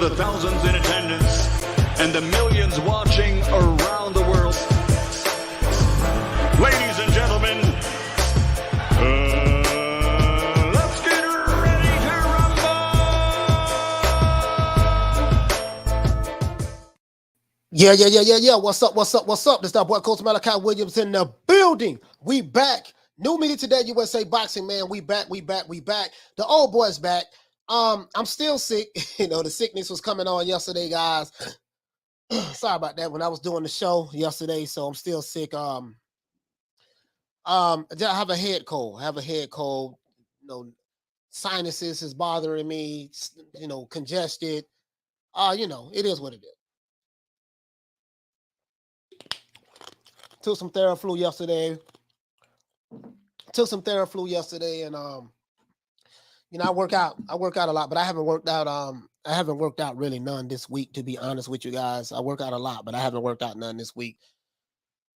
the thousands in attendance and the millions watching around the world. Ladies and gentlemen, let's get ready to rumble! Yeah. What's up? This is that boy Coach Malachi Williams in the building. We back. New media today, USA Boxing, man. We back. The old boy's back. I'm still sick. You know, the sickness was coming on yesterday, guys. Sorry about that when I was doing the show yesterday, so I'm still sick. I have a head cold. You know, sinuses is bothering me, you know, congested. You know, it is what it is. Took some Theraflu yesterday. And you know, I work out a lot, but I haven't worked out really none this week, to be honest with you guys. I work out a lot, but I haven't worked out none this week.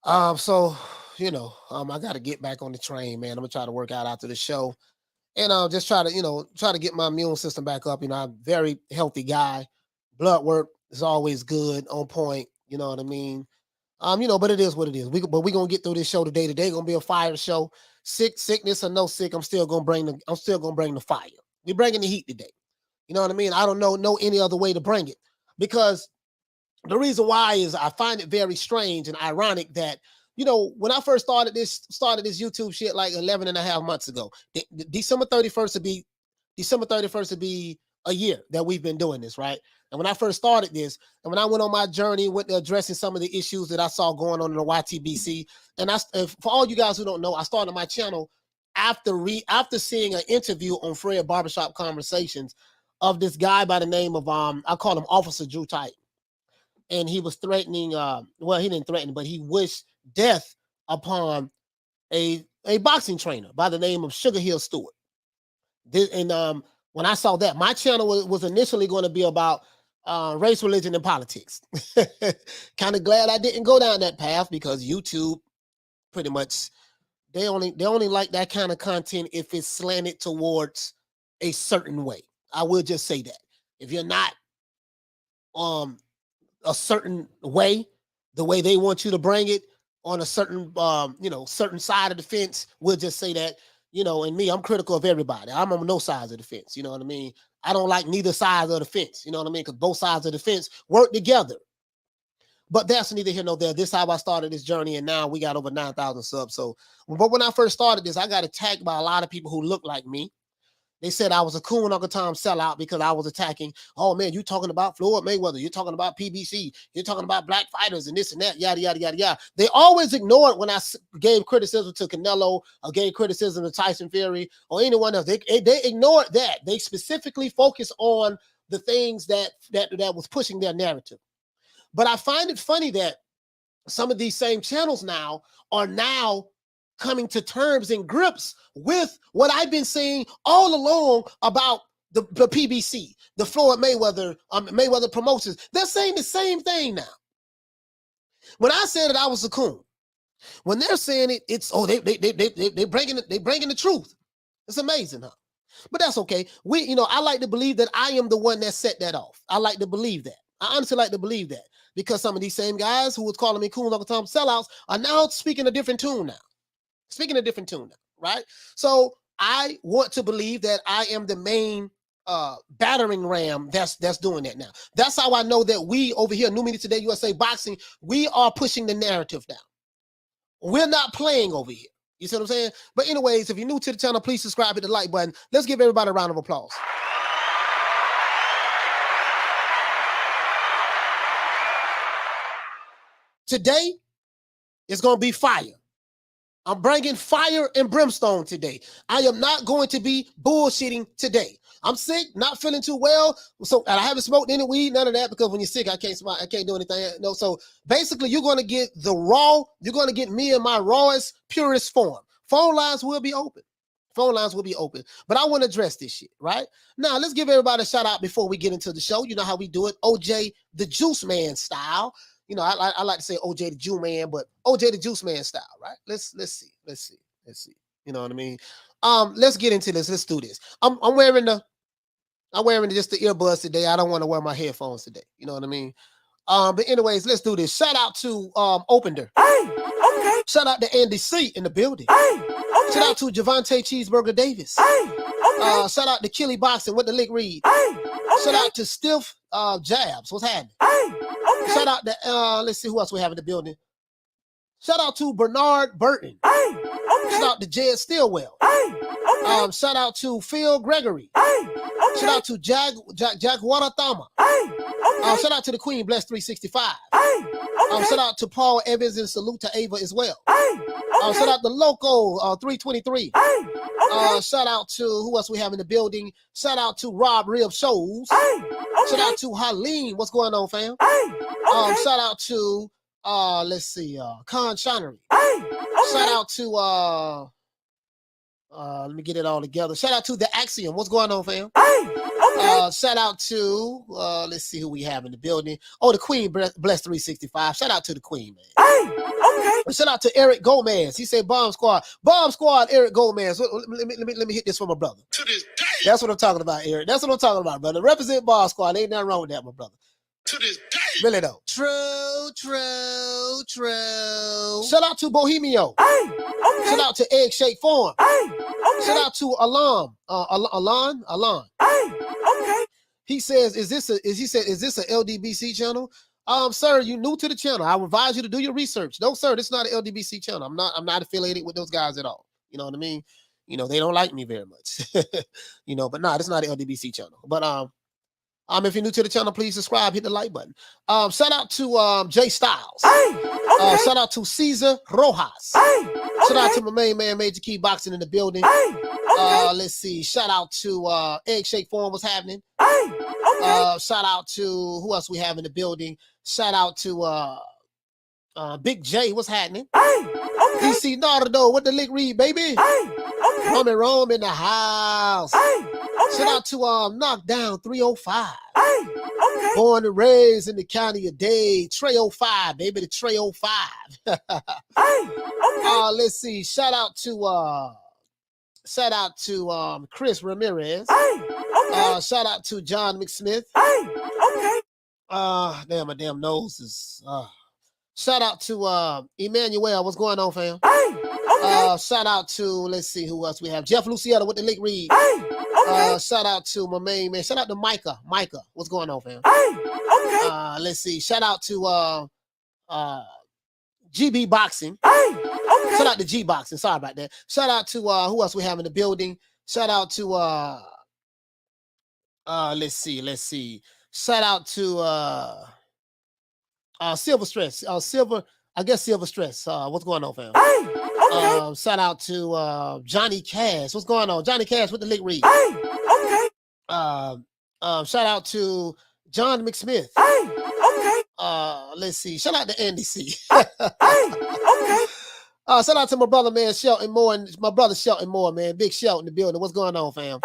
So you know, I got to get back on the train, man. I'm gonna try to work out after the show, and just try to get my immune system back up. You know, I'm a very healthy guy. Blood work is always good, on point. You know what I mean? You know, but it is what it is. We're gonna get through this show today. Today gonna be a fire show. Sickness or no sick, I'm still gonna bring the fire. We're bringing the heat today. You know what I mean? I don't know any other way to bring it, because the reason why is I find it very strange and ironic that, you know, when I first started this YouTube shit like 11 and a half months ago, December 31st would be a year that we've been doing this, right? And when I first started this, and when I went on my journey, went to addressing some of the issues that I saw going on in the YTBC, and for all you guys who don't know, I started my channel after seeing an interview on Fred Barbershop Conversations of this guy by the name of I call him Officer Drew Tight, and he was threatening. Well, he didn't threaten, but he wished death upon a boxing trainer by the name of Sugar Hill Stewart. When I saw that, my channel was initially going to be about race, religion, and politics. Kind of glad I didn't go down that path, because YouTube pretty much they only like that kind of content if it's slanted towards a certain way. I will just say that if you're not a certain way, the way they want you to bring it on a certain certain side of the fence, we'll just say that. You know, and me, I'm critical of everybody. I'm on no sides of the fence. You know what I mean? I don't like neither side of the fence. You know what I mean? Because both sides of the fence work together. But that's neither here nor there. This is how I started this journey, and now we got over 9,000 subs. So, but when I first started this, I got attacked by a lot of people who look like me. They said I was a cool Uncle Tom sellout because I was attacking. Oh man, you talking about Floyd Mayweather? You're talking about PBC? You're talking about black fighters and this and that? Yada yada yada yada. They always ignored when I gave criticism to Canelo or gave criticism to Tyson Fury or anyone else. They ignored that. They specifically focused on the things that was pushing their narrative. But I find it funny that some of these same channels now are coming to terms and grips with what I've been saying all along about the PBC, the Floyd Mayweather, Mayweather Promotions. They're saying the same thing now. When I said that I was a coon, when they're saying it, it's they bringing the truth. It's amazing, huh? But that's okay. I like to believe that I am the one that set that off. I like to believe that. I honestly like to believe that, because some of these same guys who was calling me cool Uncle Tom sellouts are now speaking a different tune now. Right? So I want to believe that I am the main battering ram that's doing that now. That's how I know that we over here, New Media Today, USA Boxing, we are pushing the narrative now. We're not playing over here. You see what I'm saying? But anyways, if you're new to the channel, please subscribe, hit the like button. Let's give everybody a round of applause. Today is going to be fire. I'm bringing fire and brimstone today. I am not going to be bullshitting today. I'm sick, not feeling too well. So I haven't smoked any weed, none of that, because when you're sick, I can't smoke, I can't do anything. No, so basically you're going to get you're going to get me in my rawest, purest form. Phone lines will be open. But I want to address this shit, right? Now, let's give everybody a shout out before we get into the show. You know how we do it, OJ the Juice Man style. You know, I like to say OJ the Jew Man, but OJ the Juice Man style, right? Let's see. You know what I mean? Let's get into this. Let's do this. I'm wearing I'm wearing just the earbuds today. I don't want to wear my headphones today. You know what I mean? But anyways, let's do this. Shout out to Opender. Okay. Shout out to Andy C in the building. Okay. Shout out to Javante Cheeseburger Davis. Okay. Shout out to Killy Boxing with the lick read. Okay. Shout out to Stiff Jabs. What's happening? Okay. Shout out to let's see who else we have in the building. Shout out to Bernard Burton. Okay. Shout out to Jed Stillwell. Okay. Shout out to Phil Gregory. Okay. Shout out to Jack Waratama. Okay. Shout out to the Queen Bless 365. Okay. Shout out to Paul Evans and salute to Ava as well. Okay. Shout out to Loco 323. Okay. Shout out to who else we have in the building. Shout out to Rob Rib Shows. Shout out to Haleen. What's going on, fam? Shout out to let's see, Con Shonery. Shout out to let me get it all together. Shout out to the Axiom. What's going on, fam? Shout out to let's see who we have in the building. Oh, the Queen Bless 365. Shout out to the Queen, man. Shout out to Eric Gomez. He said Bomb Squad. Bomb Squad, Eric Gomez. Let me hit this for my brother. To this day. That's what I'm talking about, Eric. That's what I'm talking about, brother. Represent Bomb Squad. Ain't nothing wrong with that, my brother. To this day. Really though. True. Shout out to Bohemio. Shout out to Egg Shake Farm. Shout out to Alon. He says, is this a LDBC channel? Sir, you new to the channel. I advise you to do your research. No, sir, this is not an LDBC channel. I'm not affiliated with those guys at all. You know what I mean? You know, they don't like me very much. You know, but nah, this is not an LDBC channel. But if you're new to the channel, please subscribe, hit the like button. Shout out to Jay Styles. Shout out to Cesar Rojas. Shout out to my main man, Major Key Boxing in the building. Let's see. Shout out to Egg Shake Forum. What's happening? Shout out to who else we have in the building. Shout out to Big J. What's happening? DC Nardo with the lick read, baby. Rome in the house. Shout out to Knockdown 305. Born and raised in the county of Dade. Trey 05, baby, the Trey 05. Let's see. Shout out to Chris Ramirez. Shout out to John McSmith. Damn, my damn nose is shout out to Emmanuel. What's going on, fam? Shout out to, let's see who else we have. Jeff Luciano with the lick read. Shout out to my main man. Shout out to Micah. What's going on, fam? Let's see. Shout out to GB Boxing. Shout out to G Boxing. Sorry about that. Shout out to who else we have in the building. Shout out to let's see. Shout out to Silver Stress. Silver Stress. What's going on, fam? Shout out to Johnny Cash. What's going on? Johnny Cash with the lick read. Shout out to John McSmith. Let's see. Shout out to Andy C. Shout out to my brother, man, Shelton Moore, and my brother Shelton Moore, man. Big Shelton in the building. What's going on, fam?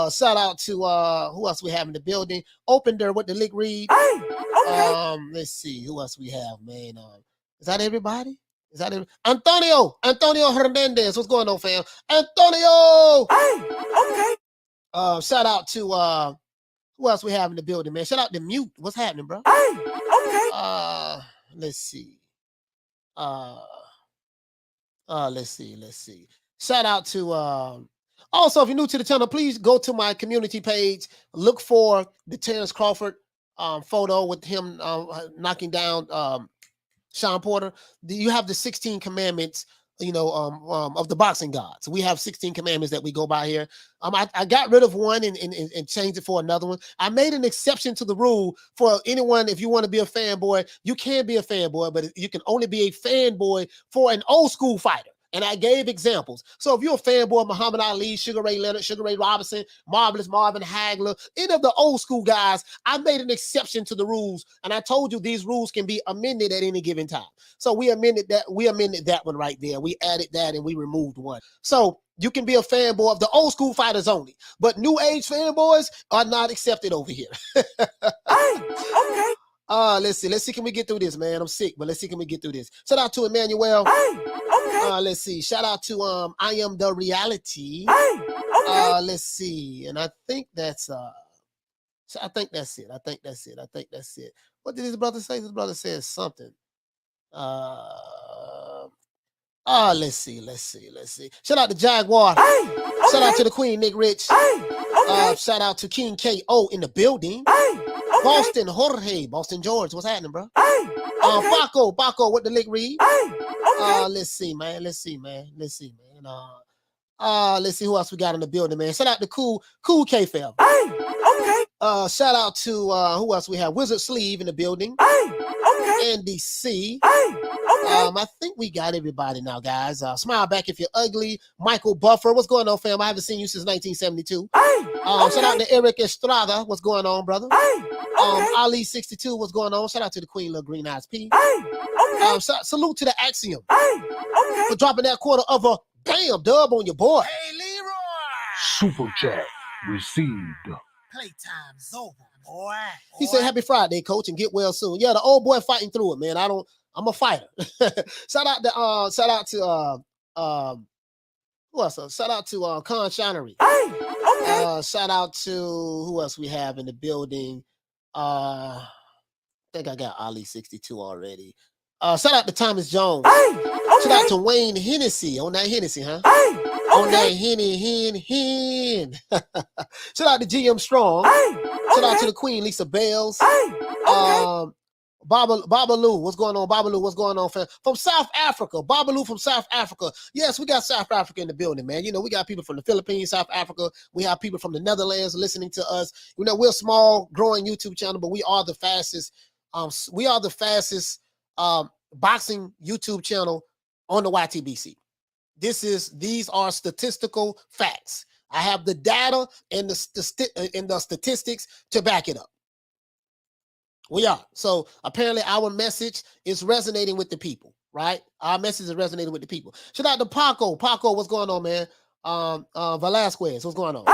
Shout out to who else we have in the building? Opender with the lick read. Let's see who else we have, man. Is that everybody? Antonio Hernandez. What's going on, fam? Antonio. Shout out to who else we have in the building, man? Shout out to Mute. What's happening, bro? Let's see. Let's see. Shout out to also, if you're new to the channel, please go to my community page. Look for the Terrence Crawford photo with him knocking down Sean Porter. You have the 16 commandments, you know, of the boxing gods. We have 16 commandments that we go by here. I got rid of one and changed it for another one. I made an exception to the rule for anyone. If you want to be a fanboy, you can be a fanboy, but you can only be a fanboy for an old school fighter. And I gave examples. So if you're a fanboy of Muhammad Ali, Sugar Ray Leonard, Sugar Ray Robinson, Marvelous Marvin Hagler, any of the old school guys, I made an exception to the rules. And I told you these rules can be amended at any given time. So we amended that one right there. We added that and we removed one. So you can be a fanboy of the old school fighters only. But new age fanboys are not accepted over here. Let's see. Can we get through this, man? I'm sick, but let's see. Can we get through this? Shout out to Emmanuel. Let's see. Shout out to I Am the Reality. Let's see. And I think that's I think that's it. I think that's it. I think that's it. What did his brother say? His brother said something. Let's see. Shout out to Jaguar. Shout out to the Queen, Nick Rich. Shout out to King KO in the building. Boston Jorge, Boston George. What's happening, bro? Baco with the lick read. Let's see, man. Let's see who else we got in the building, man. Shout out to Cool K-Fab. Shout out to who else we have? Wizard Sleeve in the building. NDC. I think we got everybody now, guys. Smile back if you're ugly. Michael Buffer, what's going on, fam? I haven't seen you since 1972. Shout out to Eric Estrada, what's going on, brother? Ali 62, what's going on? Shout out to the Queen, Little Green Eyes P. Salute to the Axiom for dropping that quarter of a damn dub on your boy. Hey, Leroy. Super chat received. Playtime's over, boy. He said, "Happy Friday, coach, and get well soon." Yeah, the old boy fighting through it, man. I'm a fighter. Shout out to who else? Shout out to Con Shinery. Shout out to who else we have in the building. I think I got Ali 62 already. Shout out to Thomas Jones. Shout out to Wayne Hennessy on that Hennessy, huh? On that hen. Shout out to GM Strong. Shout out to the Queen, Lisa Bales. Babalu, what's going on? Babalu, what's going on, fam? From South Africa. Babalu from South Africa. Yes, we got South Africa in the building, man. You know, we got people from the Philippines, South Africa. We have people from the Netherlands listening to us. You know, we're a small, growing YouTube channel, but we are the fastest. Boxing YouTube channel on the YTBC. These are statistical facts. I have the data and the statistics to back it up. We are. So apparently our message is resonating with the people, right? Our message is resonating with the people. Shout out to Paco. Paco, what's going on, man? Velasquez, what's going on?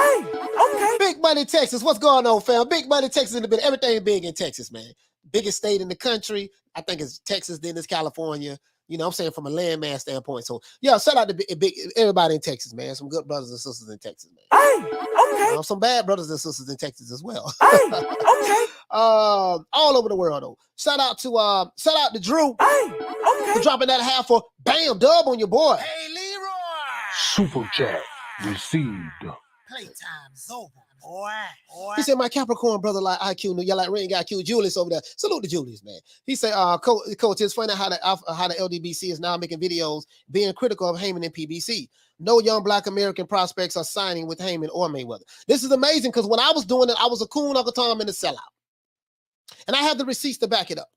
Big Money, Texas, what's going on, fam? Big Money, Texas in the bit. Everything big in Texas, man. Biggest state in the country. I think it's Texas, then it's California. You know, I'm saying from a landmass standpoint. So, yeah, shout out to big everybody in Texas, man. Some good brothers and sisters in Texas, man. Some bad brothers and sisters in Texas as well. All over the world, though. Shout out to Drew for dropping that half for bam dub on your boy. Hey, Leroy. Super chat received. Playtime's over, boy. He said, "My Capricorn brother like IQ, y'all like Ring got Q. Julius over there. Salute to Julius, man." He said, Coach, it's funny how the LDBC is now making videos being critical of Haymon and PBC. No young Black American prospects are signing with Haymon or Mayweather. This is amazing because when I was doing it, I was a coon Uncle Tom and a sellout. And I have the receipts to back it up.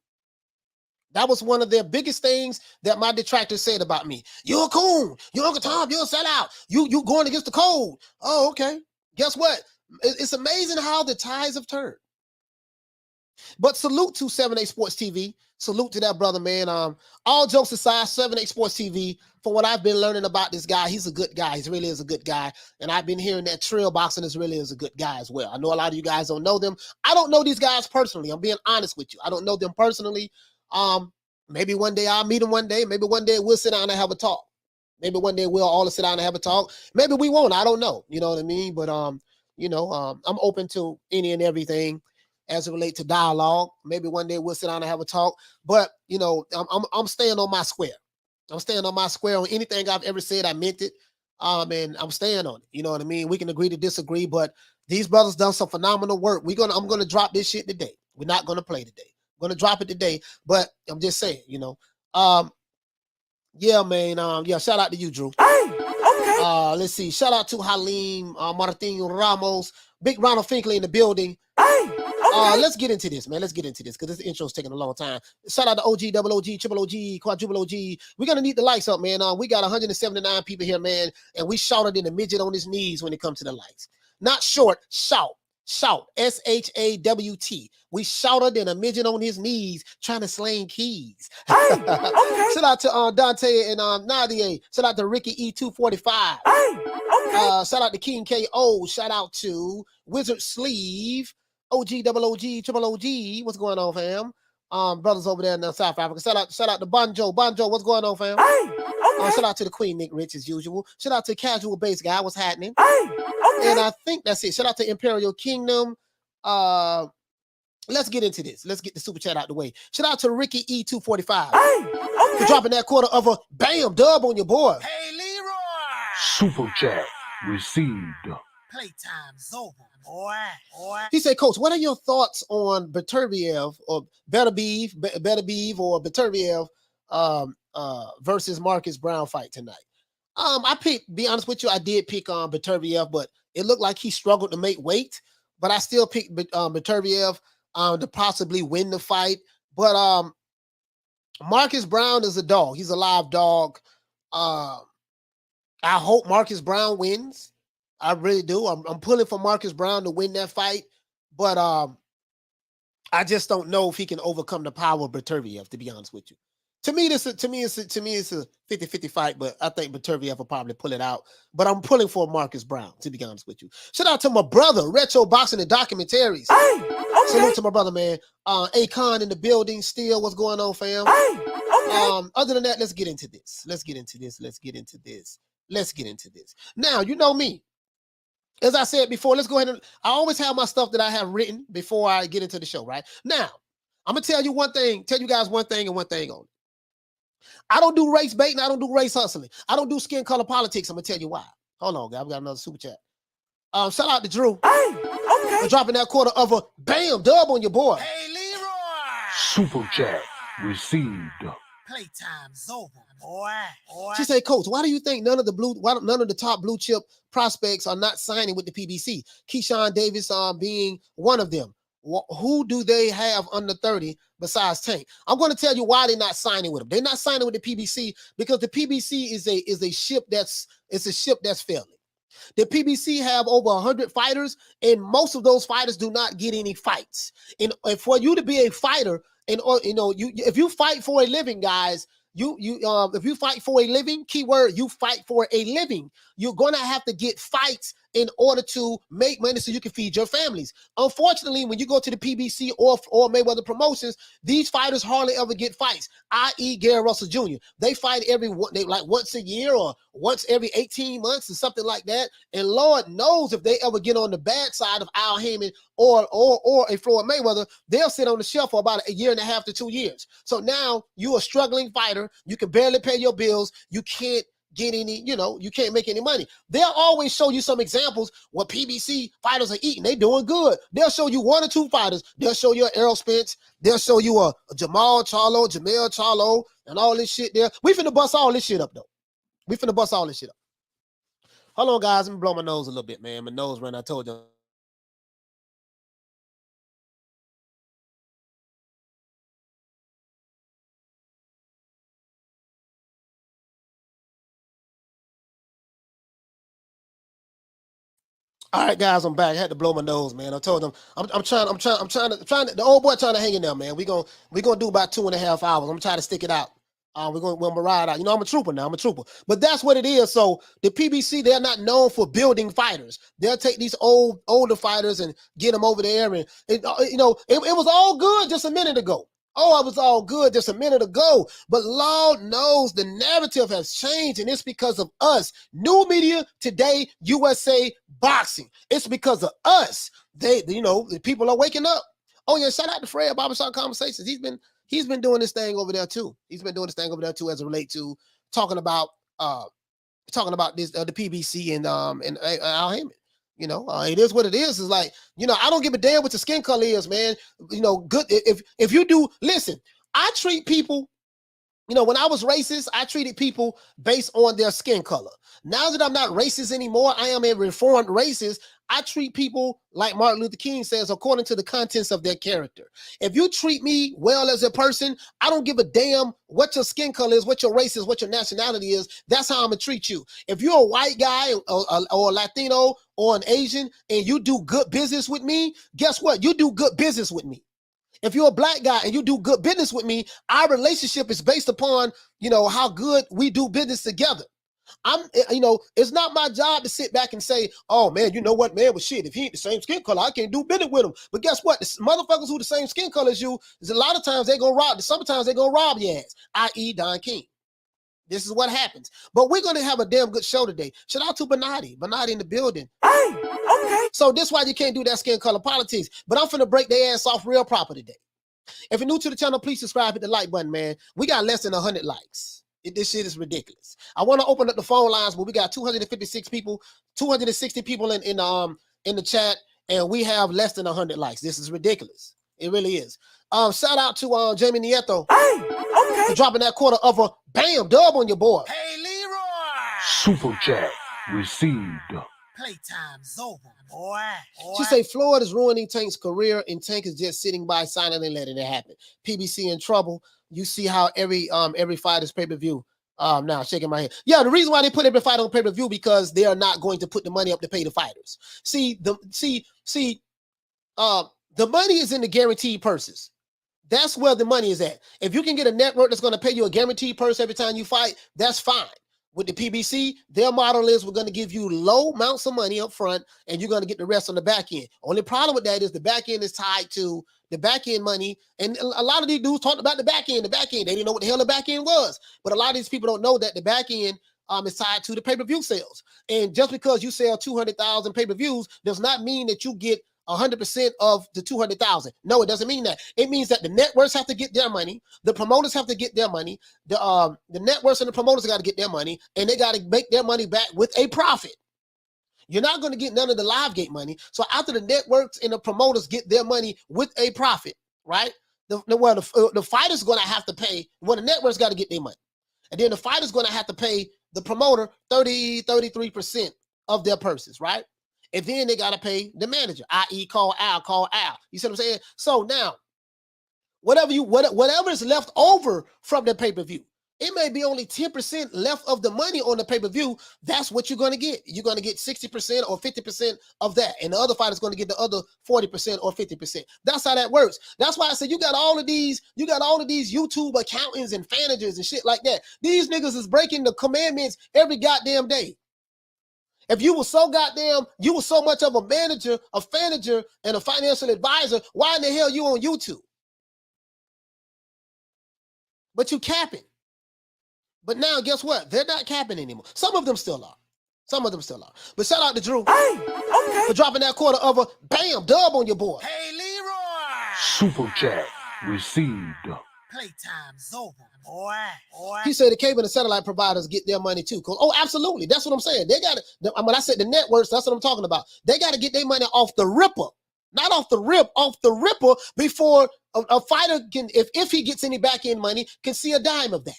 That was one of their biggest things that my detractors said about me. You're a coon. You're Uncle Tom. You're a sellout. You going against the code. Oh, okay. Guess what? It's amazing how the tides have turned. But salute to 7A Sports TV. Salute to that brother, man. All jokes aside, 7A Sports TV, for what I've been learning about this guy, he's a good guy. He really is a good guy. And I've been hearing that Trill Boxing really is a good guy as well. I know a lot of you guys don't know them. I don't know these guys personally. I'm being honest with you. I don't know them personally. Maybe one day I'll meet them one day. Maybe one day we'll sit down and have a talk. Maybe one day we'll all sit down and have a talk. Maybe we won't. I don't know. You know what I mean? But, I'm open to any and everything as it relates to dialogue. Maybe one day we'll sit down and have a talk. But, I'm staying on my square. I'm staying on my square on anything I've ever said. I meant it. And I'm staying on it. You know what I mean? We can agree to disagree, but these brothers done some phenomenal work. I'm going to drop this shit today. We're not going to play today. I'm going to drop it today, but I'm just saying, yeah, man. Shout out to you, Drew. Let's see. Shout out to Halim, Martin Ramos, Big Ronald Finkley in the building. Let's get into this, man. Let's get into this because this intro is taking a long time. Shout out to OG, double OG, triple OG, quadruple OG. We're going to need the likes up, man. We got 179 people here, man, and we shouted in a midget on his knees when it comes to the likes. Not short, shout. Shout, S-H-A-W-T. We shouted in a midget on his knees trying to slang keys. Shout out to Dante and Nadia. Shout out to Ricky E245. Shout out to King KO. Shout out to Wizard Sleeve. OG, double OG, triple OG. What's going on, fam? Brothers over there in South Africa. Shout out to Banjo. Banjo, what's going on, fam? Shout out to the Queen Nick Rich as usual. Shout out to Casual Base Guy. What's happening? And I think that's it. Shout out to Imperial Kingdom. Let's get into this. Let's get the super chat out the way. Shout out to Ricky E245 for dropping that quarter of a bam dub on your boy. Hey, Leroy. Super chat received. Playtime's over, boy. He said, Coach, what are your thoughts on Beterbiev or Beterbiev or Beterbiev versus Marcus Brown fight tonight? I picked, be honest with you, I did pick on Beterbiev, but it looked like he struggled to make weight. But I still picked Beterbiev to possibly win the fight. But Marcus Brown is a dog. He's a live dog. I hope Marcus Brown wins. I really do. I'm pulling for Marcus Brown to win that fight. But I just don't know if he can overcome the power of Beterbiev, to be honest with you. To me, it's a 50-50 fight, but I think Beterbiev will probably pull it out. But I'm pulling for Marcus Brown, to be honest with you. Shout out to my brother, Retro Boxing and Documentaries. Salute to my brother, man. Akon in the building still. What's going on, fam? Other than that, let's get into this. Now, you know me. As I said before, let's go ahead and I always have my stuff that I have written before I get into the show, right? Now, I'm gonna tell you guys one thing and one thing only. I don't do race bait and I don't do race hustling. I don't do skin color politics. I'm gonna tell you why. Hold on, guys. We got another super chat. Shout out to Drew for dropping that quarter of a bam dub on your boy. Hey, Leroy. Super chat received. Playtime's over, boy. She said, Coach, why do you think none of the top blue chip prospects are not signing with the PBC? Keyshawn Davis being one of them. Who do they have under 30 besides Tank? I'm going to tell you why they're not signing with them. They're not signing with the PBC because the PBC is a ship that's failing. The PBC have over 100 fighters, and most of those fighters do not get any fights. And for you to be a fighter, if you fight for a living, guys, if you fight for a living, keyword, you fight for a living, you're going to have to get fights in order to make money so you can feed your families. Unfortunately, when you go to the PBC or Mayweather Promotions, these fighters hardly ever get fights, i.e. Gary Russell Jr. They fight once a year or once every 18 months or something like that. And Lord knows if they ever get on the bad side of Al Haymon or a Floyd Mayweather, they'll sit on the shelf for about a year and a half to 2 years. So now you're a struggling fighter. You can barely pay your bills. You can't get any, you can't make any money. They'll always show you some examples what PBC fighters are eating. They doing good. They'll show you one or two fighters. They'll show you an Errol Spence. They'll show you a Jamel Charlo, and all this shit there. We finna bust all this shit up, though. Hold on, guys. Let me blow my nose a little bit, man. My nose ran. I told you. All right, guys, I'm back. I had to blow my nose, man. I told them I'm trying to the old boy trying to hang in there, man. We're gonna do about 2.5 hours. I'm trying to stick it out. We're gonna ride out. I'm a trooper now. But that's what it is. So the PBC, they're not known for building fighters. They'll take these older fighters and get them over there. And it was all good just a minute ago. Oh, it was all good just a minute ago. But Lord knows the narrative has changed, and it's because of us. New media today, USA Boxing. It's because of us. The people are waking up. Oh yeah, shout out to Fred Barbershop Conversations. He's been doing this thing over there too. As it relates to talking about this the PBC and Al Haymon. It is what it is. It's like, I don't give a damn what your skin color is, man. Good. If you do, listen, I treat people, when I was racist, I treated people based on their skin color. Now that I'm not racist anymore, I am a reformed racist. I treat people like Martin Luther King says, according to the contents of their character. If you treat me well as a person, I don't give a damn what your skin color is, what your race is, what your nationality is. That's how I'm gonna treat you. If you're a white guy or a Latino or an Asian and you do good business with me, guess what? You do good business with me. If you're a black guy and you do good business with me, our relationship is based upon, how good we do business together. It's not my job to sit back and say, oh man, you know what, man, well shit, if he ain't the same skin color, I can't do business with him. But guess what? The motherfuckers who the same skin color as you, is a lot of times they're gonna rob, sometimes they're gonna rob your ass, i.e. Don King. This is what happens. But we're going to have a damn good show today. Shout out to Bernardi. Bernardi in the building. Hey, okay. So this is why you can't do that skin color politics. But I'm finna break their ass off real proper today. If you're new to the channel, please subscribe, hit the like button, man. We got less than 100 likes. This shit is ridiculous. I want to open up the phone lines, but we got 256 people, 260 people in the chat, and we have less than 100 likes. This is ridiculous. It really is. Shout out to Jamie Nieto. Hey, okay. For dropping that quarter of a bam dub on your board. Hey, Leroy. Super chat received. Playtime's over, boy. She say Floyd is ruining Tank's career, and Tank is just sitting by silently letting it happen. PBC in trouble. You see how every fight is pay-per-view. Now shaking my head. Yeah, the reason why they put every fight on pay-per-view because they are not going to put the money up to pay the fighters. The money is in the guaranteed purses. That's where the money is at. If you can get a network that's going to pay you a guaranteed purse every time you fight, that's fine. With the PBC, their model is we're going to give you low amounts of money up front, and you're going to get the rest on the back end. Only problem with that is the back end is tied to the back end money. And a lot of these dudes talked about the back end. They didn't know what the hell the back end was. But a lot of these people don't know that the back end is tied to the pay-per-view sales. And just because you sell 200,000 pay-per-views does not mean that you get 100% of the 200,000. No, it doesn't mean that. It means that the networks have to get their money, the promoters have to get their money, the networks and the promoters got to get their money, and they got to make their money back with a profit. You're not going to get none of the live gate money. So after the networks and the promoters get their money with a profit, right? The fighter's going to have to pay. Well, the networks got to get their money, and then the fighter's going to have to pay the promoter 33% of their purses, right? And then they got to pay the manager, i.e. call Al. You see what I'm saying? So now, whatever is left over from the pay-per-view, it may be only 10% left of the money on the pay-per-view. That's what you're going to get. You're going to get 60% or 50% of that. And the other fighter's going to get the other 40% or 50%. That's how that works. That's why I said you got all of these YouTube accountants and managers and shit like that. These niggas is breaking the commandments every goddamn day. If you were so much of a manager, and a financial advisor, why in the hell you on YouTube? But you capping. But now, guess what? They're not capping anymore. Some of them still are. But shout out to Drew for dropping that quarter of a bam dub on your board. Hey, Leroy. Super chat received. Playtime's over, boy. He said the cable and the satellite providers get their money too. Oh, absolutely. That's what I'm saying. They got it. When I said the networks, that's what I'm talking about. They got to get their money off the ripper, not off the rip, off the ripper before a fighter can, if he gets any back end money, can see a dime of that.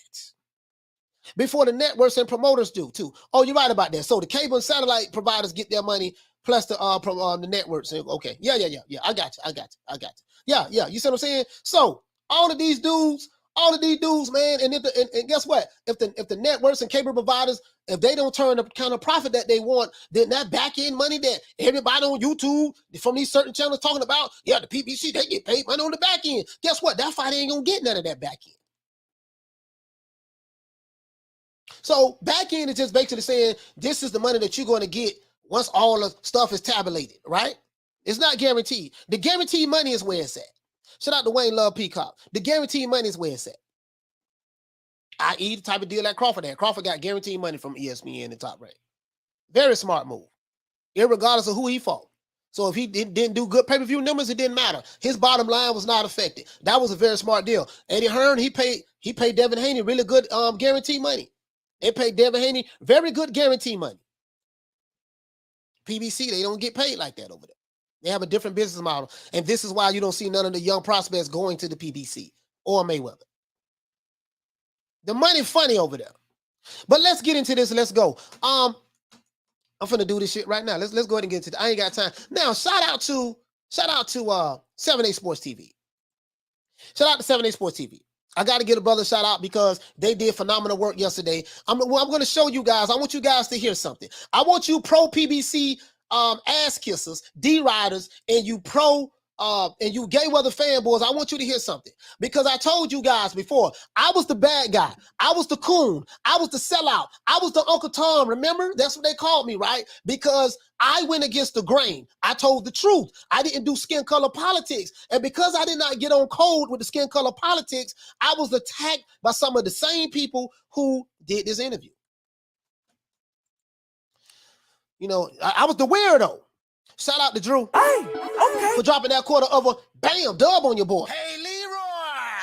Before the networks and promoters do too. Oh, you're right about that. So the cable and satellite providers get their money plus the networks. Okay, yeah. I got you. Yeah. You see what I'm saying? So all of these dudes, man, and guess what? If the networks and cable providers, if they don't turn the kind of profit that they want, then that back end money that everybody on YouTube from these certain channels talking about, yeah, the PBC, they get paid money on the back end. Guess what? That fight ain't gonna get none of that back end. So back end is just basically saying this is the money that you're going to get once all the stuff is tabulated, right? It's not guaranteed. The guaranteed money is where it's at. Shout out to Wayne Love Peacock. The guaranteed money is where it's at. I.e. the type of deal that Crawford had. Crawford got guaranteed money from ESPN and Top Rank. Very smart move, irregardless of who he fought. So if he didn't do good pay-per-view numbers, it didn't matter. His bottom line was not affected. That was a very smart deal. Eddie Hearn, he paid Devin Haney really good guaranteed money. They paid Devin Haney very good guarantee money. PBC, they don't get paid like that over there. They have a different business model. And this is why you don't see none of the young prospects going to the PBC or Mayweather. The money funny over there. But let's get into this. Let's go. I'm finna do this shit right now. Let's go ahead and get into it. I ain't got time. Now, shout out to 7A Sports TV. Shout out to 7A Sports TV. I got to give a brother a shout out because they did phenomenal work yesterday. I'm going to show you guys. I want you guys to hear something. I want you pro PBC ass kissers, D-riders, and you pro and you Gayweather fanboys, I want you to hear something. Because I told you guys before, I was the bad guy. I was the coon. I was the sellout. I was the Uncle Tom. Remember? That's what they called me, right? Because I went against the grain. I told the truth. I didn't do skin color politics. And because I did not get on code with the skin color politics, I was attacked by some of the same people who did this interview. You know, I was the weirdo. Shout out to Drew. Hey, okay. For dropping that quarter of a bam dub on your boy. Hey, Leroy.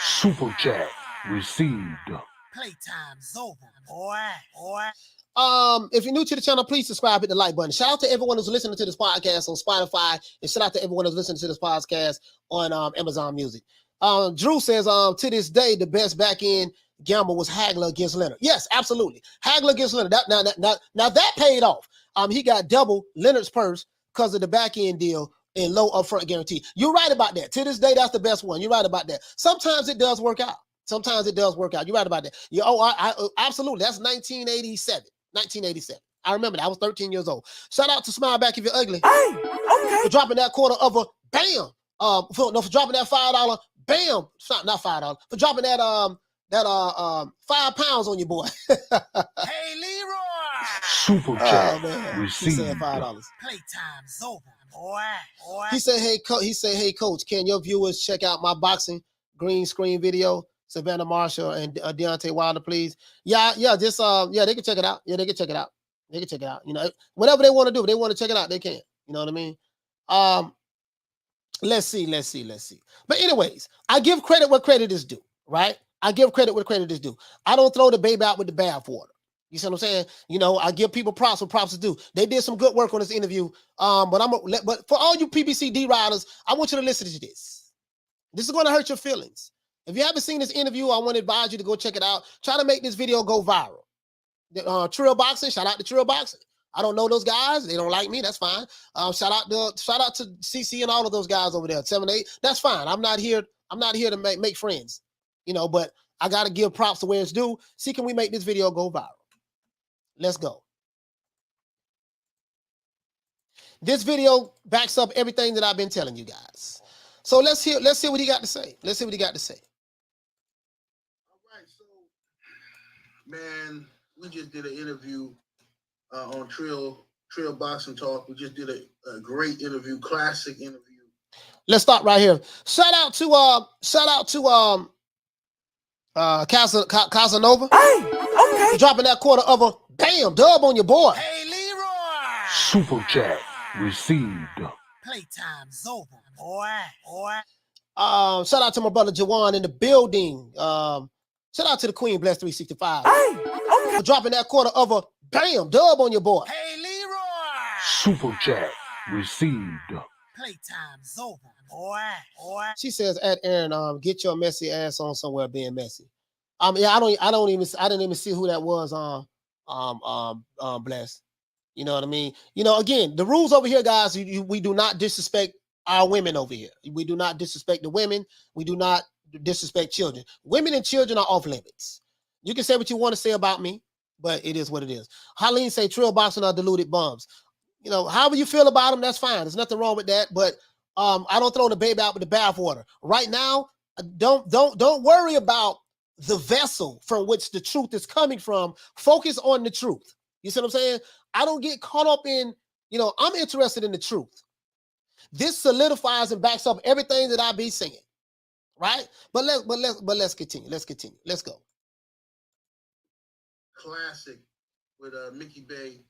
Super chat received. Playtime's over, boy. If you're new to the channel, please subscribe, hit the like button. Shout out to everyone who's listening to this podcast on Spotify, and shout out to everyone who's listening to this podcast on Amazon Music. Drew says, to this day, the best back end gamble was Hagler against Leonard. Yes, absolutely. Hagler against Leonard. Now that paid off. He got double Leonard's purse because of the back end deal and low upfront guarantee. You're right about that. To this day, that's the best one. You're right about that. Sometimes it does work out. Sometimes it does work out. You're right about that. I absolutely. That's 1987. 1987. I remember that. I was 13 years old. Shout out to Smile Back If You're Ugly. Hey, okay. For dropping that quarter of a bam. For dropping that $5 bam. Not $5. For dropping that 5 pounds on your boy. Hey, Leroy. Super chat man. He received. said $5. Playtime's over, boy. He said, hey, coach, can your viewers check out my boxing green screen video? Savannah Marshall and Deontay Wilder, please. Yeah, just they can check it out. Yeah, they can check it out. They can check it out. You know, whatever they want to do, if they want to check it out, they can. You know what I mean? Let's see. But anyways, I give credit where credit is due, right? I give credit where credit is due. I don't throw the baby out with the bathwater. You see what I'm saying? You know, I give people props where props is due. They did some good work on this interview. But for all you PBC D riders, I want you to listen to this. This is going to hurt your feelings. If you haven't seen this interview, I want to advise you to go check it out. Try to make this video go viral. Trill Boxing, shout out to Trill Boxing. I don't know those guys. They don't like me. That's fine. Shout out to Cece and all of those guys over there. 7, 8. That's fine. I'm not here to make friends. You know, but I got to give props to where it's due. See, can we make this video go viral? Let's go. This video backs up everything that I've been telling you guys. So let's hear what he got to say. Let's see what he got to say. All right, so man, we just did an interview on Trill Boxing Talk. We just did a great interview, classic interview. Let's start right here. Shout out to Casanova. Hey, okay. Dropping that quarter of a bam dub on your boy. Hey, Leroy. Super chat received. Playtime's over, boy. Shout out to my brother Jawan in the building. Shout out to the Queen Bless 365. Hey, okay. For dropping that quarter of a bam dub on your boy. Hey, Leroy. Super chat received. Playtime's over, boy. She says at Aaron, get your messy ass on somewhere being messy. Yeah, I didn't even see who that was Bless. You know what I mean? You know, again, the rules over here, guys, we do not disrespect our women over here. We do not disrespect the women. We do not disrespect children. Women and children are off limits. You can say what you want to say about me, but it is what it is. Harleen say Trill Boxing are deluded bums. You know, however you feel about them, that's fine. There's nothing wrong with that. But I don't throw the baby out with the bathwater. Right now, don't worry about the vessel from which the truth is coming from. Focus on the truth. You see what I'm saying? I don't get caught up in, you know, I'm interested in the truth. This solidifies and backs up everything that I be saying. Right? But let's continue. Let's go. Classic with Mickey Bey.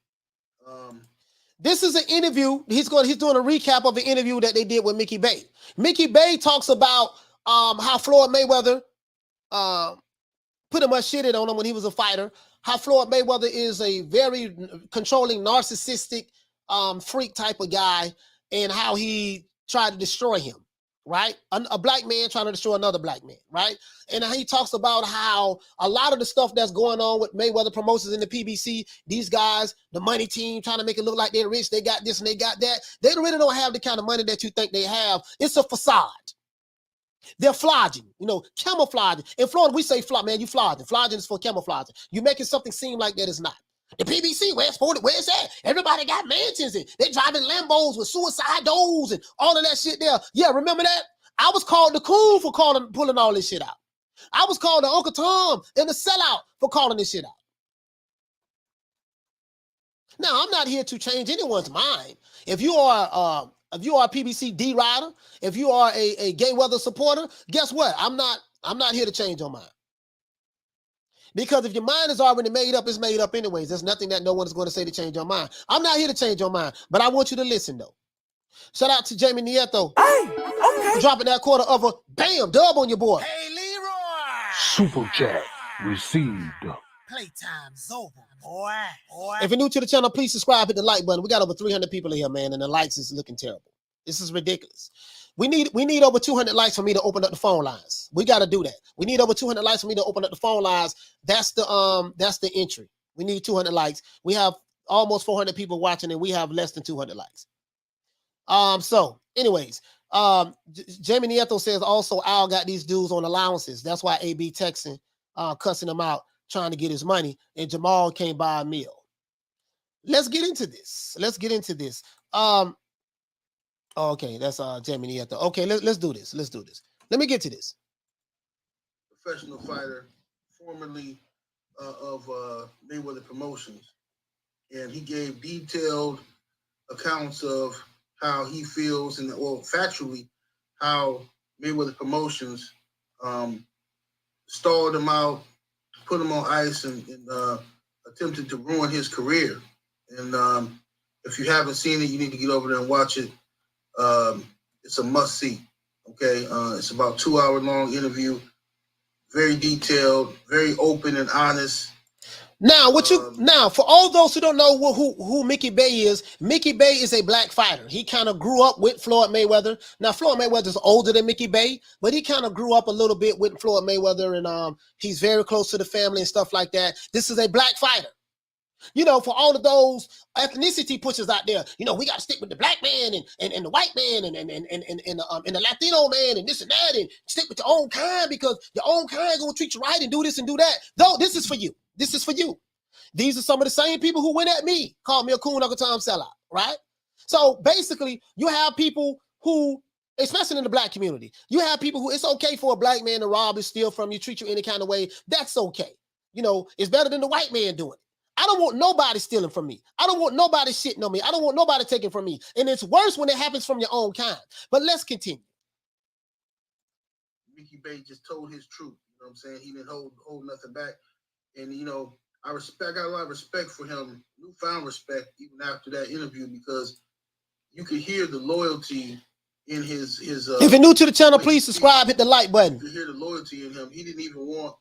This is an interview. He's doing a recap of an interview that they did with Mickey Bey. Mickey Bey talks about how Floyd Mayweather pretty much shitted on him when he was a fighter. How Floyd Mayweather is a very controlling, narcissistic, freak type of guy, and how he tried to destroy him, right? A black man trying to destroy another black man, right? And he talks about how a lot of the stuff that's going on with Mayweather Promotions in the PBC, these guys, the money team, trying to make it look like they're rich, they got this and they got that. They really don't have the kind of money that you think they have. It's a facade. They're flogging, you know, camouflaging. In Florida, we say flog, man, you flogging. Flogging is for camouflaging. You're making something seem like that is not. The PBC, where's that? Everybody got mansions and they driving Lambos with suicide doors and all of that shit there. Yeah, remember that? I was called the coon for pulling all this shit out. I was called the Uncle Tom and the sellout for calling this shit out. Now, I'm not here to change anyone's mind. If you are a PBC D rider, if you are a Gayweather supporter, guess what? I'm not here to change your mind. Because if your mind is already made up, it's made up anyways. There's nothing that no one is going to say to change your mind. I'm not here to change your mind, but I want you to listen though. Shout out to Jamie Nieto. Okay. Dropping that quarter of a bam dub on your boy. Hey, Leroy. Super chat received. Playtime's over, boy. If you're new to the channel, please subscribe, hit the like button. We got over 300 people in here, man, and the likes is looking terrible. This is ridiculous. We need over 200 likes for me to open up the phone lines. We got to do that. We need over 200 likes for me to open up the phone lines. That's the entry. We need 200 likes. We have almost 400 people watching, and we have less than 200 likes. So, anyways, Jamie Nieto says also Al got these dudes on allowances. That's why AB texting, cussing them out, trying to get his money, and Jamal can't buy a meal. Let's get into this. Okay, that's Jamie Nieto. Okay, let's do this. Let me get to this. Professional fighter, formerly of Mayweather Promotions, and he gave detailed accounts of how he feels and factually how Mayweather Promotions stalled him out, put him on ice, and attempted to ruin his career. And if you haven't seen it, you need to get over there and watch it. It's a must see. Okay, it's about 2 hour long interview, very detailed, very open and honest. Now, for all those who don't know who Mickey Bey is a black fighter. He kind of grew up with Floyd Mayweather. Now, Floyd Mayweather is older than Mickey Bey, but he kind of grew up a little bit with Floyd Mayweather, and he's very close to the family and stuff like that. This is a black fighter. You know, for all of those ethnicity pushes out there, you know, we got to stick with the black man and the white man and the Latino man and this and that, and stick with your own kind because your own kind gonna treat you right and do this and do that. Though this is for you. This is for you. These are some of the same people who went at me, called me a coon, Uncle Tom sellout, right? So basically, you have people who, especially in the black community, you have people who it's okay for a black man to rob and steal from you, treat you any kind of way. That's okay. You know, it's better than the white man doing it. I don't want nobody stealing from me. I don't want nobody shitting on me. I don't want nobody taking from me. And it's worse when it happens from your own kind. But let's continue. Mickey Bey just told his truth. You know what I'm saying? He didn't hold nothing back. And, you know, I got a lot of respect for him, newfound respect, even after that interview, because you could hear the loyalty in his if you're new to the channel, please subscribe, hit the like button. You could hear the loyalty in him. He didn't even want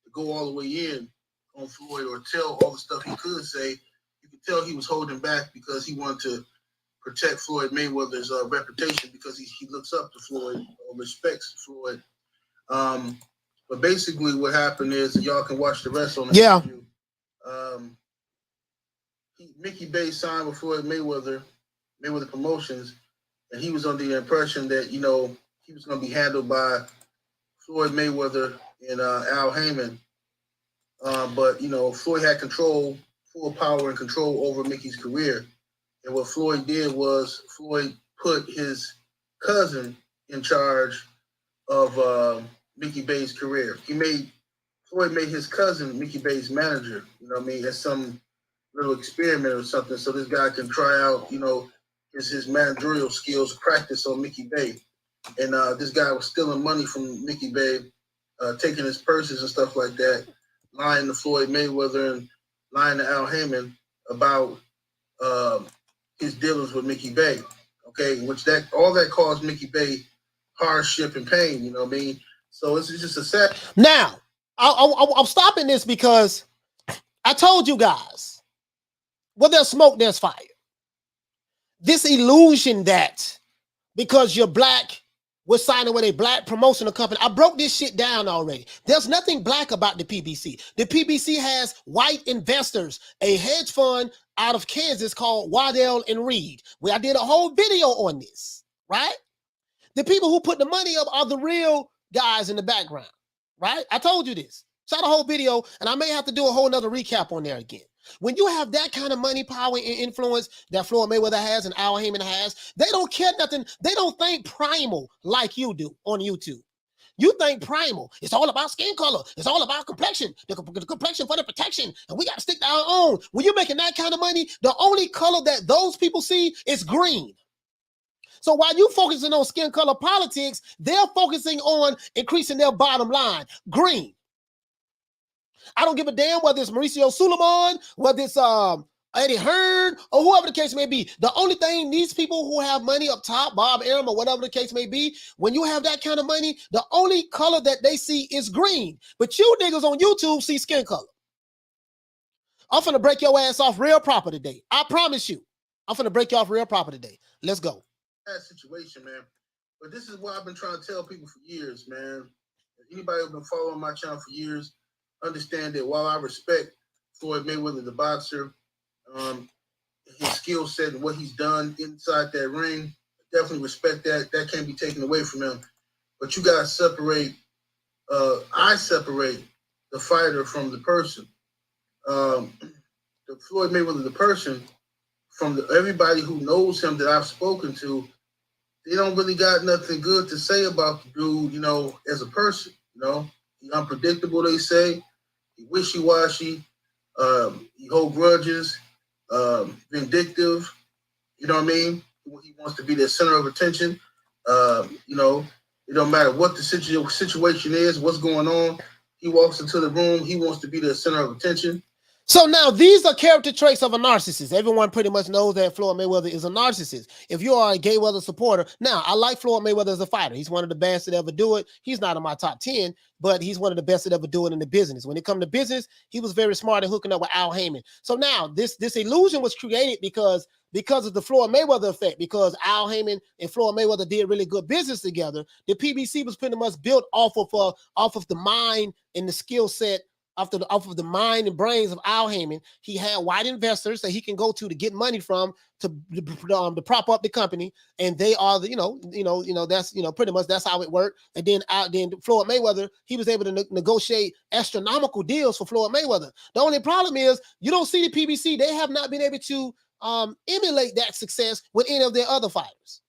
to go all the way in on Floyd or tell all the stuff he could say. You could tell he was holding back because he wanted to protect Floyd Mayweather's reputation, because he looks up to Floyd or respects Floyd. But basically what happened is, and y'all can watch the rest on the interview, Mickey Bey signed with Floyd Mayweather Promotions, and he was under the impression that, you know, he was going to be handled by Floyd Mayweather and Al Haymon. But, you know, Floyd had full power and control over Mickey's career. And what Floyd did was Floyd put his cousin in charge of Mickey Bey's career. Floyd made his cousin Mickey Bey's manager, you know what I mean, as some little experiment or something, so this guy can try out, you know, his managerial skills, practice on Mickey Bey. And this guy was stealing money from Mickey Bey, taking his purses and stuff like that, lying to Floyd Mayweather and lying to Al Haymon about his dealings with Mickey Bey. Okay, all that caused Mickey Bey hardship and pain, you know what I mean? So it's just a sad. Now, I'm stopping this because I told you guys, where there's smoke, there's fire. This illusion that because you're black, we're signing with a black promotional company. I broke this shit down already. There's nothing black about the PBC. The PBC has white investors, a hedge fund out of Kansas called Waddell and Reed, where I did a whole video on this, right? The people who put the money up are the real guys in the background, right? I told you this. Shot a whole video, and I may have to do a whole nother recap on there again. When you have that kind of money, power, and influence that Floyd Mayweather has and Al Haymon has, they don't care nothing. They don't think primal like you do on YouTube. You think primal. It's all about skin color. It's all about complexion. The complexion for the protection. And we got to stick to our own. When you're making that kind of money, the only color that those people see is green. So while you focusing on skin color politics, they're focusing on increasing their bottom line, green. I don't give a damn whether it's Mauricio Suleiman, whether it's Eddie Hearn, or whoever the case may be. The only thing, these people who have money up top, Bob Arum or whatever the case may be, when you have that kind of money, the only color that they see is green. But you niggas on YouTube see skin color. I'm finna break your ass off real proper today. I promise you. I'm finna break you off real proper today. Let's go. That situation, man. But this is what I've been trying to tell people for years, man. Anybody who's been following my channel for years, understand that while I respect Floyd Mayweather, the boxer, his skill set and what he's done inside that ring, definitely respect that. That can't be taken away from him. But you gotta separate. I separate the fighter from the person. The Floyd Mayweather, the person, from everybody who knows him that I've spoken to, they don't really got nothing good to say about the dude, you know, as a person. You know, he's unpredictable. They say he wishy-washy. He hold grudges. Vindictive, you know what I mean? He wants to be the center of attention. You know, it don't matter what the situation is, what's going on. He walks into the room, he wants to be the center of attention. So now these are character traits of a narcissist. Everyone pretty much knows that Floyd Mayweather is a narcissist. If you are a Gayweather supporter, now I like Floyd Mayweather as a fighter. He's one of the best that ever do it. He's not in my top 10, but he's one of the best that ever do it in the business. When it comes to business, he was very smart at hooking up with Al Haymon. So now this illusion was created because of the Floyd Mayweather effect, because Al Haymon and Floyd Mayweather did really good business together. The PBC was pretty much built off of the mind and the skill set off of the mind and brains of Al Haymon. He had white investors that he can go to get money from to prop up the company, and they are the that's pretty much that's how it worked. And then Floyd Mayweather, he was able to negotiate astronomical deals for Floyd Mayweather. The only problem is you don't see the PBC. They have not been able to emulate that success with any of their other fighters.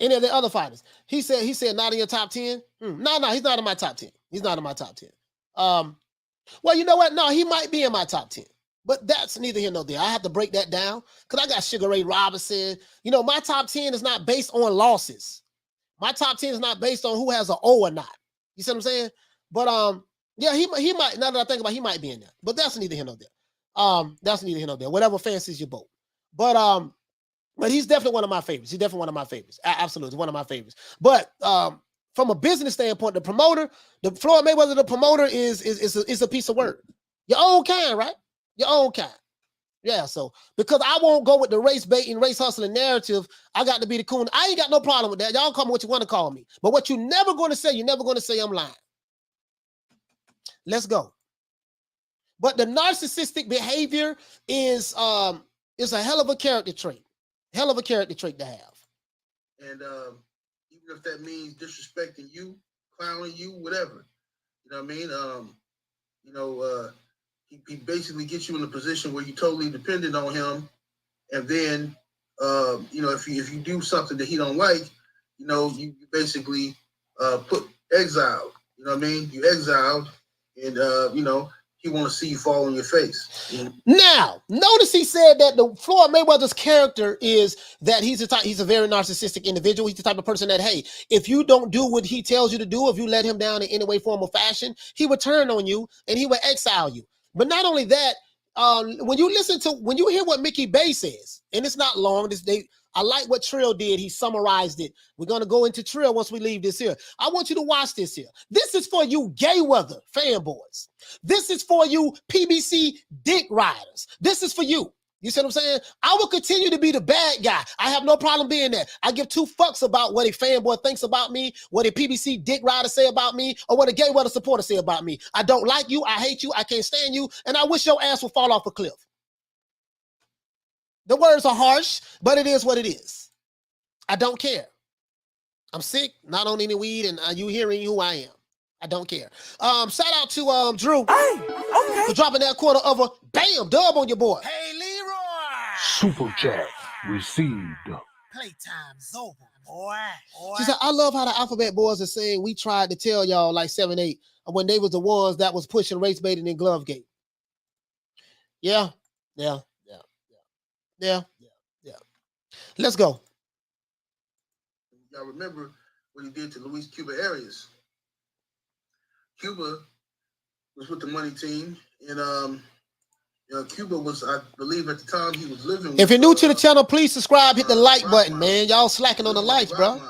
Any of the other fighters. He said not in your top 10. No, he's not in my top 10. He's not in my top 10. Well, you know what? No, he might be in my top 10. But that's neither here nor there. I have to break that down because I got Sugar Ray Robinson. You know, my top 10 is not based on losses. My top 10 is not based on who has an O or not. You see what I'm saying? But yeah, he might, now that I think about it, he might be in there. But that's neither here nor there. That's neither here nor there. Whatever fancies your boat. But he's definitely one of my favorites. He's definitely one of my favorites. Absolutely, one of my favorites. But from a business standpoint, the Floyd Mayweather, the promoter is a piece of work. Your own kind, right? Your own kind. Yeah, so because I won't go with the race baiting, race hustling narrative, I got to be the coon. I ain't got no problem with that. Y'all call me what you want to call me. But what you're never going to say I'm lying. Let's go. But the narcissistic behavior is a hell of a character trait. Hell of a character trait to have. And even if that means disrespecting you, clowning you, whatever. You know what I mean? He basically gets you in a position where you're totally dependent on him. And then, if you do something that he don't like, you basically put exiled. You know what I mean? You exiled, and he want to see you fall on your face. Now, notice he said that the Floyd Mayweather's character is that he's a very narcissistic individual. He's the type of person that, hey, if you don't do what he tells you to do, if you let him down in any way, form, or fashion, he would turn on you and he would exile you. But not only that, when you hear what Mickey Bey says, and it's not long, I like what Trill did. He summarized it. We're going to go into Trill once we leave this here. I want you to watch this here. This is for you Gayweather fanboys. This is for you PBC dick riders. This is for you. You see what I'm saying? I will continue to be the bad guy. I have no problem being that. I give two fucks about what a fanboy thinks about me, what a PBC dick rider say about me, or what a Gayweather supporter say about me. I don't like you. I hate you. I can't stand you. And I wish your ass would fall off a cliff. The words are harsh, but it is what it is. I don't care. I'm sick, not on any weed, and you hearing who I am. I don't care. Shout out to Drew Hey, okay. for dropping that quarter of a bam dub on your boy. Hey, Leroy. Super chat received. Playtime's over, boy. She said, I love how the Alphabet Boys are saying we tried to tell y'all like 7, 8 when they was the ones that was pushing race baiting in Glovegate. Yeah. Let's go. Y'all remember what he did to Luis Cuba Arias. Cuba was with the money team, and Cuba was, I believe, at the time he was living. If you're new to the channel, please subscribe, hit the like button, man. Y'all slacking on the likes, bro.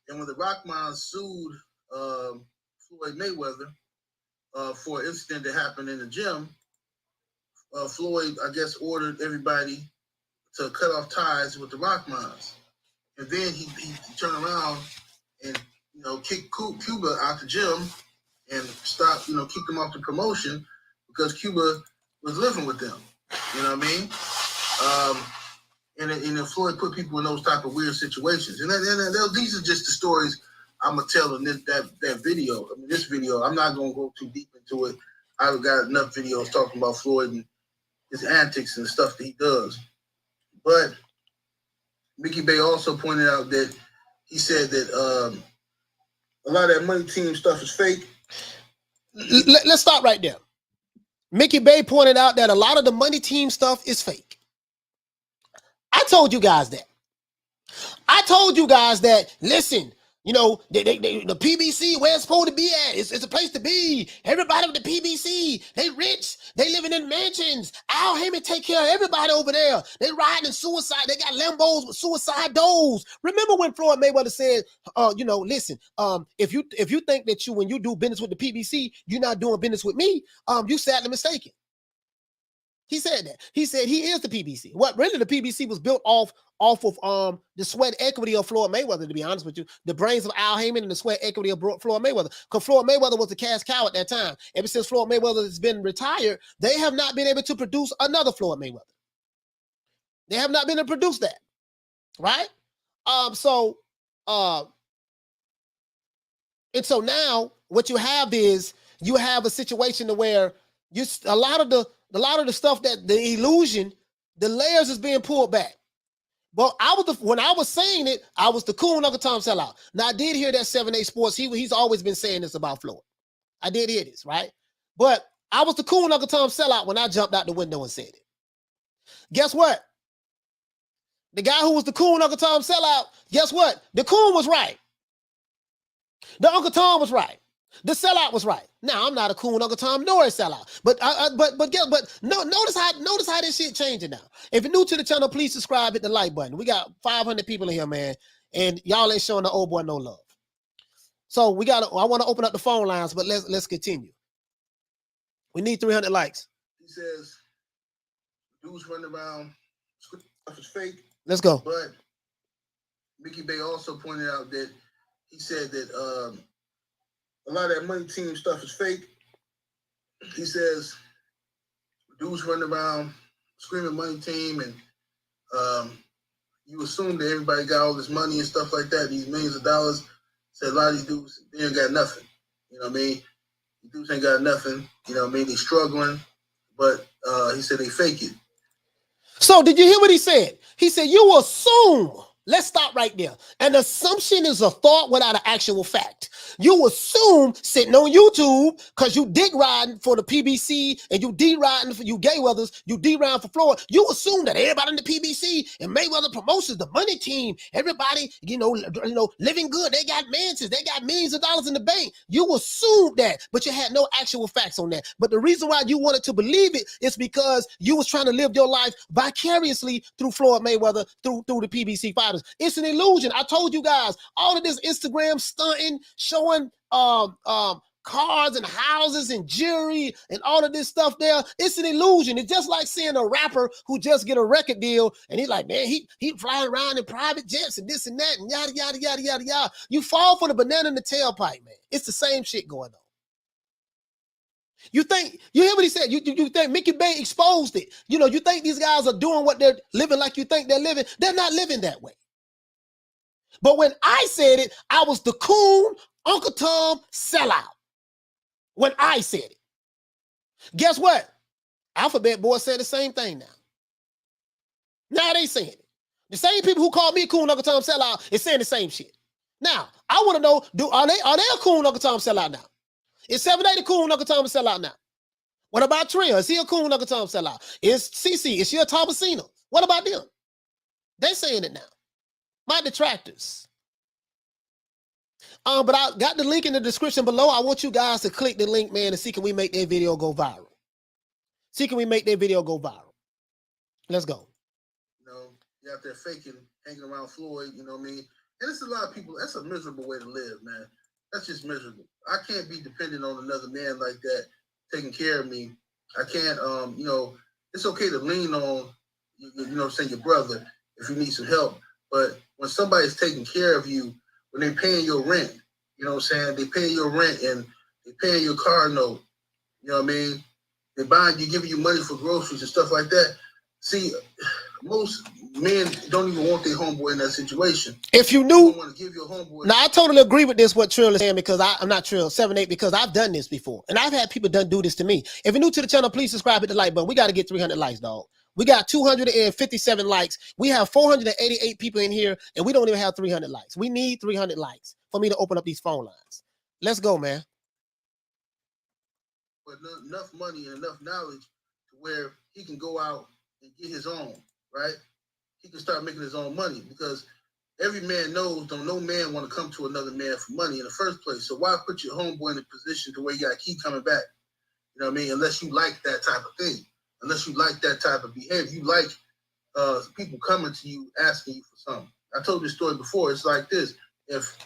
And when the Rockmans sued Floyd Mayweather for an incident that happened in the gym, Floyd, I guess, ordered everybody to cut off ties with the Rockmans. And then he turned around and, kicked Cuba out the gym and stopped, kicked him off the promotion because Cuba was living with them. You know what I mean? And Floyd put people in those type of weird situations. And these are just the stories I'm going to tell in that video. I mean, this video, I'm not going to go too deep into it. I've got enough videos talking about Floyd and his antics and stuff that he does. But Mickey Bey also pointed out that he said that a lot of that money team stuff is fake. Let's stop right there. Mickey Bey pointed out that a lot of the money team stuff is fake. I told you guys that. I told you guys that, listen, the PBC, where it's supposed to be at, it's a place to be. Everybody with the PBC, they rich, they living in mansions. Al Haymon take care of everybody over there. They riding in suicide. They got Lambos with suicide doors. Remember when Floyd Mayweather said, listen, if you think that when you do business with the PBC, you're not doing business with me, you sadly mistaken. He said that. He said he is the PBC. What really the PBC was built off of the sweat equity of Floyd Mayweather, to be honest with you. The brains of Al Haymon and the sweat equity of Floyd Mayweather. Because Floyd Mayweather was the cash cow at that time. Ever since Floyd Mayweather has been retired, they have not been able to produce another Floyd Mayweather. They have not been able to produce that. Right? And so now what you have is you have a situation to where a lot of the stuff that the illusion, the layers is being pulled back. But when I was saying it, I was the cool Uncle Tom sellout. Now I did hear that 7-8 Sports. He's always been saying this about Floyd. I did hear this, right? But I was the cool Uncle Tom sellout when I jumped out the window and said it. Guess what? The guy who was the cool Uncle Tom sellout, guess what? The coon was right. The Uncle Tom was right. The sellout was right. Now I'm not a coon Uncle Tom nor a sellout, but notice how this shit changing now. If you're new to the channel, please subscribe, hit the like button. We got 500 people in here, man, and y'all ain't showing the old boy no love. So I want to open up the phone lines, but let's continue. We need 300 likes. He says dudes running around stuff is fake. Let's go. But Mickey Bey also pointed out that he said that a lot of that money team stuff is fake. He says dudes running around screaming money team, and you assume that everybody got all this money and stuff like that, these millions of dollars. Said a lot of these dudes, they ain't got nothing. You know what I mean? These dudes ain't got nothing. You know what I mean? They struggling, but he said they fake it. So did you hear what he said? He said, you assume. Let's stop right there. An assumption is a thought without an actual fact. You assume sitting on YouTube because you dick riding for the PBC and you D riding for you Gayweathers, you D riding for Floyd. You assume that everybody in the PBC and Mayweather Promotions, the money team, everybody, living good. They got mansions, they got millions of dollars in the bank. You assumed that, but you had no actual facts on that. But the reason why you wanted to believe it is because you was trying to live your life vicariously through Floyd Mayweather, through the PBC fighters. It's an illusion. I told you guys, all of this Instagram stunting, showing cars and houses and jewelry and all of this stuff there, it's an illusion. It's just like seeing a rapper who just get a record deal and he's like, man, he flying around in private jets and this and that and yada, yada, yada, yada, yada. You fall for the banana in the tailpipe, man. It's the same shit going on. You hear what he said? You think Mickey Bey exposed it. You think these guys are doing what they're living like you think they're living. They're not living that way. But when I said it, I was the coon Uncle Tom sellout. when I said it. Guess what? Alphabet Boy said the same thing now. Now they saying it. The same people who called me Cool Knuckle Tom sellout is saying the same shit. Now, I want to know, are they a Cool Knuckle Tom sellout now? Is 780 a Cool Knuckle Tom sellout now? What about Trill? Is he a Cool Knuckle Tom sellout? Is Cece, is she a Thomasina? What about them? They saying it now. My detractors. But I got the link in the description below. I want you guys to click the link, man, and see can we make that video go viral. See can we make that video go viral. Let's go. You know, you're out there faking, hanging around Floyd, you know what I mean? And it's a lot of people, that's a miserable way to live, man. That's just miserable. I can't be dependent on another man like that taking care of me. I can't, you know, it's okay to lean on, you know what I'm saying, your brother if you need some help. But when somebody's taking care of you, when they're paying your rent, you know what I'm saying? They paying your rent and they paying your car note, you know what I mean? They buying you, giving you money for groceries and stuff like that. See, most men don't even want their homeboy in that situation. If you They knew, don't want to give your homeboy. now I totally agree with this, what Trill is saying, because I'm not Trill, 7-8, because I've done this before. And I've had people do this to me. If you're new to the channel, please subscribe, hit the like button. We got to get 300 likes, dog. We got 257 likes. We have 488 people in here, and we don't even have 300 likes. We need 300 likes for me to open up these phone lines. Let's go, man. But enough money and enough knowledge to where he can go out and get his own, right? He can start making his own money because every man knows don't no man want to come to another man for money in the first place. So why put your homeboy in a position to where you got to keep coming back? You know what I mean? Unless you like that type of thing. Unless you like that type of behavior. You like people coming to you asking you for something. I told this story before. It's like this. If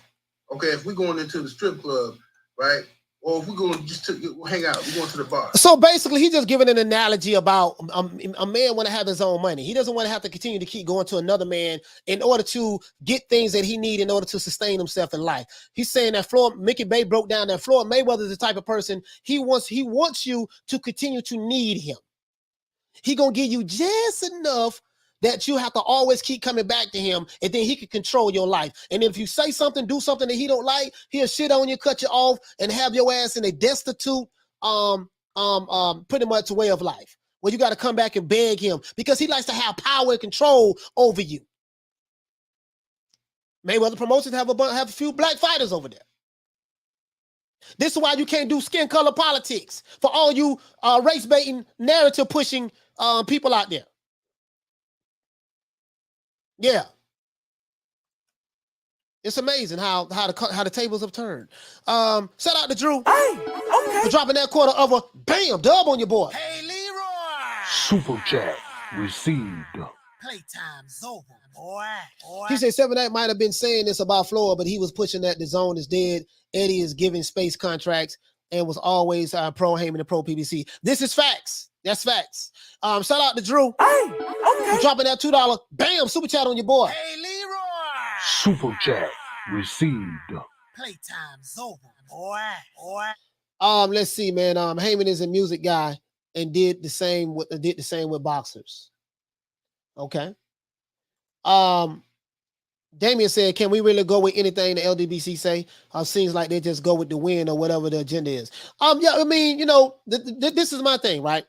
we're going into the strip club, right? Or if we're going just to hang out, we're going to the bar. So basically, he's just giving an analogy about a man want to have his own money. He doesn't want to have to continue to keep going to another man in order to get things that he needs in order to sustain himself in life. He's saying that Mickey Bey broke down that Floyd Mayweather is the type of person he wants you to continue to need him. He gonna give you just enough that you have to always keep coming back to him, and then he can control your life. And if you say something, do something that he don't like, he'll shit on you, cut you off, and have your ass in a destitute, pretty much way of life, where you got to come back and beg him because he likes to have power and control over you. Mayweather Promotions have a few black fighters over there. This is why you can't do skin color politics for all you race baiting, narrative pushing people out there. Yeah, it's amazing how the tables have turned. Shout out to Drew for dropping that quarter of a bam dub on your boy. Hey, Leroy! Super chat received. Playtime's over, boy. He said 7-8 might have been saying this about Floyd, but he was pushing that the zone is dead. Eddie is giving space contracts and was always pro Haymon and pro PBC. This is facts. That's facts. Shout out to Drew. For dropping that $2 bam super chat on your boy. Hey, Leroy! Super chat received. Playtime's over, boy. Let's see, man. Haymon is a music guy and did the same with boxers. Okay. Damien said, can we really go with anything the LDBC say? Seems like they just go with the win or whatever the agenda is. Yeah, I mean, you know, this is my thing, right?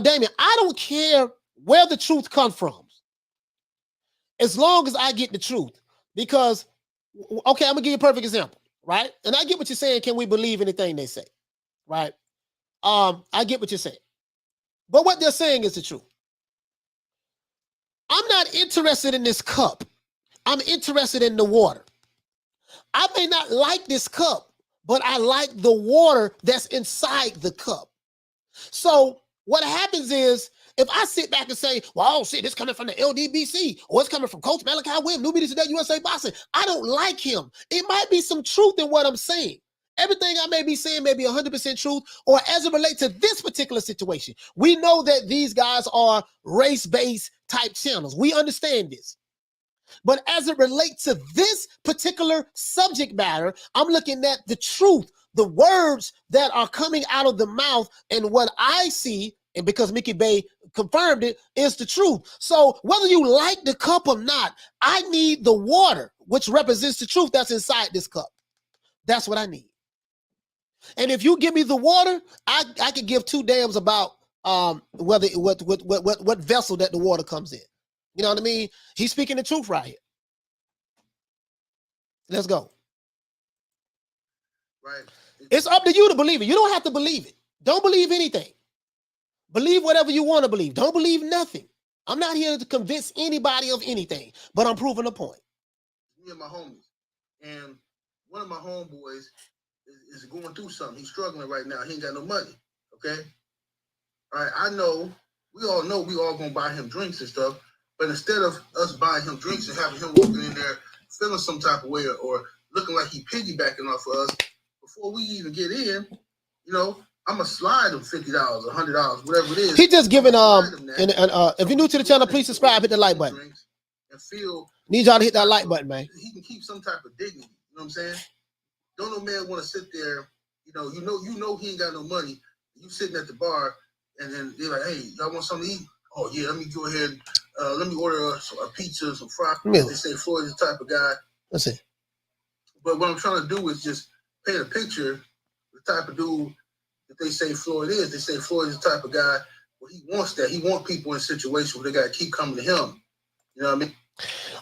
Damien, I don't care where the truth comes from, as long as I get the truth. Because, okay, I'm gonna give you a perfect example, right? And I get what you're saying. Can we believe anything they say, right? I get what you're saying, but what they're saying is the truth. I'm not interested in this cup. I'm interested in the water. I may not like this cup, but I like the water that's inside the cup. So what happens is, if I sit back and say, well, oh shit, this coming from the LDBC, or it's coming from Coach Malachi Williams, New Media Today, USA Boxing, I don't like him. It might be some truth in what I'm saying. Everything I may be saying may be 100% truth, or as it relates to this particular situation. We know that these guys are race-based type channels. We understand this. But as it relates to this particular subject matter, I'm looking at the truth, the words that are coming out of the mouth, and what I see, and because Mickey Bey confirmed it, is the truth. So whether you like the cup or not, I need the water, which represents the truth that's inside this cup. That's what I need. And if you give me the water, I could give two damns about whether what vessel that the water comes in. You know what I mean? He's speaking the truth right here. Let's go. Right. It's up to you to believe it. You don't have to believe it. Don't believe anything. Believe whatever you want to believe. Don't believe nothing. I'm not here to convince anybody of anything, but I'm proving a point. Me and my homies. And one of my homeboys is going through something. He's struggling right now. He ain't got no money. Okay? All right. We all know we all gonna buy him drinks and stuff. But instead of us buying him drinks and having him walking in there feeling some type of way or looking like he piggybacking off of us, before we even get in, you know, I'm gonna slide him $50, $100, whatever it is. He just giving if you're new to the channel, please subscribe, hit the like button. And feel need y'all to hit that like button, man. He can keep some type of dignity. You know what I'm saying? Don't no man want to sit there. You know he ain't got no money. You sitting at the bar and then they're like, hey, y'all want something to eat? Oh yeah, let me go ahead. Let me order a pizza, some fries. They say Floyd is the type of guy. That's it. But what I'm trying to do is just paint a picture, the type of dude that they say Floyd is. They say Floyd is the type of guy where he wants that. He wants people in situations where they got to keep coming to him. You know what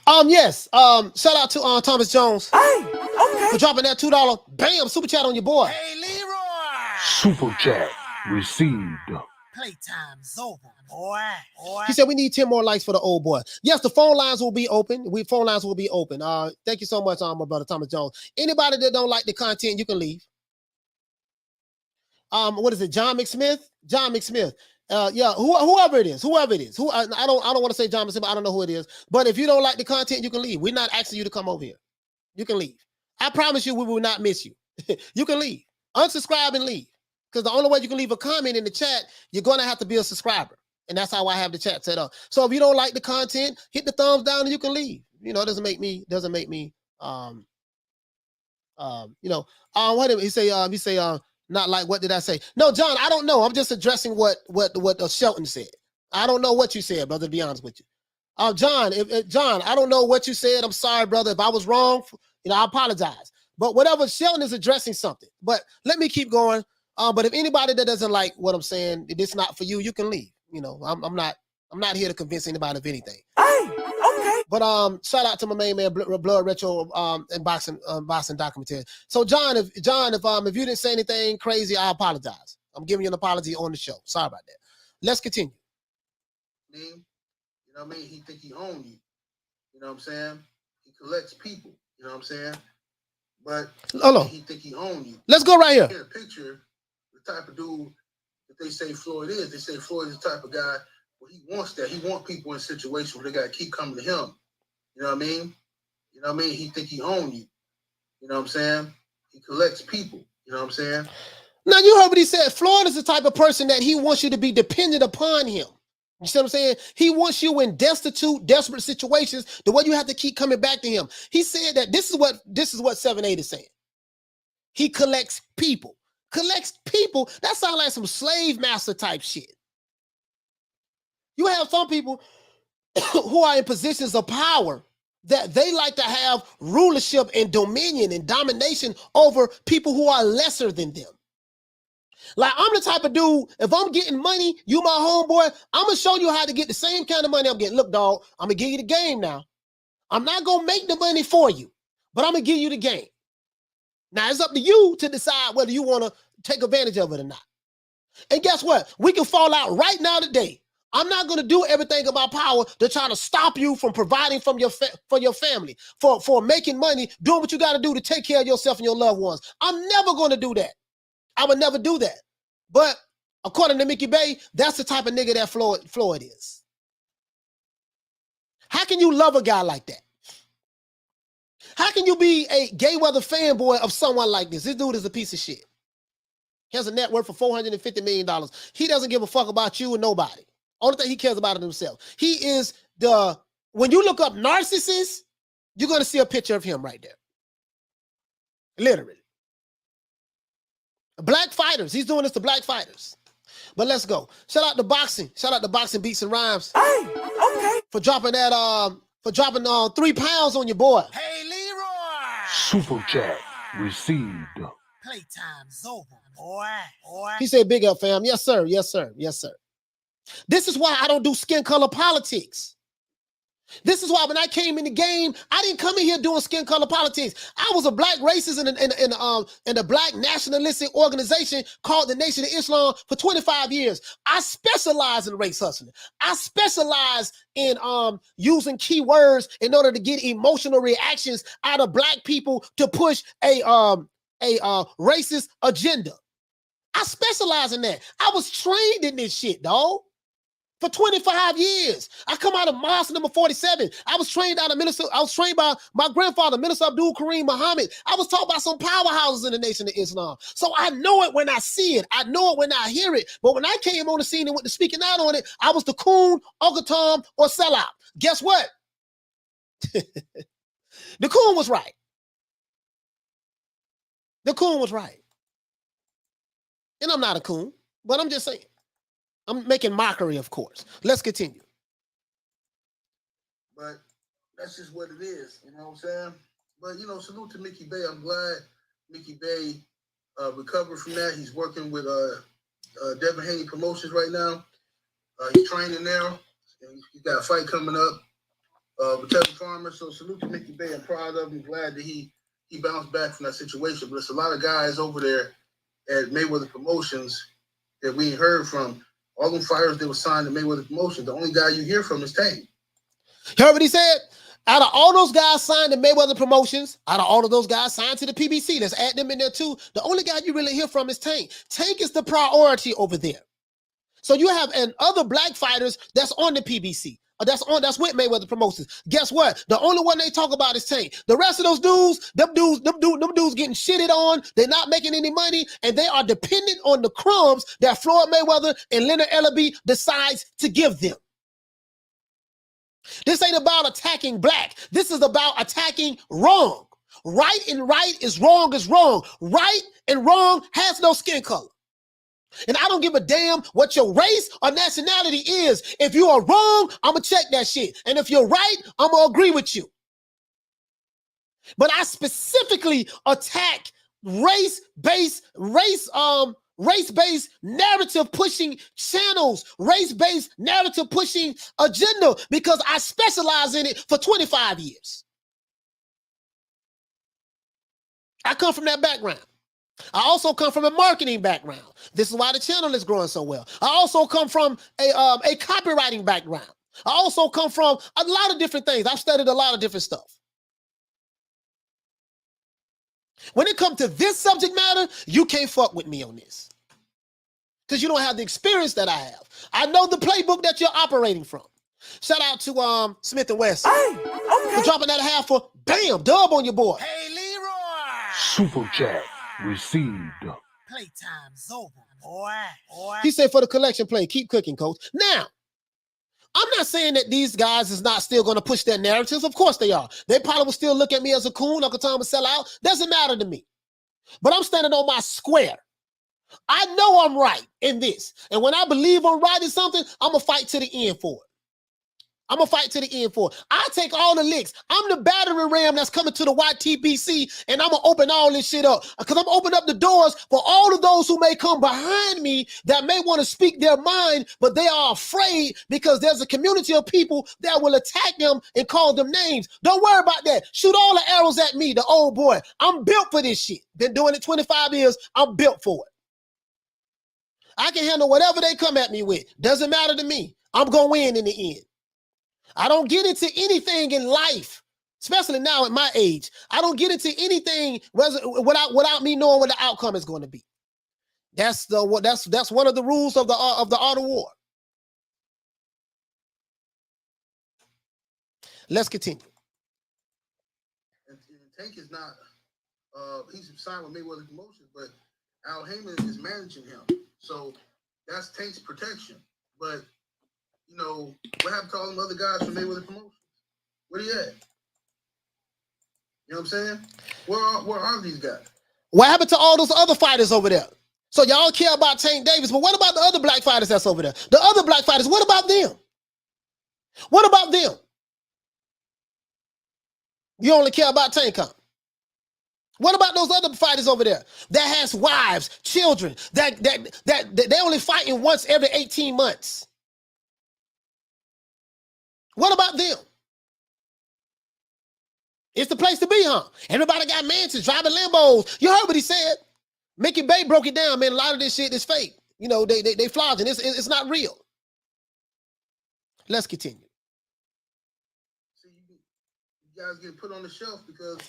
I mean? Yes. Shout out to Thomas Jones. Hey, okay. For dropping that $2. Bam, super chat on your boy. Hey, Leroy. Super chat received. Playtime's over, boy. He said we need 10 more likes for the old boy. Yes, the phone lines will be open. Phone lines will be open. Thank you so much, my brother Thomas Jones. Anybody that don't like the content, you can leave. What is it? John McSmith? John McSmith. Yeah, whoever it is. I don't want to say John McSmith, but I don't know who it is. But if you don't like the content, you can leave. We're not asking you to come over here. You can leave. I promise you we will not miss you. You can leave. Unsubscribe and leave. Because the only way you can leave a comment in the chat, you're going to have to be a subscriber. And that's how I have the chat set up. So if you don't like the content, hit the thumbs down and you can leave. You know, it doesn't make me, what did he say? He say, not like, what did I say? No, John, I don't know. I'm just addressing what Shelton said. I don't know what you said, brother, to be honest with you. John, John, I don't know what you said. I'm sorry, brother. If I was wrong, I apologize. But whatever, Shelton is addressing something. But let me keep going. But if anybody that doesn't like what I'm saying, it's not for you, you can leave. I'm not here to convince anybody of anything. Hey, okay. But shout out to my main man, Blood Retro and boxing documentary. So John, if you didn't say anything crazy, I apologize. I'm giving you an apology on the show. Sorry about that. Let's continue. You know what I mean? He think he owns you. You know what I'm saying? He collects people. You know what I'm saying? But he think he owns you. Let's go right here. Get a picture. The type of dude that they say Floyd is. They say Floyd is the type of guy where he wants that. He wants people in situations where they got to keep coming to him. You know what I mean? You know what I mean? He think he owns you. You know what I'm saying? He collects people. You know what I'm saying? Now, you heard what he said. Floyd is the type of person that he wants you to be dependent upon him. You see what I'm saying? He wants you in desperate situations, the way you have to keep coming back to him. He said that this is what 7-8 is saying. He collects people. Collects people. That sounds like some slave master type shit. You have some people who are in positions of power that they like to have rulership and dominion and domination over people who are lesser than them. Like, I'm the type of dude, if I'm getting money, you my homeboy, I'm going to show you how to get the same kind of money I'm getting. Look, dog, I'm going to give you the game now. I'm not going to make the money for you, but I'm going to give you the game. Now, it's up to you to decide whether you want to take advantage of it or not. And guess what? We can fall out right now today. I'm not going to do everything in my power to try to stop you from providing for your family, for making money, doing what you got to do to take care of yourself and your loved ones. I'm never going to do that. I would never do that. But according to Mickey Bey, that's the type of nigga that Floyd is. How can you love a guy like that? How can you be a Gayweather fanboy of someone like this? This dude is a piece of shit. He has a net worth of $450 million. He doesn't give a fuck about you or nobody. Only thing he cares about is himself. He is when you look up narcissist, you're going to see a picture of him right there. Literally. Black fighters. He's doing this to black fighters. But let's go. Shout out to boxing. Shout out to boxing beats and rhymes. Hey, okay. For dropping 3 pounds on your boy. Hey, Leroy. Super chat received. Playtime's over, boy. He said, big up, fam. Yes, sir. Yes, sir. Yes, sir. This is why I don't do skin color politics. This is why when I came in the game, I didn't come in here doing skin color politics. I was a black racist in a black nationalistic organization called the Nation of Islam for 25 years. I specialize in race hustling. I specialize in using keywords in order to get emotional reactions out of black people to push a racist agenda. I specialize in that. I was trained in this shit, dog. For 25 years. I come out of mosque number 47. I was trained out of Minister. I was trained by my grandfather, Minister Abdul Kareem Muhammad. I was taught by some powerhouses in the Nation of Islam. So I know it when I see it. I know it when I hear it. But when I came on the scene and went to speaking out on it, I was the coon, Uncle Tom, or sellout. Guess what? The coon was right. The coon was right. And I'm not a coon, but I'm just saying. I'm making mockery, of course. Let's continue. But that's just what it is. You know what I'm saying? But, you know, salute to Mickey Bey. I'm glad Mickey Bey recovered from that. He's working with Devin Haney Promotions right now. He's training there. And he's got a fight coming up with Kevin Farmer. So salute to Mickey Bey. I'm proud of him. Glad that he bounced back from that situation. But there's a lot of guys over there at Mayweather Promotions that we ain't heard from. All them fighters that were signed to Mayweather Promotions, the only guy you hear from is Tank. You heard what he said? Out of all those guys signed to Mayweather Promotions, out of all of those guys signed to the PBC, let's add them in there too. The only guy you really hear from is Tank. Tank is the priority over there. So you have other black fighters that's on the PBC. That's with Mayweather Promotions. Guess what? The only one they talk about is Tank. The rest of those dudes, them dudes getting shitted on. They're not making any money, and they are dependent on the crumbs that Floyd Mayweather and Leonard Ellerbe decides to give them. This ain't about attacking black. This is about attacking wrong. Right and right is wrong is wrong. Right and wrong has no skin color. And I don't give a damn what your race or nationality is. If you are wrong, I'm going to check that shit. And if you're right, I'm going to agree with you. But I specifically attack race-based narrative pushing channels, race-based narrative pushing agenda because I specialize in it for 25 years. I come from that background. I also come from a marketing background. This is why the channel is growing so well. I also come from a copywriting background. I also come from a lot of different things. I've studied a lot of different stuff. When it comes to this subject matter, you can't fuck with me on this. Because you don't have the experience that I have. I know the playbook that you're operating from. Shout out to Smith and West. Hey, okay. For dropping that half for bam, dub on your boy. Hey, Leroy. Super chat received. Playtime's over, boy. He said for the collection play, keep cooking, coach. Now, I'm not saying that these guys is not still going to push their narratives. Of course they are. They probably will still look at me as a coon, Uncle Tom, and sell out. Doesn't matter to me. But I'm standing on my square. I know I'm right in this. And when I believe I'm right in something, I'm going to fight to the end for it. I'm going to fight to the end for it. I take all the licks. I'm the battering ram that's coming to the YTBC, and I'm going to open all this shit up. Because I'm opening up the doors for all of those who may come behind me that may want to speak their mind, but they are afraid because there's a community of people that will attack them and call them names. Don't worry about that. Shoot all the arrows at me, the old boy. I'm built for this shit. Been doing it 25 years. I'm built for it. I can handle whatever they come at me with. Doesn't matter to me. I'm going to win in the end. I don't get into anything in life, especially now at my age. I don't get into anything without me knowing what the outcome is going to be. That's one of the rules of the art of war. Let's continue. And Tank is not. He's signed with Mayweather Promotions, but Al Haymon is managing him, so that's Tank's protection. But you know, what happened to all them other guys from Mayweather Promotions? Where they at? You know what I'm saying? Where are these guys? What happened to all those other fighters over there? So y'all care about Tank Davis, but what about the other black fighters that's over there? The other black fighters, what about them? What about them? You only care about Tank, huh? What about those other fighters over there that has wives, children, that they only fighting once every 18 months? What about them? It's the place to be, huh? Everybody got mansions, driving Lambos. You heard what he said. Mickey Bey broke it down, man. A lot of this shit is fake. You know, they flogging. It's not real. Let's continue. See, you guys get put on the shelf because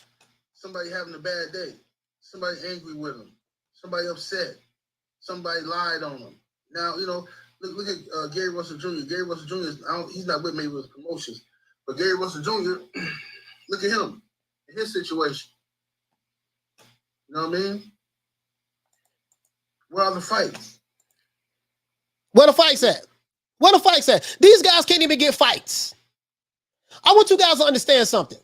somebody having a bad day, somebody angry with them, somebody upset, somebody lied on them. Now, you know, look at Gary Russell Jr. Gary Russell Jr. He's not with Mayweather Promotions, but Gary Russell Jr. Look at him, his situation. You know what I mean? Where are the fights? Where the fights at? Where the fights at? These guys can't even get fights. I want you guys to understand something.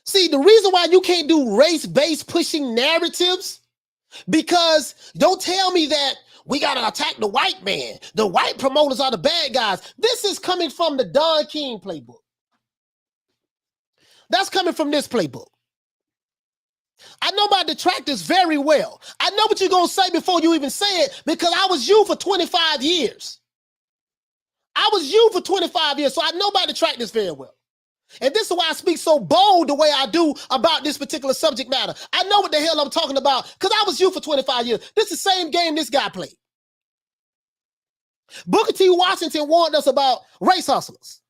See, the reason why you can't do race-based pushing narratives, because don't tell me that we got to attack the white man. The white promoters are the bad guys. This is coming from the Don King playbook. That's coming from this playbook. I know my detractors very well. I know what you're going to say before you even say it, because I was you for 25 years. I was you for 25 years, so I know my detractors very well. And this is why I speak so bold the way I do about this particular subject matter. I know what the hell I'm talking about because I was you for 25 years. This is the same game this guy played. Booker T. Washington warned us about race hustlers.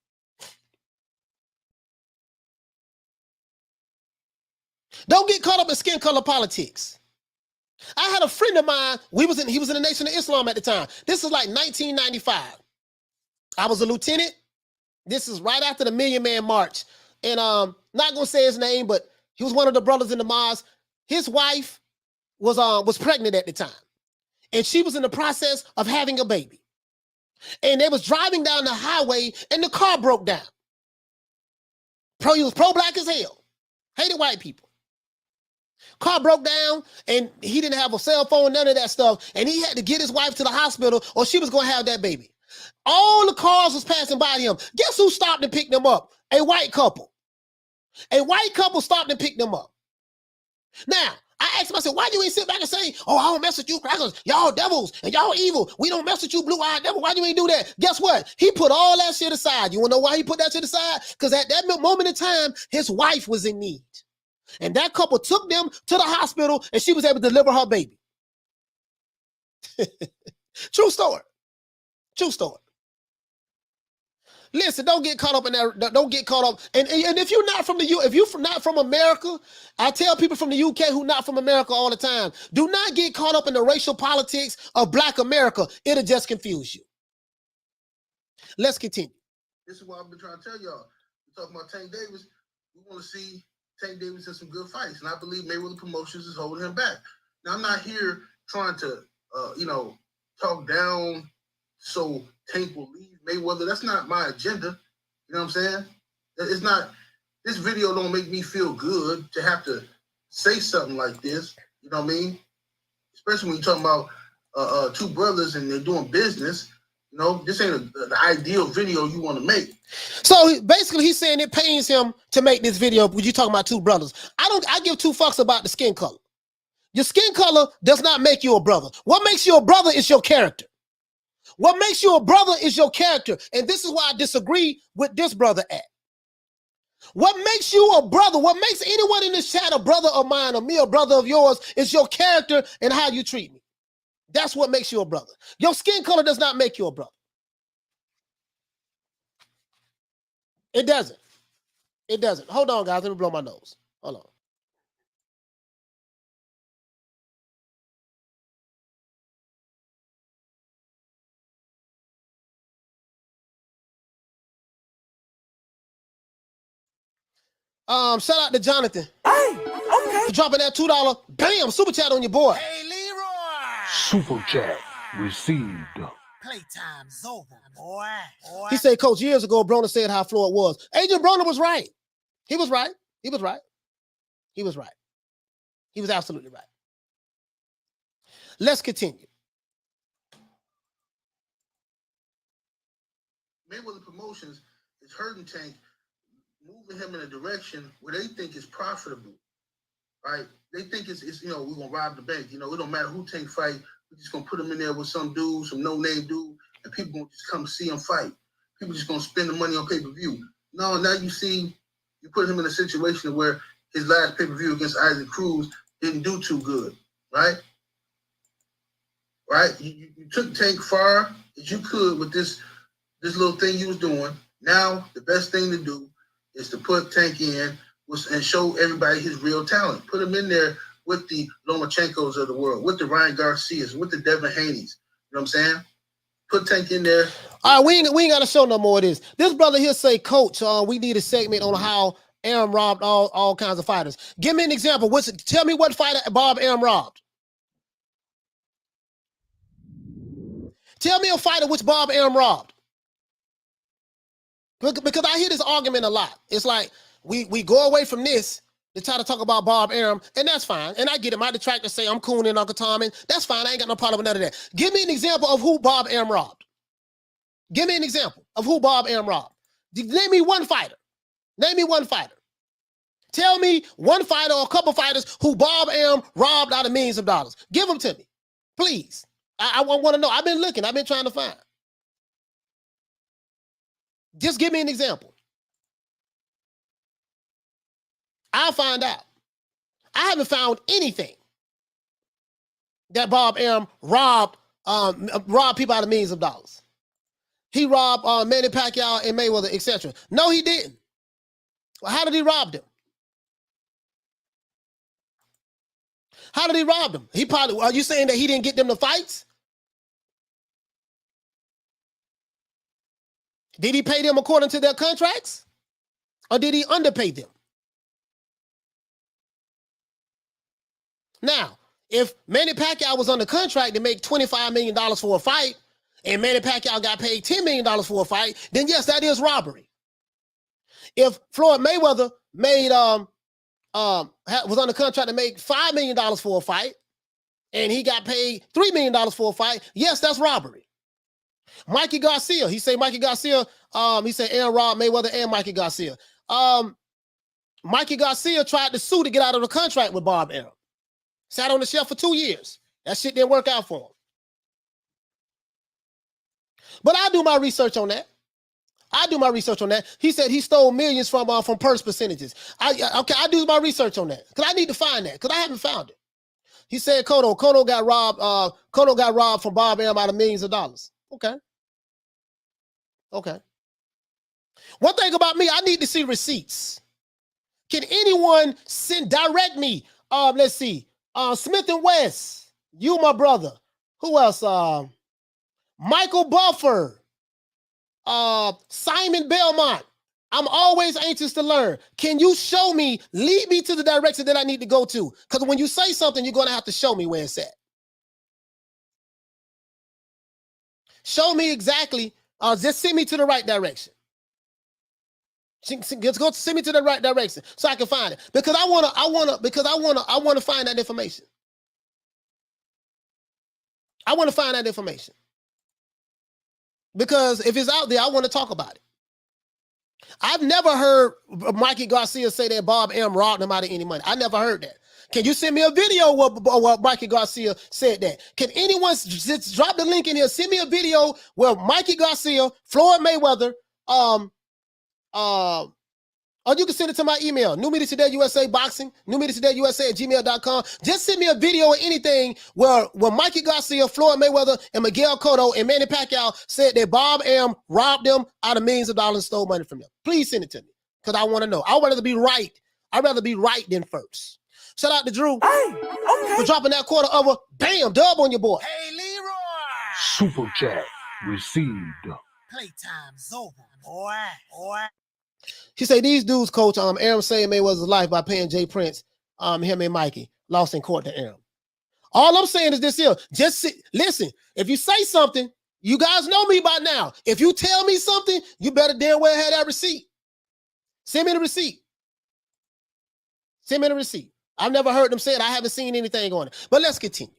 Don't get caught up in skin color politics. I had a friend of mine, he was in the Nation of Islam at the time. This is like 1995. I was a lieutenant. This is right after the Million Man March. And not gonna say his name, but he was one of the brothers in the mosque. His wife was pregnant at the time. And she was in the process of having a baby. And they was driving down the highway and the car broke down. He was pro-black as hell. Hated white people. Car broke down and he didn't have a cell phone, none of that stuff. And he had to get his wife to the hospital or she was going to have that baby. All the cars was passing by him. Guess who stopped and picked them up? A white couple. A white couple stopped and picked them up. Now, I asked him, I said, why you ain't sit back and say, oh, I don't mess with you crackers. Y'all devils and y'all evil. We don't mess with you blue-eyed devil. Why you ain't do that? Guess what? He put all that shit aside. You want to know why he put that shit aside? Because at that moment in time, his wife was in need. And that couple took them to the hospital and she was able to deliver her baby. True story. True story. Listen, don't get caught up in that. Don't get caught up. And if you're not from if you're not from America, I tell people from the UK who not from America all the time, do not get caught up in the racial politics of Black America. It'll just confuse you. Let's continue. This is what I've been trying to tell y'all. We're talking about Tank Davis. We want to see Tank Davis in some good fights, and I believe Mayweather Promotions is holding him back. Now, I'm not here trying to, talk down so Tank will leave Mayweather. That's not my agenda. You know what I'm saying? It's not. This video don't make me feel good to have to say something like this. You know what I mean? Especially when you're talking about two brothers and they're doing business. You know, this ain't the ideal video you want to make. So basically, he's saying it pains him to make this video. When you talking about two brothers, I give two fucks about the skin color. Your skin color does not make you a brother. What makes you a brother is your character. What makes you a brother is your character. And this is why I disagree with this brother at. What makes you a brother, what makes anyone in this chat a brother of mine or me a brother of yours is your character and how you treat me. That's what makes you a brother. Your skin color does not make you a brother. It doesn't. It doesn't. Hold on, guys. Let me blow my nose. Hold on. Shout out to Jonathan. Hey, okay. For dropping that $2, bam, super chat on your boy. Hey, Leroy. Super chat received. Playtime's over, boy. He said, Coach, years ago, Broner said how Floyd was. Agent Broner was right. He was right. He was right. He was right. He was absolutely right. Let's continue. Mayweather Promotions is hurting Tank, moving him in a direction where they think is profitable. right? They think it's we're gonna rob the bank. It don't matter who Tank fight. We're just gonna put him in there with some dude, some no-name dude, and people gonna just come see him fight. People just gonna spend the money on pay-per-view. No, now you put him in a situation where his last pay-per-view against Isaac Cruz didn't do too good, right? Right? You took Tank far as you could with this little thing you was doing. Now the best thing to do is to put Tank in and show everybody his real talent. Put him in there with the Lomachenkos of the world, with the Ryan Garcias, with the Devin Haney's. You know what I'm saying? Put Tank in there. All right, we ain't got to show no more of this. This brother here say, Coach, we need a segment on how Arum robbed all kinds of fighters. Give me an example. Tell me what fighter Bob Arum robbed. Tell me a fighter which Bob Arum robbed. Because I hear this argument a lot. It's like we go away from this to try to talk about Bob Arum, and that's fine. And I get it. My detractors say I'm cool and Uncle Tom, and that's fine. I ain't got no problem with none of that. Give me an example of who Bob Arum robbed. Give me an example of who Bob Arum robbed. Name me one fighter. Name me one fighter. Tell me one fighter or a couple fighters who Bob Arum robbed out of millions of dollars. Give them to me, please. I want to know. I've been looking. I've been trying to find. Just give me an example. I'll find out. I haven't found anything that Bob Arum robbed people out of millions of dollars. He robbed Manny Pacquiao and Mayweather, etc. No, he didn't. Well, how did he rob them? How did he rob them? Are you saying that he didn't get them the fights? Did he pay them according to their contracts? Or did he underpay them? Now, if Manny Pacquiao was under contract to make $25 million for a fight, and Manny Pacquiao got paid $10 million for a fight, then yes, that is robbery. If Floyd Mayweather was under contract to make $5 million for a fight, and he got paid $3 million for a fight, yes, that's robbery. Mikey Garcia, he said Arum robbed Mayweather and Mikey Garcia. Mikey Garcia tried to sue to get out of the contract with Bob Arum. Sat on the shelf for 2 years. That shit didn't work out for him. But I do my research on that. He said he stole millions from purse percentages. I do my research on that because I need to find that because I haven't found it. He said Kono got robbed from Bob Arum out of millions of dollars. Okay. One thing about me, I need to see receipts. Can anyone direct me? Let's see. Smith and West, you my brother. Who else? Michael Buffer. Simon Belmont. I'm always anxious to learn. Can you show me, lead me to the direction that I need to go to? Because when you say something, you're going to have to show me where it's at. Show me exactly. Just send me to the right direction. Just go send me to the right direction so I can find it. Because I want to find that information. I want to find that information. Because if it's out there, I want to talk about it. I've never heard Mikey Garcia say that Bob Arum robbed him out of any money. I never heard that. Can you send me a video where Mikey Garcia said that? Can anyone just drop the link in here? Send me a video where Mikey Garcia, Floyd Mayweather, or you can send it to my email, newmediatodayusaboxing, newmediatodayusa@gmail.com. Just send me a video or anything where Mikey Garcia, Floyd Mayweather, and Miguel Cotto and Manny Pacquiao said that Bob Arum robbed them out of millions of dollars and stole money from them. Please send it to me because I want to know. I'd rather be right. I'd rather be right than first. Shout out to Drew for dropping that quarter of a bam dub on your boy. Hey, Leroy. Super chat received. Playtime's over, boy. He say these dudes, Coach, Arum saved Mayweather's life by paying Jay Prince, him and Mikey, lost in court to Arum. All I'm saying is this here. Listen, if you say something, you guys know me by now. If you tell me something, you better damn well have that receipt. Send me the receipt. Send me the receipt. I've never heard them say it. I haven't seen anything on it. But let's continue.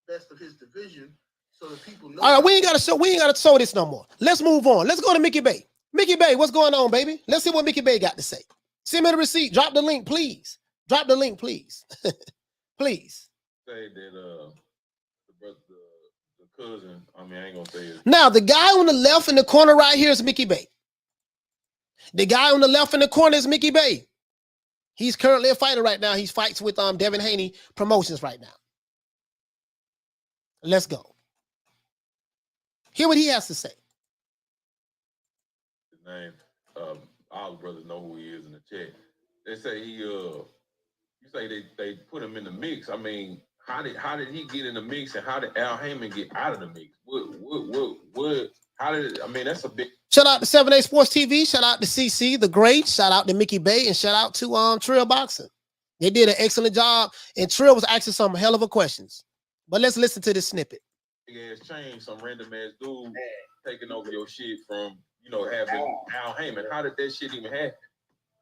Best of his division, so that people know. All right, we ain't got to show this no more. Let's move on. Let's go to Mickey Bey. Mickey Bey, what's going on, baby? Let's see what Mickey Bey got to say. Send me the receipt. Drop the link, please. Drop the link, please. Please. Say that the brother, the cousin. I mean, I ain't gonna say it. Now, the guy on the left in the corner right here is Mickey Bey. The guy on the left in the corner is Mickey Bey. He's currently a fighter right now. He fights with Devin Haney Promotions right now. Let's go. Hear what he has to say. His name, all the brothers know who he is in the chat. They say he you say they put him in the mix. I mean, how did he get in the mix, and how did Al Haymon get out of the mix? What how did, I mean, that's a big. Shout out to 7A Sports TV. Shout out to Cece, the great. Shout out to Mickey Bey, and shout out to Trill Boxing. They did an excellent job, and Trill was asking some hell of a questions. But let's listen to this snippet. Big ass change, some random ass dude taking over your shit from, you know, having Al Haymon. How did that shit even happen?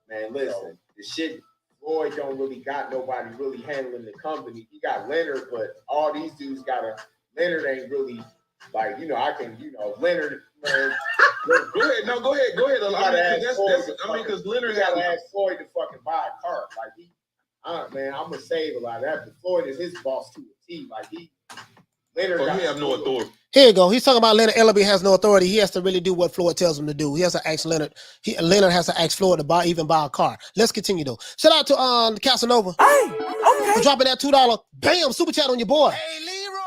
Man, listen, the shit, Floyd don't really got nobody really handling the company. He got Leonard, but all these dudes Leonard ain't really, like, you know, Leonard, man. Go ahead. No, go ahead. I mean, because Leonard got to ask Floyd to fucking buy a car. Like, man, I'm going to save a lot of that. But Floyd is his boss to a T. Like, Leonard he have no authority. Here you go. He's talking about Leonard Ellaby has no authority. He has to really do what Floyd tells him to do. He has to ask Leonard. Leonard has to ask Floyd to even buy a car. Let's continue, though. Shout out to Casanova. Hey, okay. For dropping that $2. Bam, super chat on your boy. Hey, Leroy.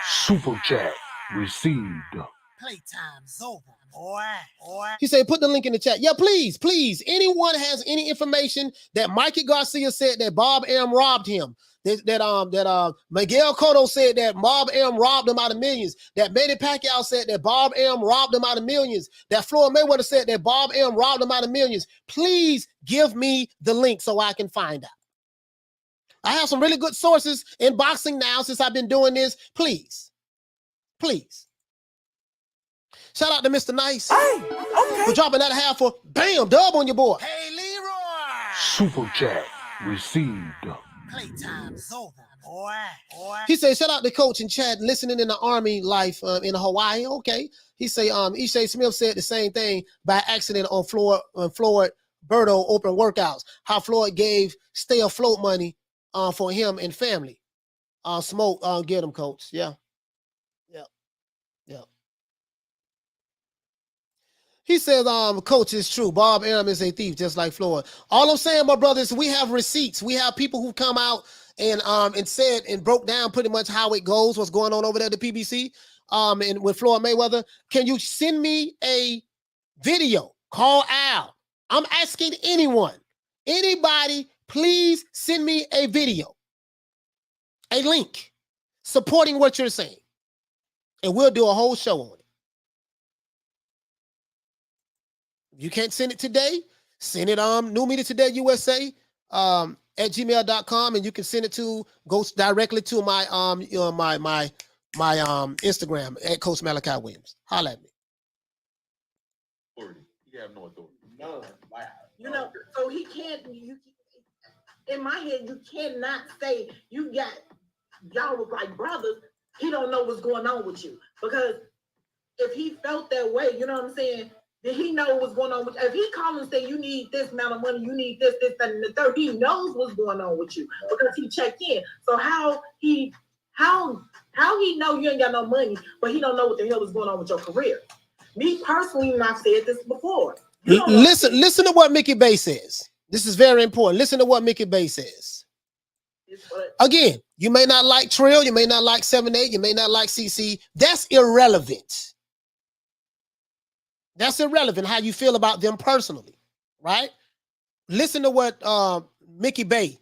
Super chat received. Playtime's over, boy. He said, put the link in the chat. Yeah, please. Anyone has any information that Mikey Garcia said that Bob Arum robbed him? That Miguel Cotto said that Bob Arum robbed him out of millions. That Manny Pacquiao said that Bob Arum robbed him out of millions. That Floyd Mayweather said that Bob Arum robbed him out of millions. Please give me the link so I can find out. I have some really good sources in boxing now since I've been doing this. Please. Shout out to Mr. Nice. Hey, okay. For dropping that half for bam, dub on your boy. Hey, Leroy. Super chat received. Playtime's over, boy. He said, shout out to Coach in chat, listening in the Army life in Hawaii. Okay. He say, Ishay Smith said the same thing by accident on Floyd Berto open workouts. How Floyd gave stay afloat money for him and family. Smoke, get him, Coach. Yeah. He says, Coach, it's true. Bob Arum is a thief, just like Floyd. All I'm saying, my brothers, we have receipts. We have people who come out and said and broke down pretty much how it goes, what's going on over there at the PBC, and with Floyd Mayweather. Can you send me a video? Call Al. I'm asking anybody, please send me a video, a link supporting what you're saying, and we'll do a whole show on it. You can't send it today. Send it New Media Today USA at gmail.com, and you can send it go directly to my my Instagram at Coach Malachi Williams. Holla at me. He have no authority. None. You know, so he can't. In my head, you cannot say y'all was like brothers. He don't know what's going on with you, because if he felt that way, you know what I'm saying. Did he know what's going on with you? If he called and say you need this amount of money, you need this, that, and the third, he knows what's going on with you because he checked in. So how he know you ain't got no money, but he don't know what the hell is going on with your career? Me personally, and I've said this before. Listen to what Mickey Bey says. This is very important. Listen to what Mickey Bey says. Again, you may not like Trill, you may not like 7-8, you may not like Cece. That's irrelevant. That's irrelevant how you feel about them personally, right? Listen to what Mickey Bey,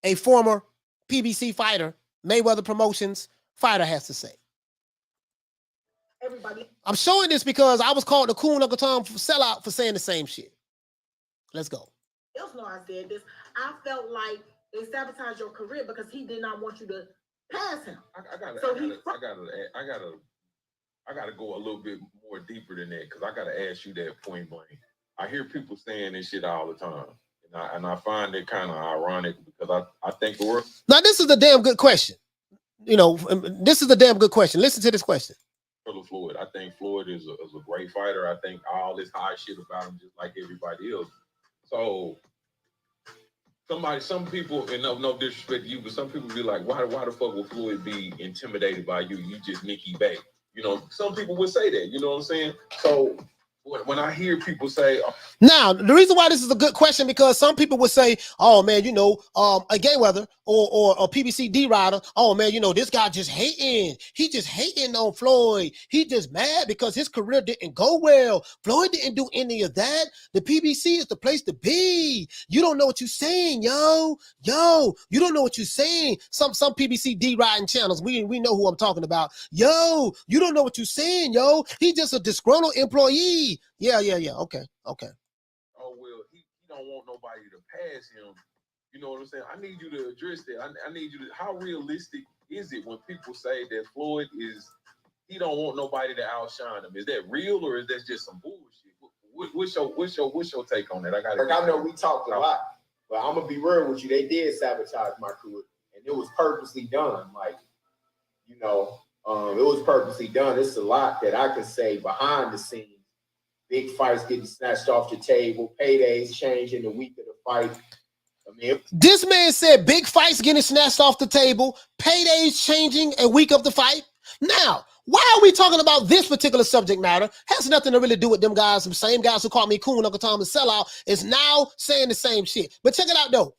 a former PBC fighter, Mayweather Promotions fighter, has to say. Everybody. I'm showing this because I was called the cool Uncle Tom sellout for saying the same shit. Let's go. Else know I said this. I felt like they sabotaged your career because he did not want you to pass him. I gotta go a little bit more deeper than that, because I gotta ask you that point blank. I hear people saying this shit all the time, and I find it kind of ironic because I think the world. Now this is a damn good question. You know, this is a damn good question. Listen to this question. Floyd. I think Floyd is a great fighter. I think all this high shit about him, just like everybody else. So some people, and no disrespect to you, but some people be like, why the fuck would Floyd be intimidated by you? You just Mickey Bey. You know, some people would say that. You know what I'm saying? So when I hear people say, now the reason why this is a good question, because some people would say, oh man, you know, a Gayweather or a PBC D rider, oh man, you know, this guy just hating. He just hating on Floyd. He just mad because his career didn't go well. Floyd didn't do any of that. The PBC is the place to be. You don't know what you're saying, yo. You don't know what you're saying. Some PBC D riding channels, we know who I'm talking about. Yo, you don't know what you're saying, yo. He just a disgruntled employee. Yeah. Okay. oh well, he don't want nobody to pass him. You know what I'm saying? I need you to address that. I need you to. How realistic is it when people say that Floyd he don't want nobody to outshine him? Is that real or is that just some bullshit? What's your take on that? I know we talked a lot, but I'm gonna be real with you. They did sabotage my career, and it was purposely done. Like, you know, it was purposely done. It's a lot that I could say behind the scenes. Big fights getting snatched off the table, paydays changing the week of the fight. I mean, this man said big fights getting snatched off the table, paydays changing a week of the fight. Now, why are we talking about this particular subject matter? Has nothing to really do with them guys. The same guys who called me coon, Uncle Tom, and sellout is now saying the same shit. But check it out though.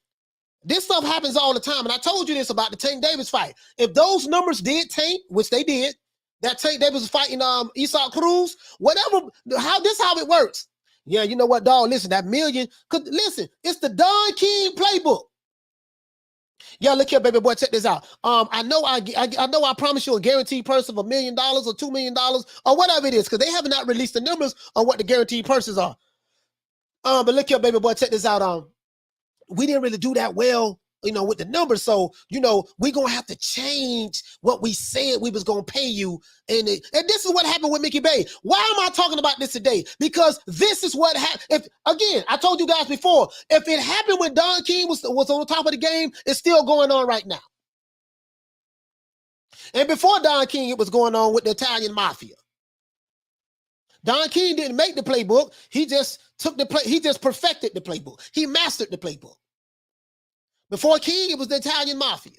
This stuff happens all the time, and I told you this about the Tank Davis fight. If those numbers did tank, which they did, that Tank Davis was fighting Isaac Cruz, whatever. How it works? Yeah, you know what, dog? Listen, that million. Listen, it's the Don King playbook. Yeah, look here, baby boy. Check this out. I know I promised you a guaranteed purse of $1 million or $2 million or whatever it is, because they have not released the numbers on what the guaranteed purses are. But look here, baby boy. Check this out. We didn't really do that well, you know, with the numbers. So, you know, we're going to have to change what we said we was going to pay you. And this is what happened with Mickey Bey. Why am I talking about this today? Because this is what happened. Again, I told you guys before, if it happened when Don King was on the top of the game, it's still going on right now. And before Don King, it was going on with the Italian Mafia. Don King didn't make the playbook. He just he just perfected the playbook. He mastered the playbook. Before King, it was the Italian Mafia.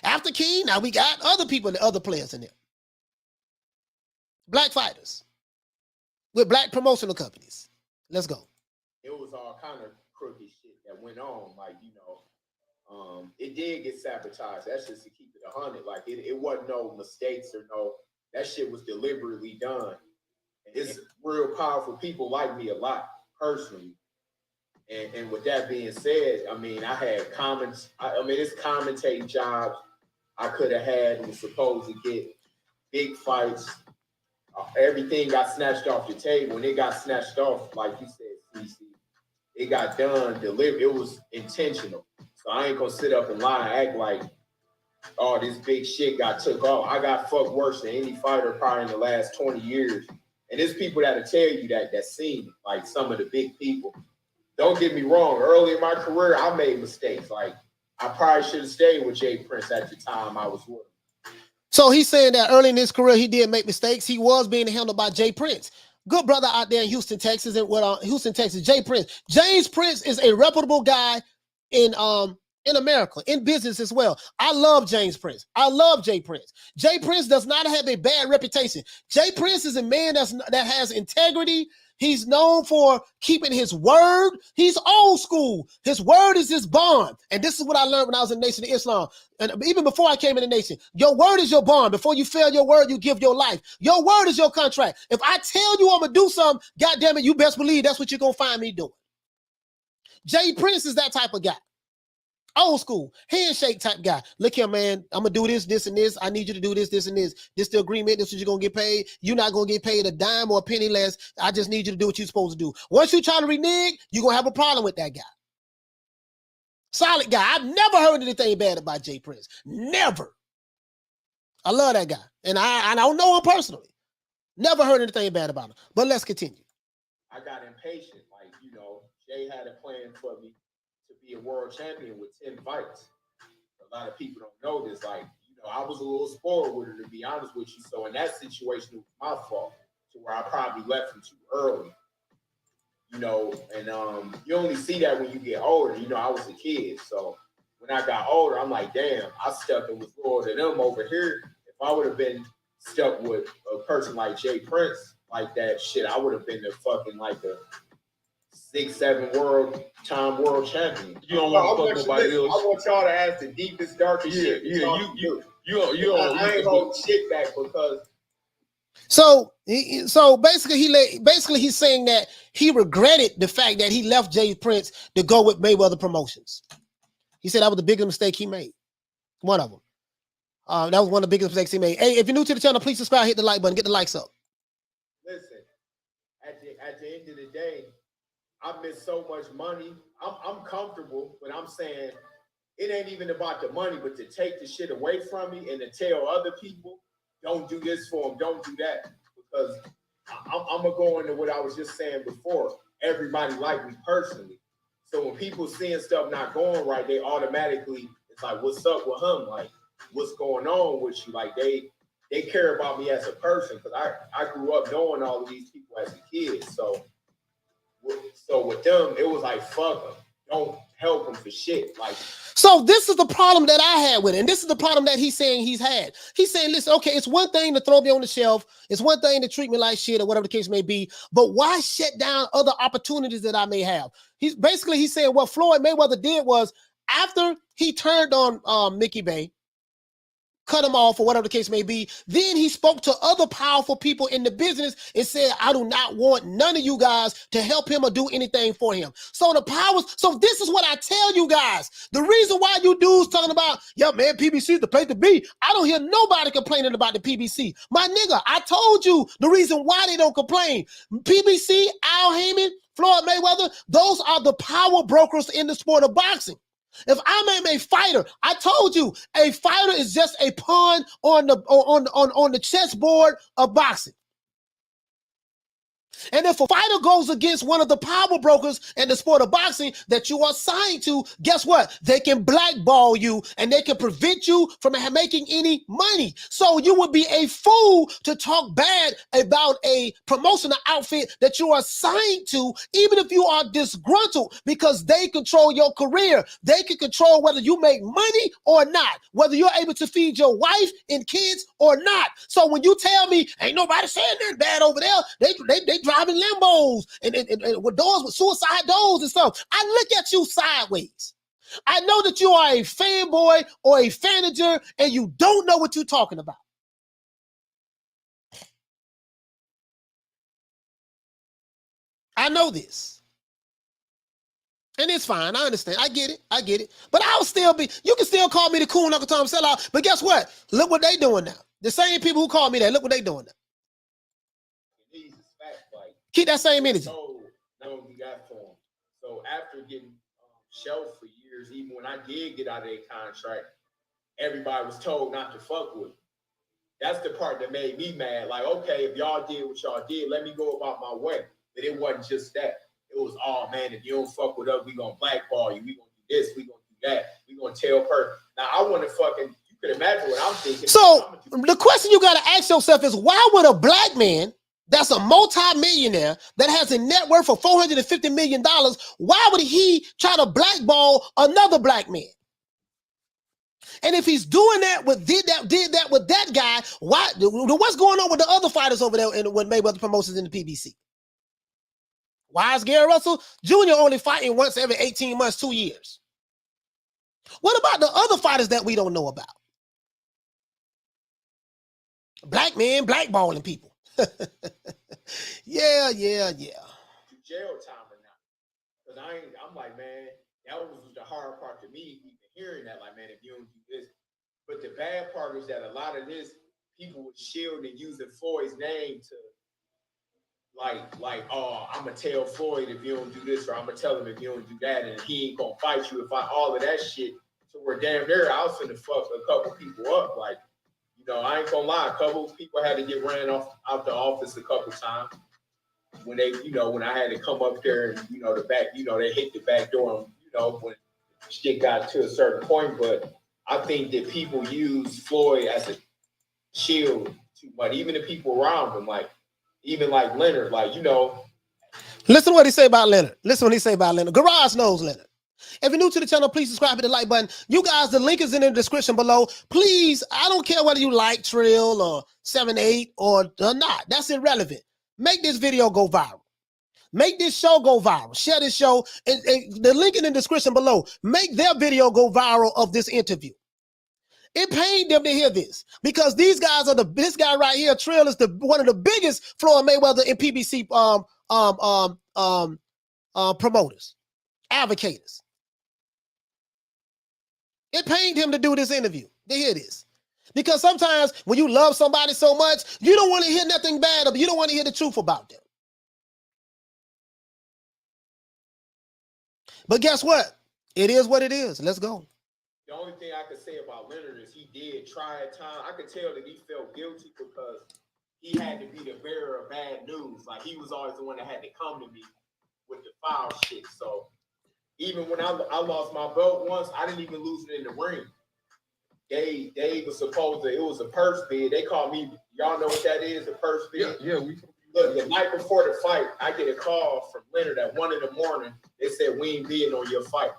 After King, now we got other people, the other players in there. Black fighters with black promotional companies. Let's go. It was all kind of crooked shit that went on. Like, you know, it did get sabotaged. That's just to keep it 100. Like, it wasn't no mistakes or no. That shit was deliberately done. And it's real powerful people like me a lot, personally. And with that being said, I mean, I had comments. I mean, it's commentating jobs I could have had and was supposed to get big fights. Everything got snatched off the table. When it got snatched off, like you said, Cece, it got done, delivered. It was intentional. So I ain't gonna sit up and lie and act like, oh, this big shit got took off. I got fucked worse than any fighter probably in the last 20 years. And there's people that'll tell you that seen it, like some of the big people. Don't get me wrong. Early in my career, I made mistakes. Like, I probably should have stayed with Jay Prince at the time I was with him. So he's saying that early in his career, he did make mistakes. He was being handled by Jay Prince. Good brother out there in Houston, Texas. Houston, Texas, Jay Prince. James Prince is a reputable guy in America, in business as well. I love James Prince. I love Jay Prince. Jay Prince does not have a bad reputation. Jay Prince is a man that has integrity. He's known for keeping his word. He's old school. His word is his bond. And this is what I learned when I was in the Nation of Islam. And even before I came in the nation, your word is your bond. Before you fail your word, you give your life. Your word is your contract. If I tell you I'm going to do something, goddamn it, you best believe that's what you're going to find me doing. Jay Prince is that type of guy. Old school, handshake type guy. Look here, man. I'm going to do this, and this. I need you to do this, and this. This the agreement. This is what you're going to get paid. You're not going to get paid a dime or a penny less. I just need you to do what you're supposed to do. Once you try to renege, you're going to have a problem with that guy. Solid guy. I've never heard anything bad about Jay Prince. Never. I love that guy. And I don't know him personally. Never heard anything bad about him. But let's continue. I got impatient. Like, you know, Jay had a plan for me to be a world champion with 10 fights. A lot of people don't know this. Like, you know, I was a little spoiled with her, to be honest with you. So in that situation, it was my fault, to where I probably left him too early. you know, and you only see that when you get older. You know, I was a kid, so when I got older, I'm like, damn, I stuck and was loyal to them over here. If I would have been stuck with a person like Jay Prince, like that shit, I would have been the fucking like the 6-7 world champion. You don't want to fuck nobody else. I want y'all to ask the deepest, darkest shit. Yeah, I ain't holding shit back because. So basically, he's saying that he regretted the fact that he left Jay Prince to go with Mayweather Promotions. He said that was the biggest mistake he made. One of them. That was one of the biggest mistakes he made. Hey, if you're new to the channel, please subscribe, hit the like button, get the likes up. Listen, at the end of the day, I miss so much money. I'm comfortable, but I'm saying it ain't even about the money, but to take the shit away from me and to tell other people, don't do this for them, don't do that. Because I'm going to go into what I was just saying before. Everybody like me personally. So when people seeing stuff not going right, they automatically, it's like, what's up with him? Like, what's going on with you? Like, they care about me as a person because I grew up knowing all of these people as a kid. So with them, it was like, fuck them. Don't help them for shit. Like, so this is the problem that I had with it. And this is the problem that he's saying he's had. He's saying, listen, okay, it's one thing to throw me on the shelf. It's one thing to treat me like shit or whatever the case may be. But why shut down other opportunities that I may have? He's saying what Floyd Mayweather did was after he turned on Mickey Bey, cut him off or whatever the case may be. Then he spoke to other powerful people in the business and said, I do not want none of you guys to help him or do anything for him. So this is what I tell you guys. The reason why you dudes talking about, yeah, man, PBC is the place to be. I don't hear nobody complaining about the PBC. My nigga, I told you the reason why they don't complain. PBC, Al Haymon, Floyd Mayweather, those are the power brokers in the sport of boxing. If I'm a fighter, I told you, a fighter is just a pawn on the chessboard of boxing. And if a fighter goes against one of the power brokers in the sport of boxing that you are signed to, guess what? They can blackball you and they can prevent you from making any money. So you would be a fool to talk bad about a promotional outfit that you are signed to, even if you are disgruntled, because they control your career. They can control whether you make money or not, whether you're able to feed your wife and kids or not. So when you tell me, ain't nobody saying nothing bad over there, they driving Lambos and with doors, with suicide doors and stuff. I look at you sideways. I know that you are a fanboy or a fanager and you don't know what you're talking about. I know this. And it's fine. I understand. I get it. But I'll still be, you can still call me the cool Uncle Tom sellout. But guess what? Look what they doing now. The same people who called me that, look what they doing now. Keep that same energy. So after getting shelved for years, even when I did get out of that contract, everybody was told not to fuck with me. That's the part that made me mad. Like, okay, if y'all did what y'all did, let me go about my way. But it wasn't just that. It was, oh man, if you don't fuck with us, we gonna blackball you. We gonna do this. We gonna do that. We gonna tell her. Now I want to fucking. You can imagine what I'm thinking. So the question you gotta ask yourself is, why would a black man that's a multi-millionaire that has a net worth of $450 million, why would he try to blackball another black man? And if he's doing that did that with that guy, what's going on with the other fighters over there with Mayweather Promotions in the PBC? Why is Gary Russell Jr. only fighting once every 18 months, 2 years? What about the other fighters that we don't know about? Black men blackballing people. Yeah. Jail time or not? Because I'm like, man, that was the hard part to me, even hearing that. Like, man, if you don't do this, but the bad part is that a lot of this people would shield and using Floyd's name to, like, oh, I'm gonna tell Floyd if you don't do this, or I'm gonna tell him if you don't do that, and he ain't gonna fight you if all of that shit. So we're damn near, I was finna fuck a couple people up, like. I ain't gonna lie, a couple people had to get ran out the office a couple times when they, when I had to come up there and, the back, they hit the back door, and, when shit got to a certain point. But I think that people use Floyd as a shield too much, even the people around him, like, even like Leonard, like, Listen to what he say about Leonard. Listen to what he say about Leonard. Garage knows Leonard. If you're new to the channel, please subscribe, hit the like button. You guys, the link is in the description below. Please, I don't care whether you like Trill or 7-8 or not. That's irrelevant. Make this video go viral. Make this show go viral. Share this show. And the link in the description below. Make their video go viral of this interview. It pained them to hear this because these guys are this guy right here, Trill, is one of the biggest Floyd Mayweather and PBC promoters, advocators. It pained him to do this interview, to hear this. Because sometimes when you love somebody so much, you don't want to hear nothing bad, you don't want to hear the truth about them. But guess what? It is what it is. Let's go. The only thing I could say about Leonard is he did try at times. I could tell that he felt guilty because he had to be the bearer of bad news. Like, he was always the one that had to come to me with the foul shit. So even when I lost my belt once, I didn't even lose it in the ring. They was supposed to, it was a purse bid. They called me, y'all know what that is, a purse bid? Yeah. Look, the night before the fight, I get a call from Leonard at 1 a.m. They said, we ain't bidding on your fight.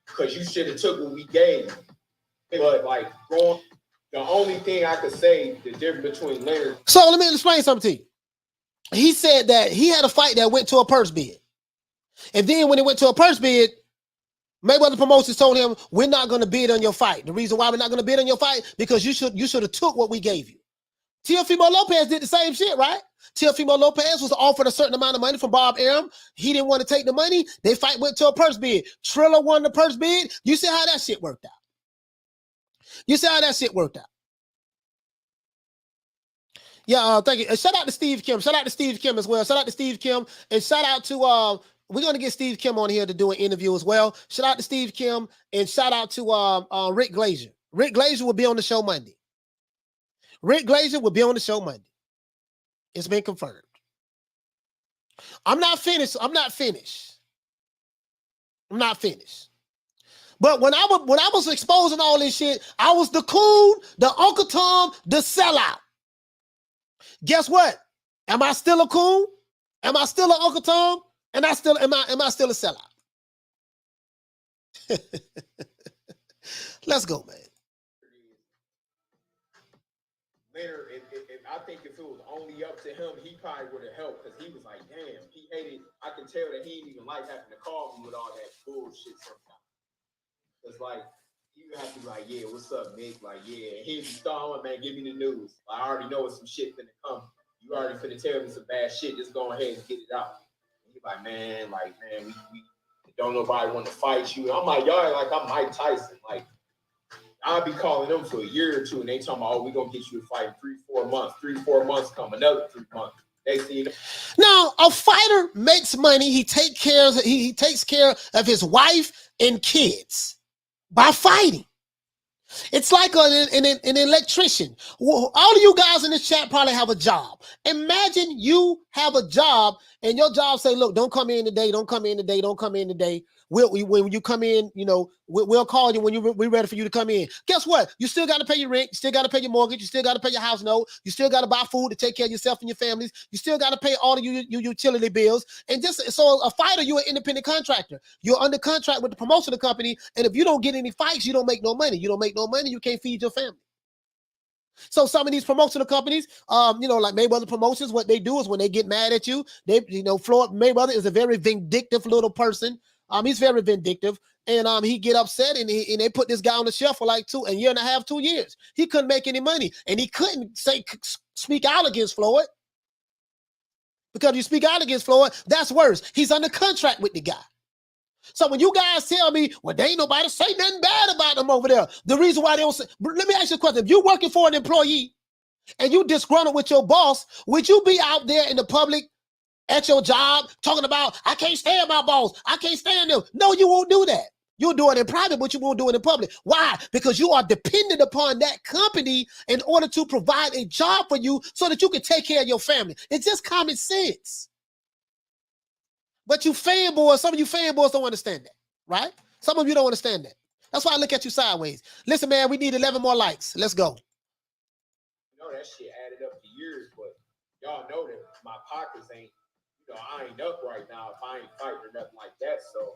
Because you should have took what we gave. But, like, the only thing I could say, the difference between Leonard. So let me explain something to you. He said that he had a fight that went to a purse bid. And then when it went to a purse bid, Mayweather Promotions told him, we're not going to bid on your fight. The reason why we're not going to bid on your fight, because you should have took what we gave you. Teofimo Lopez did the same shit, right? Teofimo Lopez was offered a certain amount of money from Bob Arum. He didn't want to take the money. Their fight went to a purse bid. Triller won the purse bid. You see how that shit worked out. You see how that shit worked out. Yeah, thank you. Shout out to Steve Kim. Shout out to Steve Kim as well. Shout out to Steve Kim. And shout out to, we're going to get Steve Kim on here to do an interview as well. Shout out to Steve Kim. And shout out to Rick Glazier. Rick Glazier will be on the show Monday. Rick Glazier will be on the show Monday. It's been confirmed. I'm not finished. But when I was exposing all this shit, I was the coon, the Uncle Tom, the sellout. Guess what? Am I still a coon? Am I still an Uncle Tom? And am I still a sellout? Let's go, man. Leonard, I think if it was only up to him, he probably would have helped because he was like, damn, he hated. I can tell that he didn't even like having to call me with all that bullshit sometimes. It's like, you have to be like, yeah, what's up, Nick? Like, yeah, here's the star, man, give me the news. I already know it's some shit finna come. You already finna tell me some bad shit. Just go ahead and get it out. And he's like, man, we don't nobody want to fight you. I'm like, y'all like I'm Mike Tyson. Like, I'll be calling them for a year or two, and they talking about, oh, we're going to get you a fight in 3-4 months. 3-4 months come, another 3 months. They see it. Now, a fighter makes money. He takes care of his wife and kids by fighting. It's like an electrician. All of you guys in this chat probably have a job. Imagine you have a job, and your job say, look, don't come in today, don't come in today, don't come in today. When you come in, you know, we'll call you when we're ready for you to come in. Guess what? You still got to pay your rent. You still got to pay your mortgage. You still got to pay your house note. You still got to buy food to take care of yourself and your families. You still got to pay all of your utility bills. And just so a fighter, you're an independent contractor. You're under contract with the promotional company. And if you don't get any fights, you don't make no money. You don't make no money. You can't feed your family. So some of these promotional companies, you know, like Mayweather Promotions, what they do is when they get mad at you, Floyd Mayweather is a very vindictive little person. He's very vindictive, and he get upset, and they put this guy on the shelf for like a year and a half, 2 years. He couldn't make any money, and he couldn't speak out against Floyd. Because if you speak out against Floyd, that's worse. He's under contract with the guy. So when you guys tell me, well, there ain't nobody say nothing bad about them over there. The reason why they don't say, let me ask you a question. If you're working for an employee and you disgruntled with your boss, would you be out there in the public at your job talking about, I can't stand my boss, I can't stand them? No, you won't do that. You'll do it in private, but you won't do it in public. Why? Because you are dependent upon that company in order to provide a job for you so that you can take care of your family. It's just common sense. But you fanboys, some of you fanboys don't understand that, right? Some of you don't understand that. That's why I look at you sideways. Listen, man, we need 11 more likes. Let's go. You know, that shit added up to years, but y'all know that my pockets ain't, I ain't up right now if I ain't fighting or nothing like that. So,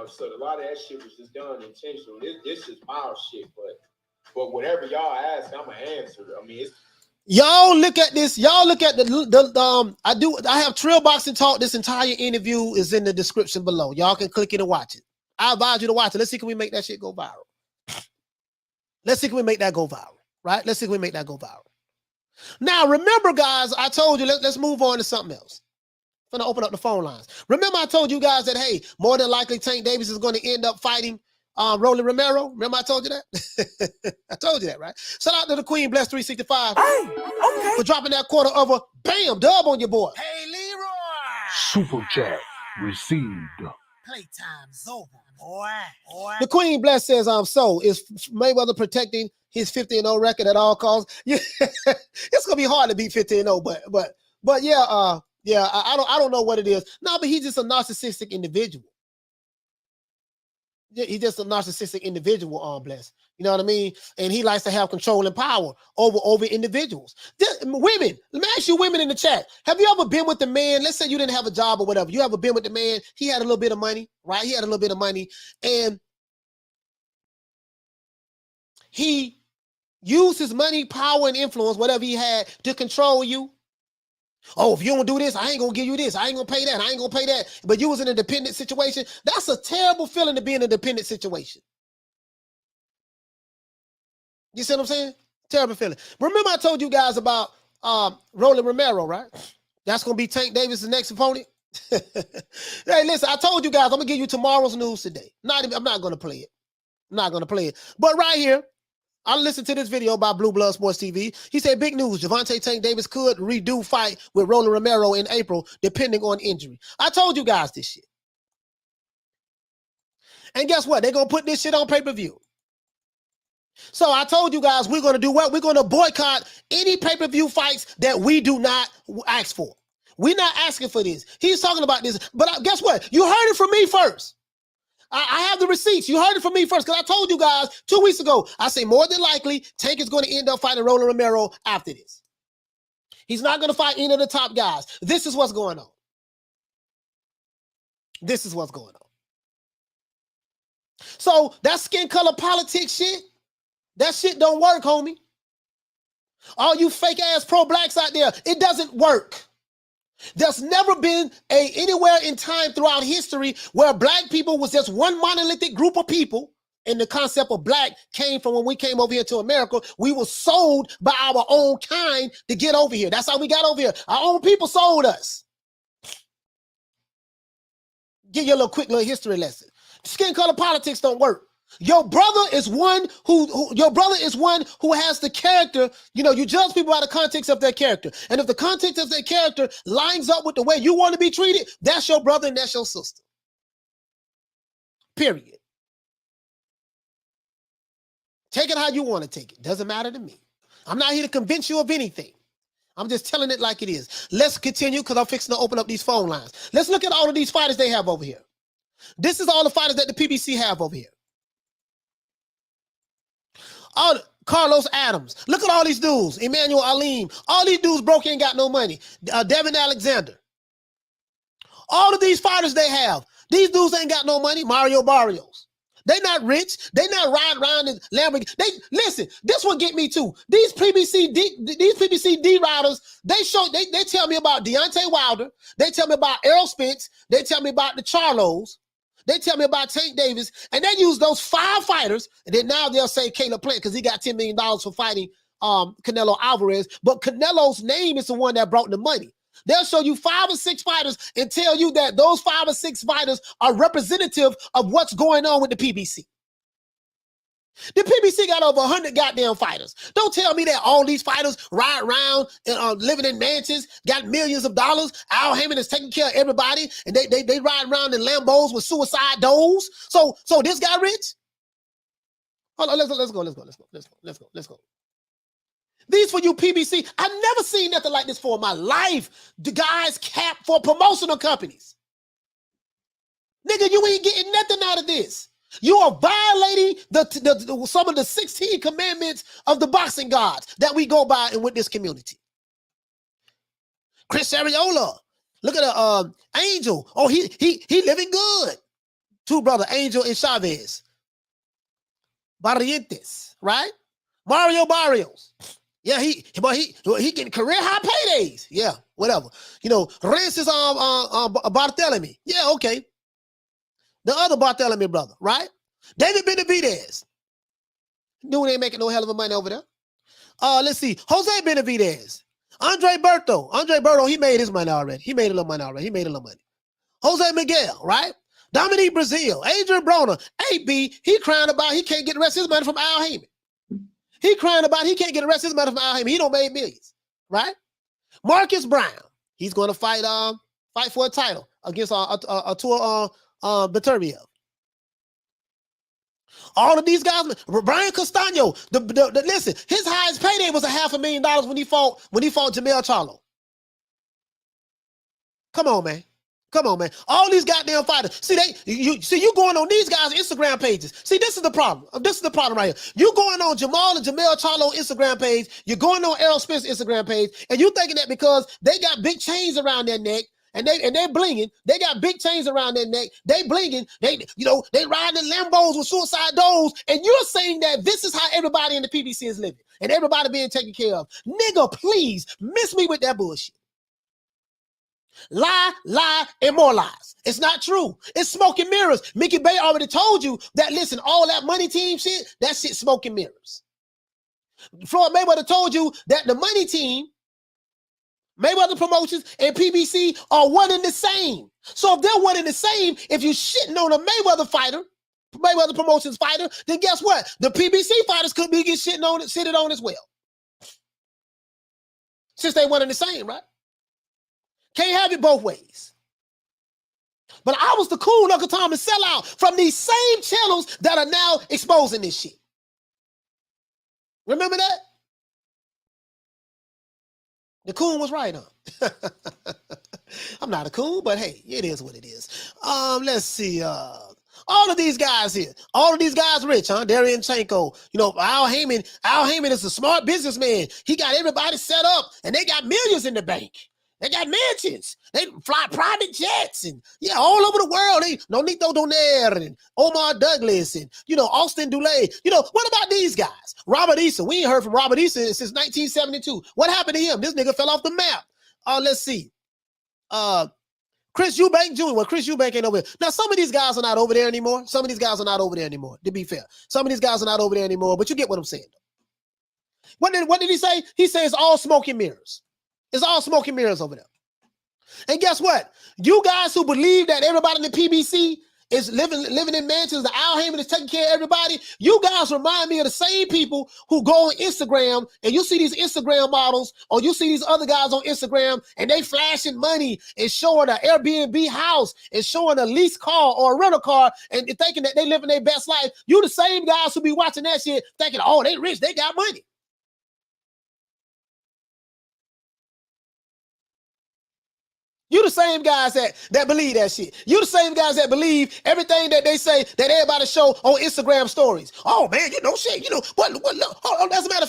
so a lot of that shit was just done intentional. This is mild shit, but whatever y'all ask, I'm gonna answer. I mean, y'all look at this. Y'all look at I have Trill Boxing Talk. This entire interview is in the description below. Y'all can click it and watch it. I advise you to watch it. Let's see, can we make that shit go viral? Let's see, can we make that go viral? Right? Let's see, can we make that go viral? Now, remember, guys, I told you, let's move on to something else. I'm gonna open up the phone lines. Remember, I told you guys that, hey, more than likely Tank Davis is going to end up fighting Rolly Romero. Remember I told you that? I told you that, right? Shout out to the Queen Bless 365 for dropping that quarter of a bam dub on your boy. Hey, Leroy. Super chat received. Playtime's over, boy. The Queen Bless says, so is Mayweather protecting his 50-0 record at all costs? Yeah, it's gonna be hard to beat 50-0, but yeah, I don't know what it is. No, but he's just a narcissistic individual. He's just a narcissistic individual, Bless. You know what I mean? And he likes to have control and power over individuals. Women, let me ask you women in the chat. Have you ever been with the man? Let's say you didn't have a job or whatever. You ever been with the man? He had a little bit of money, right? He had a little bit of money. And he used his money, power, and influence, whatever he had, to control you. Oh, if you don't do this, I ain't gonna give you this. I ain't gonna pay that. I ain't gonna pay that. But you was in a dependent situation. That's a terrible feeling to be in a dependent situation. You see what I'm saying? Terrible feeling. Remember I told you guys about Rolly Romero, right? That's gonna be Tank Davis' next opponent. Hey, listen, I told you guys I'm gonna give you tomorrow's news today. I'm not gonna play it. I'm not gonna play it. But right here, I listened to this video by Blue Blood Sports TV. He said, big news, Gervonta Tank Davis could redo fight with Rolly Romero in April, depending on injury. I told you guys this shit. And guess what? They're going to put this shit on pay-per-view. So I told you guys we're going to do what? We're going to boycott any pay-per-view fights that we do not ask for. We're not asking for this. He's talking about this. But guess what? You heard it from me first. I have the receipts. You heard it from me first because I told you guys 2 weeks ago. I say more than likely Tank is going to end up fighting Rolly Romero after this. He's not going to fight any of the top guys. This is what's going on. This is what's going on. So that skin color politics shit, that shit don't work, homie. All you fake ass pro-blacks out there, it doesn't work. There's never been anywhere in time throughout history where black people was just one monolithic group of people, and the concept of black came from when we came over here to America. We were sold by our own kind to get over here. That's how we got over here. Our own people sold us. Give you a quick little history lesson. Skin color politics don't work. Your brother is one who has the character. You judge people by the context of their character. And if the context of their character lines up with the way you want to be treated, that's your brother and that's your sister. Period. Take it how you want to take it. Doesn't matter to me. I'm not here to convince you of anything. I'm just telling it like it is. Let's continue because I'm fixing to open up these phone lines. Let's look at all of these fighters they have over here. This is all the fighters that the PBC have over here. All Carlos Adams. Look at all these dudes. Emmanuel Alim. All these dudes broke ain't got no money. Devin Alexander. All of these fighters they have. These dudes ain't got no money. Mario Barrios. They not rich. They not riding around in Lamborghini. Listen, this one get me too. These PBC D riders, they tell me about Deontay Wilder. They tell me about Errol Spence. They tell me about the Charlos. They tell me about Tank Davis, and they use those 5 fighters, and then now they'll say Caleb Plant because he got $10 million for fighting Canelo Alvarez, but Canelo's name is the one that brought the money. They'll show you 5 or 6 fighters and tell you that those 5 or 6 fighters are representative of what's going on with the PBC. The PBC got over 100 goddamn fighters. Don't tell me that all these fighters ride around and living in mansions, got millions of dollars. Al Haymon is taking care of everybody, and they ride around in Lambos with suicide doors. So this guy rich? Hold on, let's go. These for you PBC. I've never seen nothing like this for in my life. The guys cap for promotional companies. Nigga, you ain't getting nothing out of this. You are violating some of the 16 commandments of the boxing gods that we go by and with this community. Chris Arreola, Look at Angel. Oh, he living good. Two brother, Angel and Chavez. Barrientos, right? Mario Barrios. Yeah, he getting career high paydays. Yeah, whatever. You know, Rancis Barthélemy. Yeah, okay. The other Barthélemy brother, right? David Benavidez. Dude ain't making no hell of a money over there. Let's see. Jose Benavidez. Andre Berto, he made his money already. He made a little money already. Jose Miguel, right? Dominique Brazil. Adrian Broner. AB, he crying about he can't get the rest of his money from Al Haymon. He crying about he can't get the rest of his money from Al Haymon. He don't make millions, right? Marcus Brown. He's going to fight for a title against Artur Beterbiev. All of these guys, Brian Castano, listen, his highest payday was $500,000 when he fought Jamel Charlo. Come on, man. All these goddamn fighters. See, you going on these guys' Instagram pages. See, this is the problem. This is the problem right here. You going on Jamal and Jamel Charlo Instagram page. You're going on Errol Spence Instagram page, and you thinking that because they got big chains around their neck, and they're blinging. They got big chains around their neck. They blinging. They riding in Lambos with suicide doors. And you're saying that this is how everybody in the PBC is living and everybody being taken care of. Nigga, please miss me with that bullshit. Lie, and more lies. It's not true. It's smoke and mirrors. Mickey Bey already told you that, listen, all that money team shit, that shit smoke and mirrors. Floyd Mayweather told you that the money team, Mayweather Promotions and PBC are one and the same. So if they're one and the same, if you're shitting on a Mayweather fighter, Mayweather Promotions fighter, then guess what? The PBC fighters could be getting shitted on as well. Since they one and the same, right? Can't have it both ways. But I was the cool Uncle Thomas sellout from these same channels that are now exposing this shit. Remember that? The coon was right, huh? I'm not a coon, but hey, it is what it is. Let's see. All of these guys here, all of these guys rich, huh? Darianchenko, Al Haymon is a smart businessman. He got everybody set up, and they got millions in the bank. They got mansions. They fly private jets and all over the world. Nonito Donaire and Omar Douglas and Austin Dulé. What about these guys? Robert Issa. We ain't heard from Robert Issa since 1972. What happened to him? This nigga fell off the map. Let's see. Chris Eubank Jr. Well, Chris Eubank ain't over there. Now, some of these guys are not over there anymore. To be fair. Some of these guys are not over there anymore, but you get what I'm saying. What did he say? He says it's all smoke and mirrors. It's all smoke and mirrors over there. And guess what? You guys who believe that everybody in the PBC is living in mansions, that Al Haymon is taking care of everybody, you guys remind me of the same people who go on Instagram and you see these Instagram models or you see these other guys on Instagram and they flashing money and showing an Airbnb house and showing a lease car or a rental car and thinking that they living their best life. You the same guys who be watching that shit thinking, oh, they rich, they got money. You the same guys that believe that shit. You the same guys that believe everything that they say that everybody show on Instagram stories. Oh man, shit. What? Look, hold on. As a matter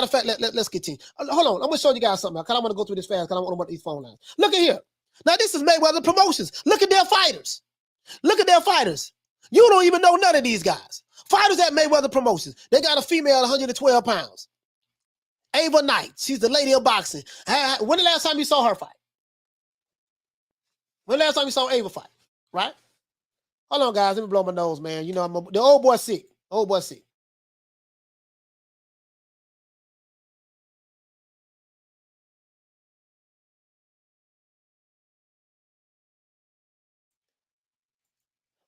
of fact, let's continue. Hold on, I'm gonna show you guys something because I want to go through this fast because I want these phone lines. Look at here. Now this is Mayweather Promotions. Look at their fighters. You don't even know none of these guys. Fighters at Mayweather Promotions. They got a female 112 pounds. Ava Knight. She's the lady of boxing. When the last time you saw her fight? When the last time you saw Ava fight, right? Hold on, guys. Let me blow my nose, man. The old boy sick.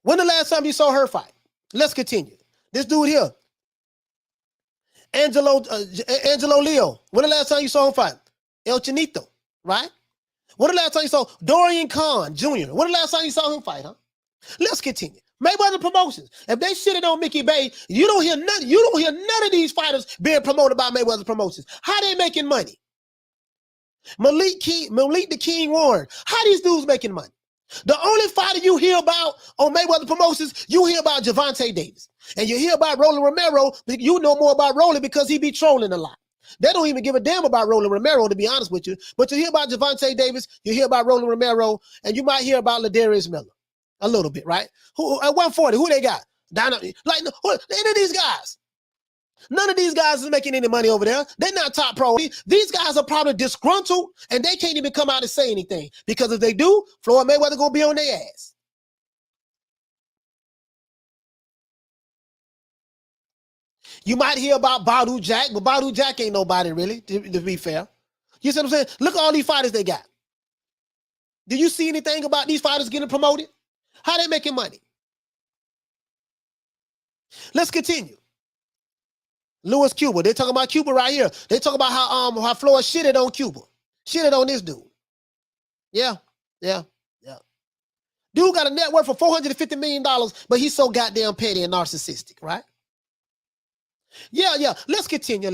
When the last time you saw her fight? Let's continue. This dude here, Angelo Leo. When the last time you saw him fight? El Chinito, right? When the last time you saw Dorian Khan Jr.? When the last time you saw him fight, huh? Let's continue. Mayweather Promotions. If they shitted on Mickey Bey, you don't hear none of these fighters being promoted by Mayweather Promotions. How they making money? Malik the King Warren. How these dudes making money? The only fighter you hear about on Mayweather Promotions, you hear about Gervonta Davis. And you hear about Roland Romero. You know more about Roland because he be trolling a lot. They don't even give a damn about Roland Romero, to be honest with you. But you hear about Gervonta Davis, you hear about Roland Romero, and you might hear about Ladarius Miller a little bit, right? Who at 140? Who they got? Down like any of these guys. None of these guys is making any money over there. They're not top pro. These guys are probably disgruntled, and they can't even come out and say anything, because if they do, Floyd Mayweather gonna be on their ass. You might hear about Badu Jack, but Badu Jack ain't nobody really, to be fair. You see what I'm saying? Look at all these fighters they got. Do you see anything about these fighters getting promoted? How they making money? Let's continue. Louis Cuba. They talking about Cuba right here. They talk about how Floyd shitted on Cuba. Shitted on this dude. Yeah. Dude got a net worth of $450 million, but he's so goddamn petty and narcissistic, right? Yeah. Let's continue.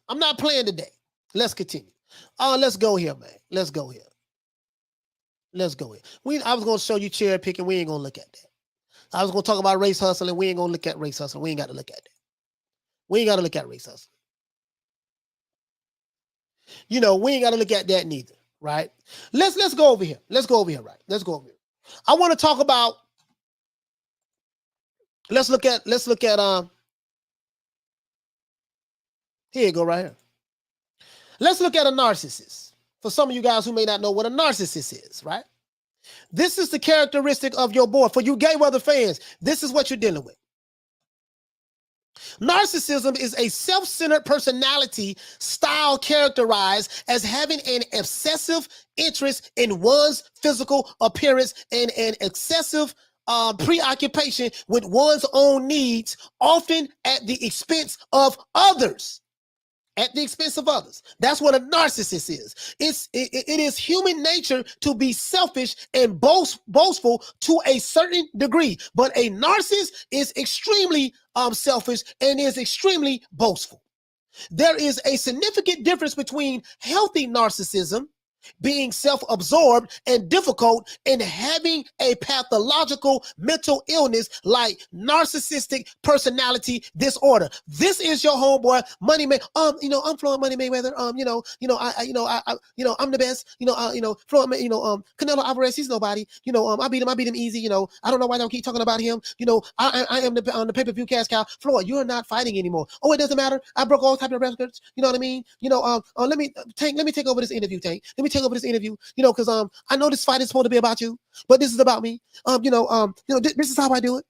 I'm not playing today. Let's continue. Let's go here, man. Let's go here. I was going to show you cherry picking. We ain't going to look at that. I was going to talk about race hustling. We ain't going to look at race hustling. We ain't got to look at that. We ain't got to look at race hustling. You know, we ain't got to look at that neither, right? Let's go over here. Right? Let's go over here. I want to talk about, let's look at, here you go right here. Let's look at a narcissist. For some of you guys who may not know what a narcissist is, right? This is the characteristic of your boy. For you Gayweather fans, this is what you're dealing with. Narcissism is a self-centered personality style characterized as having an obsessive interest in one's physical appearance and an excessive preoccupation with one's own needs, often at the expense of others. That's what a narcissist is. It is human nature to be selfish and boastful to a certain degree, but a narcissist is extremely selfish and is extremely boastful. There is a significant difference between healthy narcissism, being self-absorbed and difficult, and having a pathological mental illness like narcissistic personality disorder. This is your homeboy Money May. I'm Floyd Money Mayweather. I'm the best. Floyd. Canelo Alvarez. He's nobody. I beat him easy. I don't know why they don't keep talking about him. I am on the pay-per-view cash cow. Floyd, you're not fighting anymore. Oh, it doesn't matter. I broke all type of records. You know what I mean? Let me take over this interview, Tank. Let me take over this interview, because I know this fight is supposed to be about you, but this is about me. This is how I do it.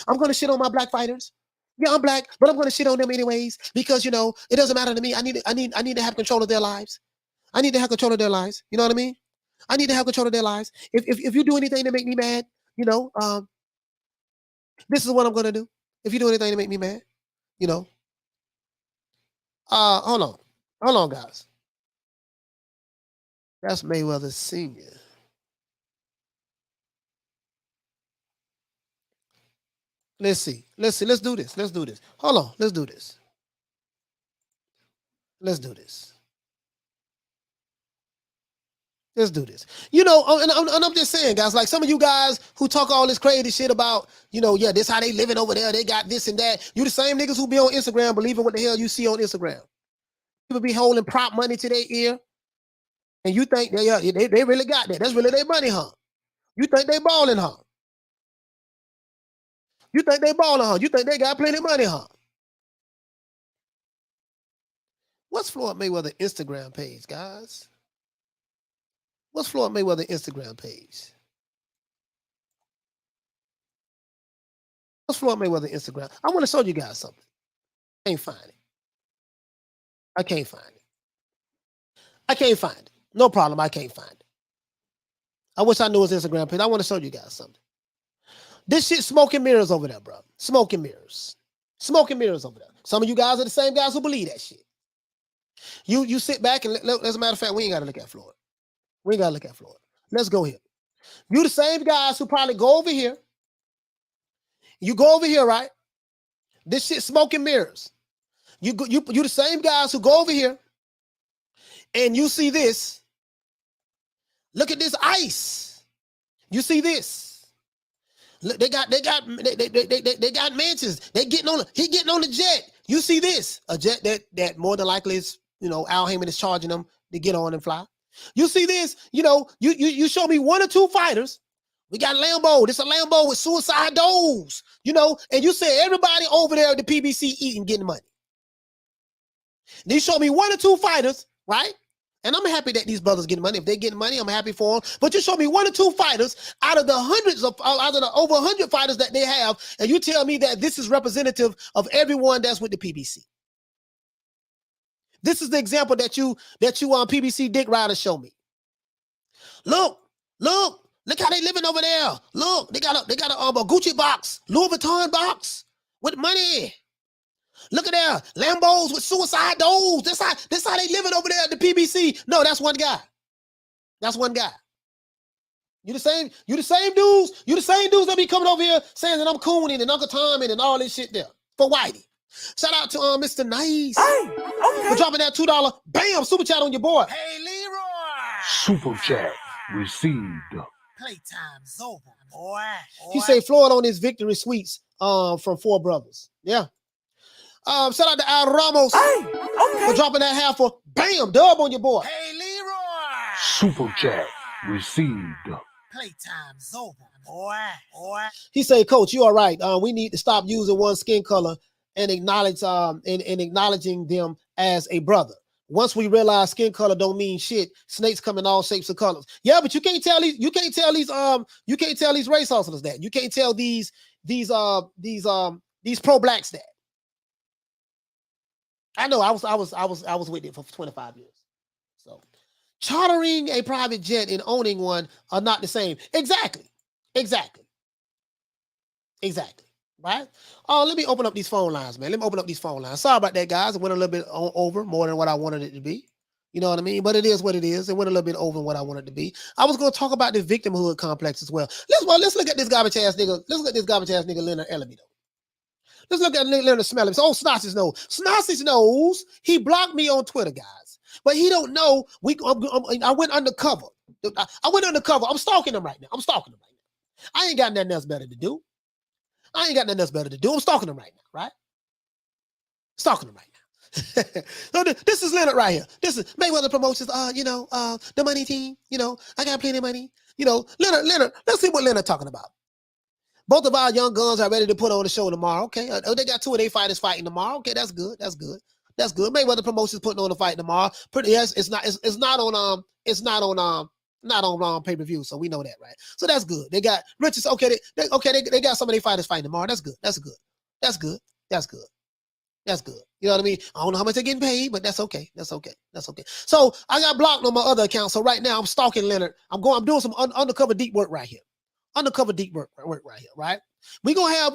I'm gonna shit on my black fighters. Yeah, I'm black, but I'm gonna shit on them anyways, because it doesn't matter to me. I need to have control of their lives. You know what I mean? I need to have control of their lives. If you do anything to make me mad, this is what I'm gonna do. If you do anything to make me mad, hold on, guys. That's Mayweather Sr. Let's see. Let's do this. Hold on. Let's do this. And I'm just saying, guys, like some of you guys who talk all this crazy shit about, this how they living over there. They got this and that. You the same niggas who be on Instagram believing what the hell you see on Instagram. People be holding prop money to their ear. And you think they really got that. That's really their money, huh? You think they balling, huh? You think they got plenty of money, huh? What's Floyd Mayweather Instagram page, guys? What's Floyd Mayweather Instagram page? What's Floyd Mayweather Instagram? I want to show you guys something. I can't find it. No problem. I can't find it. I wish I knew his Instagram page. I want to show you guys something. This shit smoke and mirrors over there, bro. Smoke and mirrors over there. Some of you guys are the same guys who believe that shit. You sit back and as a matter of fact, we ain't got to look at Floyd. Let's go here. You the same guys who probably go over here. You go over here, right? This shit smoke and mirrors. You the same guys who go over here and you see this. Look at this ice. You see this. Look, they got mansions. He getting on the jet. You see this? A jet that more than likely is, Al Haymon is charging them to get on and fly. You see this? You show me 1 or 2 fighters. We got Lambo. This a Lambo with suicide doors, and you say everybody over there at the PBC eating, getting money. And you show me 1 or 2 fighters, right? And I'm happy that these brothers getting money. If they getting money, I'm happy for them. But you show me 1 or 2 fighters out of the over 100 fighters that they have, and you tell me that this is representative of everyone that's with the PBC. This is the example that you on PBC dick riders show me. Look how they living over there. Look, they got a Gucci box, Louis Vuitton box with money. Look at there, Lambos with suicide doors. That's how they living over there at the PBC. No, that's one guy. That's one guy. You the same dudes. You the same dudes that be coming over here saying that I'm cooning and Uncle Tommy and all this shit there for Whitey. Shout out to Mr. Nice for dropping that $2. Bam, super chat on your boy. Hey, Leroy. Super chat received. Playtime's over, boy. He say Floyd on his victory suites from 4 brothers. Yeah. Shout out to Al Ramos for dropping that half for bam, dub on your boy. Hey, Leroy. Super chat received. Playtime's over, boy. He say, Coach, you all right. We need to stop using one skin color and acknowledge acknowledging them as a brother. Once we realize skin color don't mean shit, snakes come in all shapes and colors. Yeah, but you can't tell these race hustlers that. You can't tell these pro-blacks that. I know I was with it for 25 years. So chartering a private jet and owning one are not the same. Exactly. Right? Oh, let me open up these phone lines, man. Sorry about that, guys. It went a little bit over more than what I wanted it to be. You know what I mean? But it is what it is. It went a little bit over what I wanted it to be. I was going to talk about the victimhood complex as well. Let's look at this garbage ass nigga. Let's look at this garbage ass nigga, Leonard Ellerby, though. Let's look at Leonard Smell him. Oh, Snotsy's knows. He blocked me on Twitter, guys. But he don't know. I went undercover. I'm stalking him right now. I ain't got nothing else better to do. I'm stalking him right now, right? So this is Leonard right here. This is Mayweather Promotions. The money team. I got plenty of money. Leonard. Let's see what Leonard talking about. Both of our young guns are ready to put on the show tomorrow. Okay, they got 2 of their fighters fighting tomorrow. Okay, that's good. Mayweather Promotions putting on the fight tomorrow. Yes, it's not on pay-per-view, so we know that, right? So that's good. They got riches. Okay, they got some of their fighters fighting tomorrow. That's good. You know what I mean? I don't know how much they're getting paid, but that's okay. So I got blocked on my other account. So right now I'm stalking Leonard. I'm doing some undercover deep work right here. Right? We're gonna have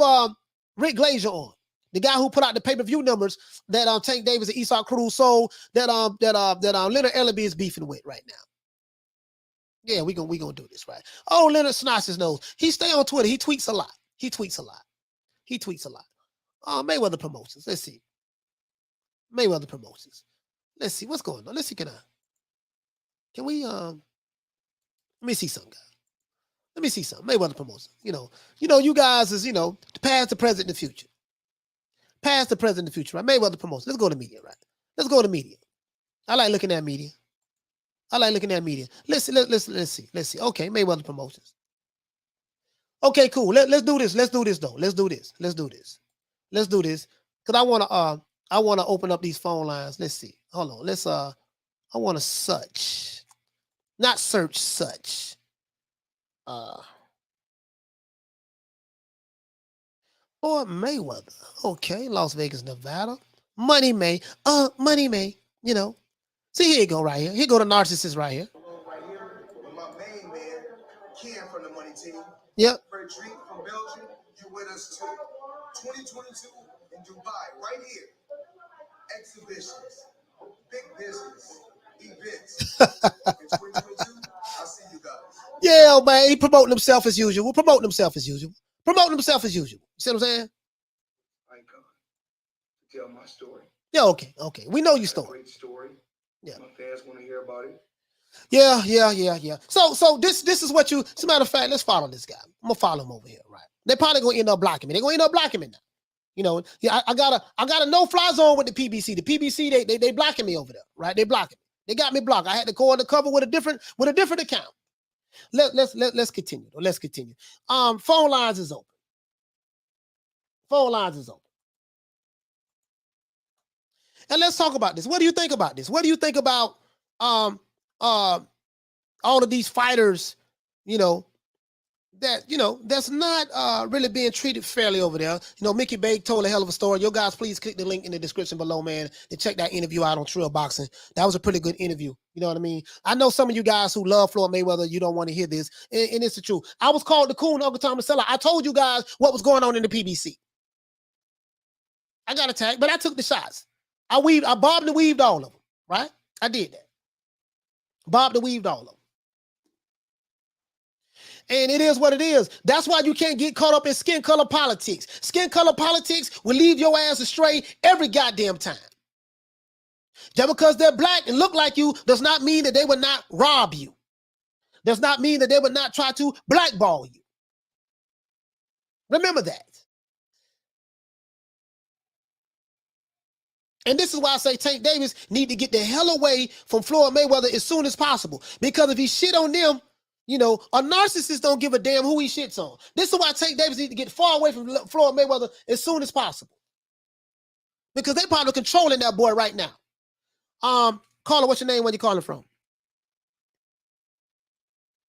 Rick Glazier on, the guy who put out the pay-per-view numbers that Tank Davis and Esau Cruz sold that Leonard Ellerby is beefing with right now. Yeah, we gonna do this, right? Oh, Leonard Snotz's knows. He stay on Twitter. He tweets a lot. Mayweather Promotions. Let's see. Let's see what's going on. Let's see. Can we let me see something, guys. Mayweather Promotions. You guys is, the past, the present, the future. Right? Mayweather Promotions. Let's go to media, right? I like looking at media. Let's see. Okay, Mayweather Promotions. Okay, cool. Let's do this. Let's do this. Cause I wanna open up these phone lines. Let's see. Hold on. I wanna search. Or Mayweather. Okay, Las Vegas, Nevada. Money May. See, here you go right here. Here go the narcissist right here. Right here with my main man, Ken from the Money Team. Yep. Frederic from Belgium. You with us too. 2022 in Dubai, right here. Exhibitions, big business, events. In 2022, I'll see you guys. Yeah, man, he promoting himself as usual. You see what I'm saying? I come to tell my story. Yeah, okay. We know your story. Great story. Yeah. My fans want to hear about it. Yeah. So this is what as a matter of fact, let's follow this guy. I'm gonna follow him over here, right? They probably gonna end up blocking me. They're gonna end up blocking me now. You know, yeah, I got a no-fly zone with the PBC. The PBC, they blocking me over there, right? They blocking me. They got me blocked. I had to go undercover with a different account. Let's continue. Let's continue. Phone lines is open. Phone lines is open. And let's talk about this. What do you think about this? What do you think about all of these fighters, that's not really being treated fairly over there? Mickey Bey told a hell of a story. Yo guys, please click the link in the description below, man, to check that interview out on Trill Boxing. That was a pretty good interview. You know what I mean? I know some of you guys who love Floyd Mayweather, you don't want to hear this, and it's the truth. I was called the coon Uncle Thomas Seller. I told you guys what was going on in the PBC. I got attacked, but I took the shots. I bobbed and weaved all of them, right? I did that. Bobbed and weaved all of them. And it is what it is. That's why you can't get caught up in skin color politics. Skin color politics will leave your ass astray every goddamn time. Just because they're black and look like you does not mean that they would not rob you. Does not mean that they would not try to blackball you. Remember that. And this is why I say Tank Davis need to get the hell away from Floyd Mayweather as soon as possible. Because if he shit on them, a narcissist don't give a damn who he shits on. This is why Tank Davis need to get far away from Floyd Mayweather as soon as possible. Because they probably controlling that boy right now. Caller, what's your name? Where you calling from?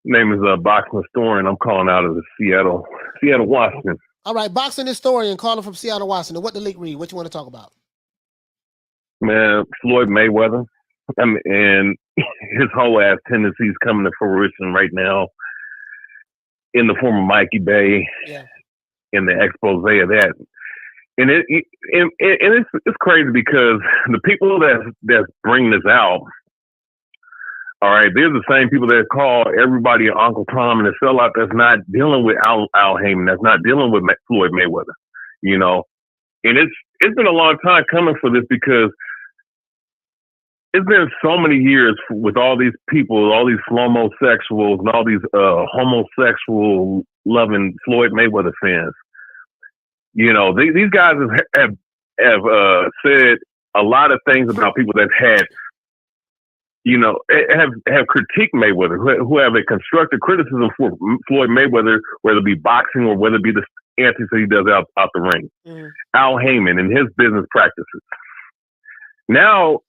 Name is Boxing Historian. I'm calling out of the Seattle, Washington. All right, Boxing Historian calling from Seattle, Washington. What the leak read? What you want to talk about? Man, Floyd Mayweather, and his whole ass tendencies coming to fruition right now in the form of Mickey Bey, and the expose of that. And it's crazy because the people that's bringing this out, all right, they're the same people that call everybody Uncle Tom and the sellout that's not dealing with Al Haymon, that's not dealing with Floyd Mayweather, And it's been a long time coming for this because it's been so many years with all these people, all these homosexuals and all these homosexual loving Floyd Mayweather fans. These guys have said a lot of things about people that have critiqued Mayweather, who have a constructive criticism for Floyd Mayweather, whether it be boxing or whether it be the antics that he does out the ring. Al Haymon and his business practices. Now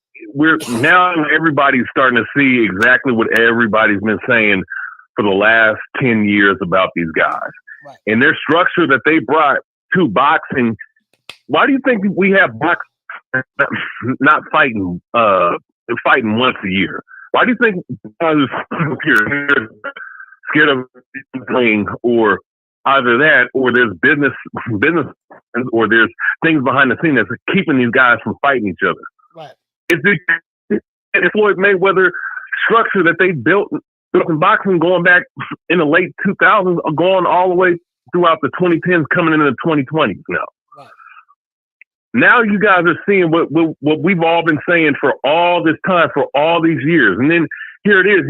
everybody's starting to see exactly what everybody's been saying for the last 10 years about these guys. Right. And their structure that they brought to boxing. Why do you think we have boxing not fighting once a year? Why do you think you're scared of playing, or either that, or there's business, or there's things behind the scenes that's keeping these guys from fighting each other? Right. It's the Floyd Mayweather structure that they built in boxing going back in the late 2000s, going all the way throughout the 2010s, coming into the 2020s now. Right. Now you guys are seeing what we've all been saying for all this time, for all these years. And then here it is.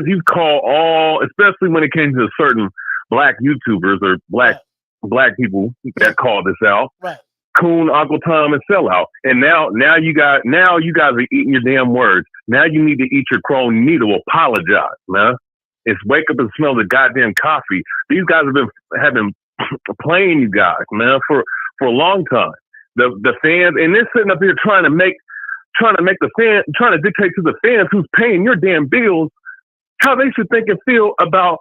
You call all, especially when it came to certain black YouTubers or black people that call this out. Right. Coon, Uncle Tom, and sellout. And now you guys are eating your damn words. Now you need to eat your crow. You need to apologize, man. It's wake up and smell the goddamn coffee. These guys have been playing you guys, man, for a long time. The fans, and they're sitting up here trying to dictate to the fans who's paying your damn bills how they should think and feel about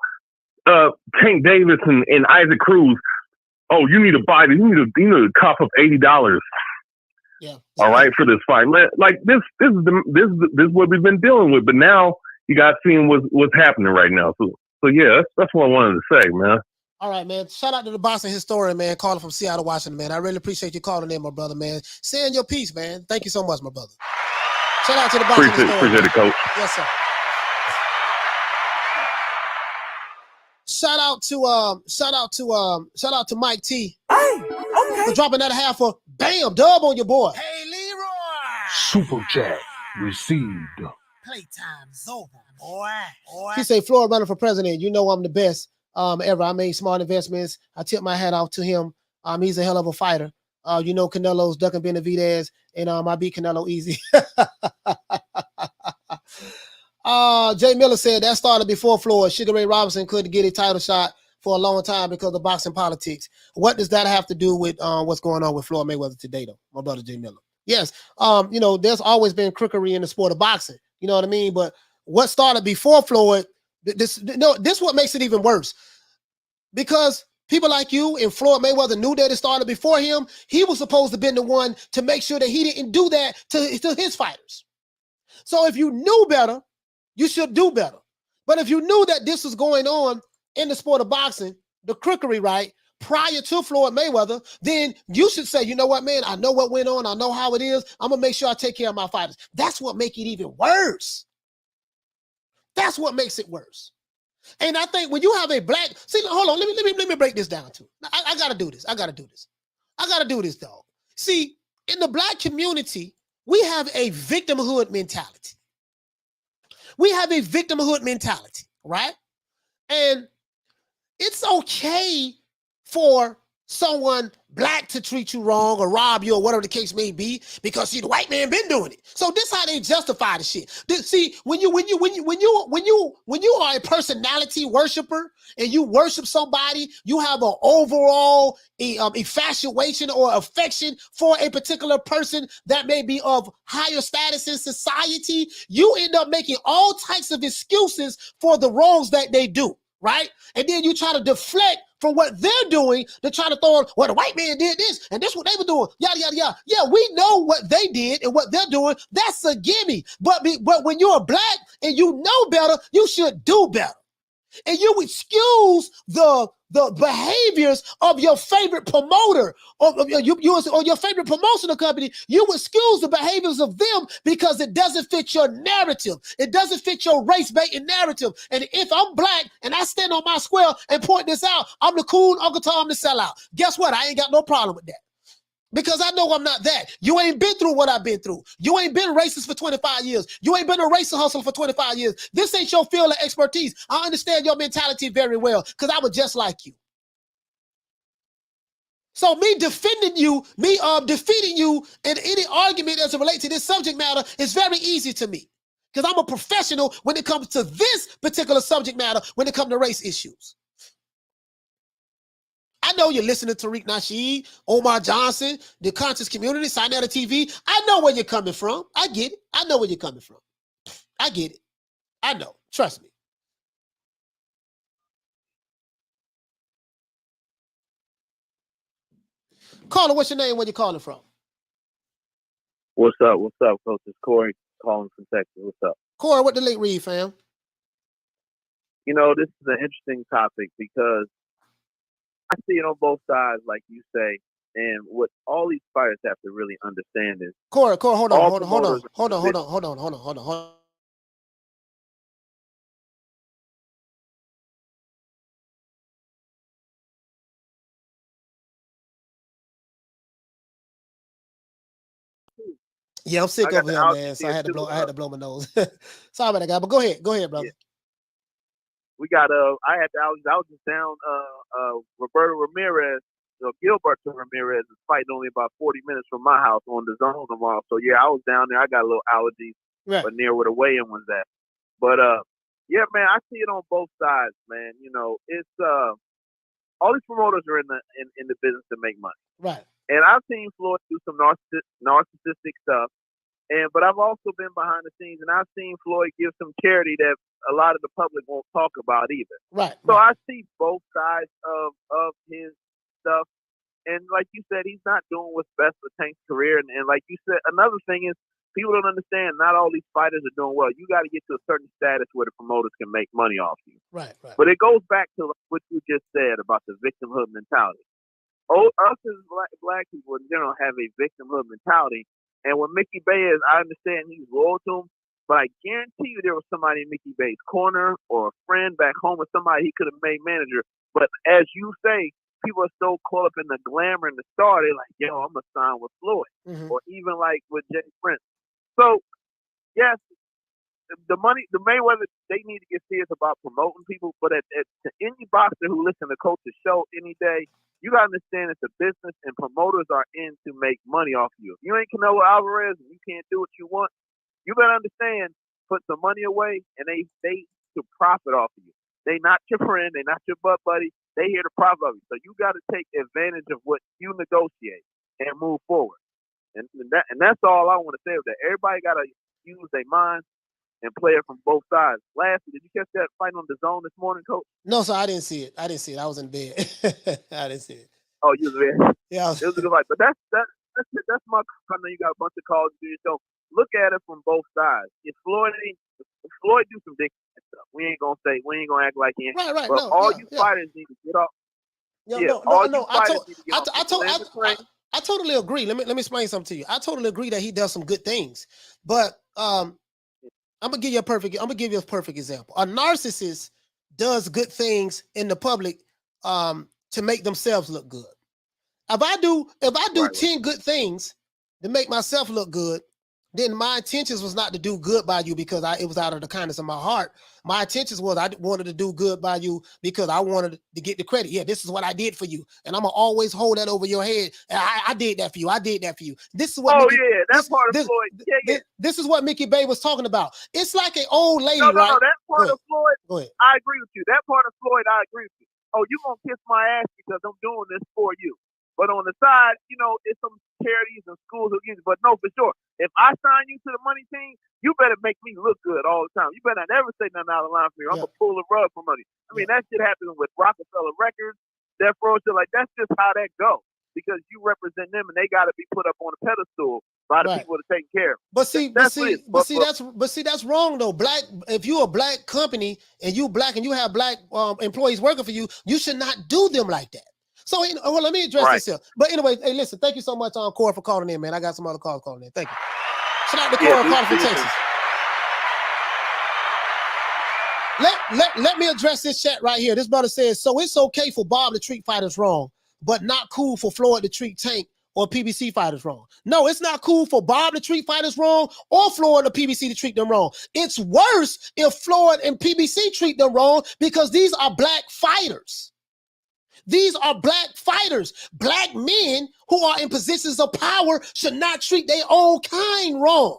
Tank Davis and Isaac Cruz. Oh, you need to buy this. You need to cough up $80. Yeah. All right, for this fight. Like this is what we've been dealing with. But now you guys seeing what's happening right now. So yeah, that's what I wanted to say, man. All right, man. Shout out to the Boxing Historian, man, calling from Seattle, Washington, man. I really appreciate you calling in, my brother, man. Saying your piece, man. Thank you so much, my brother. Shout out to the Boxing Historian. Appreciate it, Coach. Yes, sir. Shout out to Mike T. Hey, okay. For dropping that half for bam dub on your boy. Hey, Leroy. Super chat received. Playtime's over, boy. He say Floyd running for president. You know I'm the best. ever. I made smart investments. I tip my hat off to him. He's a hell of a fighter. You know, Canelo's ducking Benavidez, and I beat Canelo easy. Jay Miller said that started before Floyd. Sugar Ray Robinson couldn't get a title shot for a long time because of boxing politics. What does that have to do with what's going on with Floyd Mayweather today, though? My brother Jay Miller. Yes, you know, there's always been crookery in the sport of boxing. You know what I mean? But what started before Floyd, this what makes it even worse. Because people like you and Floyd Mayweather knew that it started before him. He was supposed to be the one to make sure that he didn't do that to his fighters. So if you knew better, you should do better. But if you knew that this was going on in the sport of boxing, the crookery, right, prior to Floyd Mayweather, then you should say, you know what, man, I know what went on. I know how it is. I'm going to make sure I take care of my fighters. That's what makes it even worse. That's what makes it worse. And I think when you have a black, see, hold on, let me break this down too. I got to do this. I got to do this, dog. See, in the black community, we have a victimhood mentality. Right? And it's okay for someone black to treat you wrong or rob you or whatever the case may be, because see, the white man been doing it. So this how they justify the shit. See, when you are a personality worshiper and you worship somebody, you have an overall infatuation or affection for a particular person that may be of higher status in society, you end up making all types of excuses for the wrongs that they do. Right? And then you try to deflect from what they're doing to try to throw on, well, the white man did this, and this is what they were doing, yada, yada, yada. Yeah, we know what they did and what they're doing. That's a gimme. But when you're black and you know better, you should do better. And you excuse the behaviors of your favorite promoter or your favorite promotional company. You excuse the behaviors of them because it doesn't fit your narrative. It doesn't fit your race-baiting narrative. And if I'm black and I stand on my square and point this out, I'm the cool Uncle Tom to sell out. Guess what? I ain't got no problem with that. Because I know I'm not that. You ain't been through what I've been through. You ain't been racist for 25 years. You ain't been a racist hustler for 25 years. This ain't your field of expertise. I understand your mentality very well because I was just like you. So me defending you, defeating you in any argument as it relates to this subject matter is very easy to me because I'm a professional when it comes to this particular subject matter when it comes to race issues. I know you're listening to Tariq Nasheed, Omar Johnson, the conscious community, Sinetta TV. I know where you're coming from. I get it. I know where you're coming from. I get it. I know. Trust me. Caller, what's your name? Where you calling from? What's up? What's up, Coach? It's Corey calling from Texas. What's up? Corey, what the link read, fam? You know, this is an interesting topic because I see it on both sides, like you say, and what all these fighters have to really understand is Corey, hold on. Yeah, I'm sick over here, man. So I had to blow my nose. Sorry about that, guy. But go ahead, brother. Yeah. We got I was just down Roberto Ramirez, Gilberto Ramirez is fighting only about 40 minutes from my house on the zone tomorrow. So yeah, I was down there. I got a little allergies, but near where the weigh-in was at. But yeah, man, I see it on both sides, man. You know, it's all these promoters are in the business to make money. Right. And I've seen Floyd do some narcissistic stuff. But I've also been behind the scenes and I've seen Floyd give some charity that a lot of the public won't talk about either. Right. So I see both sides of his stuff. And like you said, he's not doing what's best for Tank's career. And like you said, another thing is people don't understand not all these fighters are doing well. You got to get to a certain status where the promoters can make money off you. Right. But it goes back to what you just said about the victimhood mentality. Us as black people in general have a victimhood mentality. And when Mickey Bey is, I understand he's loyal to him, but I guarantee you there was somebody in Mickey Bey's corner or a friend back home or somebody he could have made manager. But as you say, people are so caught up in the glamour and the star, they're like, yo, I'm going to sign with Floyd. Or even like with Jay Prince. So, yes, the money, the Mayweather, they need to get serious about promoting people. But to any boxer who listen to Coach's show any day, you gotta understand it's a business, and promoters are in to make money off you. If you ain't Canelo Alvarez and you can't do what you want, you better understand, put some money away, and they to profit off of you. They not your friend, they not your butt buddy. They here to profit off you. So you got to take advantage of what you negotiate and move forward. And that's all I want to say with that. Everybody got to use their mind and play it from both sides. Lastly, did you catch that fight on the Zone this morning, Coach? No, sir, I didn't see it. I was in bed. I didn't see it. Oh, you was there. Yeah, it was a good fight. But that's my. I know you got a bunch of calls to do. So look at it from both sides. If Floyd do some dick stuff, we ain't gonna act like he ain't. Right. But no, all yeah, you yeah. fighters need to get off. I totally agree. Let me explain something to you. I totally agree that he does some good things, but I'm gonna give you a perfect example. A narcissist does good things in the public to make themselves look good. If I do 10 good things to make myself look good, then my intentions was not to do good by you because it was out of the kindness of my heart. My intentions was I wanted to do good by you because I wanted to get the credit. Yeah, this is what I did for you. And I'm going to always hold that over your head. And I did that for you. I did that for you. This is what This is what Mickey Bey was talking about. It's like an old lady, right? No, that part of Floyd, go ahead. I agree with you. That part of Floyd, I agree with you. Oh, you going to kiss my ass because I'm doing this for you. But on the side, it's some charities and schools who use it. But no, for sure, if I sign you to the money team, you better make me look good all the time. You better never say nothing out of line for me. I'm going to pull the rug for money. I mean, that shit happens with Rockefeller Records, Death Row, shit like that's just how that goes. Because you represent them and they got to be put up on a pedestal by the people that are taking care of. But see, that's wrong though. If you're a black company and you black and you have black employees working for you, you should not do them like that. So, let me address this here. But anyway, hey, listen, thank you so much, Corey, for calling in, man. I got some other calls calling in. Thank you. Shout out to Corey calling from Texas. Let me address this chat right here. This brother says, so it's okay for Bob to treat fighters wrong, but not cool for Floyd to treat Tank or PBC fighters wrong. No, it's not cool for Bob to treat fighters wrong or Floyd or PBC to treat them wrong. It's worse if Floyd and PBC treat them wrong because these are black fighters. These are black fighters. Black men who are in positions of power should not treat their own kind wrong.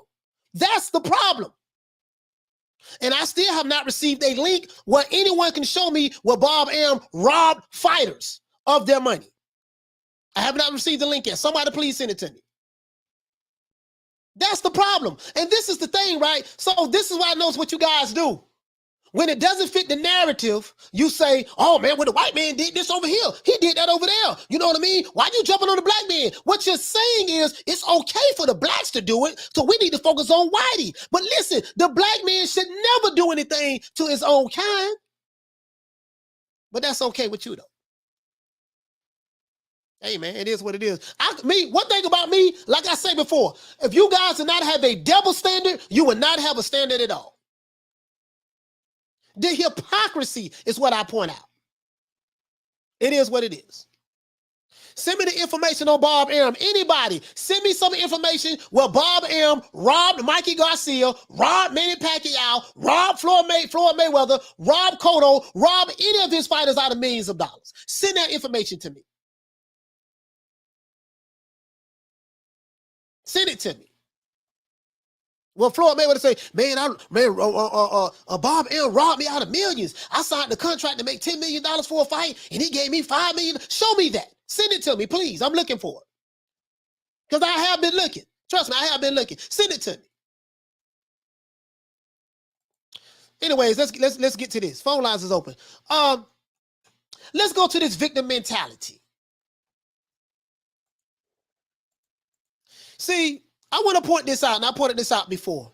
That's the problem. And I still have not received a link where anyone can show me where Bob M robbed fighters of their money. I have not received the link yet. Somebody please send it to me. That's the problem. And this is the thing, right? So this is why I know what you guys do. When it doesn't fit the narrative, you say, oh man, well, the white man did this over here. He did that over there. You know what I mean? Why you jumping on the black man? What you're saying is it's okay for the blacks to do it, so we need to focus on whitey. But listen, the black man should never do anything to his own kind. But that's okay with you, though. Hey, man, it is what it is. One thing about me, like I said before, if you guys did not have a double standard, you would not have a standard at all. The hypocrisy is what I point out. It is what it is. Send me the information on Bob M. Anybody, send me some information where Bob M. robbed Mikey Garcia, robbed Manny Pacquiao, robbed Floyd Mayweather, robbed Cotto, robbed any of his fighters out of millions of dollars. Send that information to me. Send it to me. Well, Floyd Mayweather say, Bob M. robbed me out of millions. I signed the contract to make $10 million for a fight, and he gave me $5 million. Show me that. Send it to me, please. I'm looking for it. Because I have been looking. Trust me, I have been looking. Send it to me. Anyways, let's get to this. Phone lines is open. Let's go to this victim mentality. See, I want to point this out, and I pointed this out before.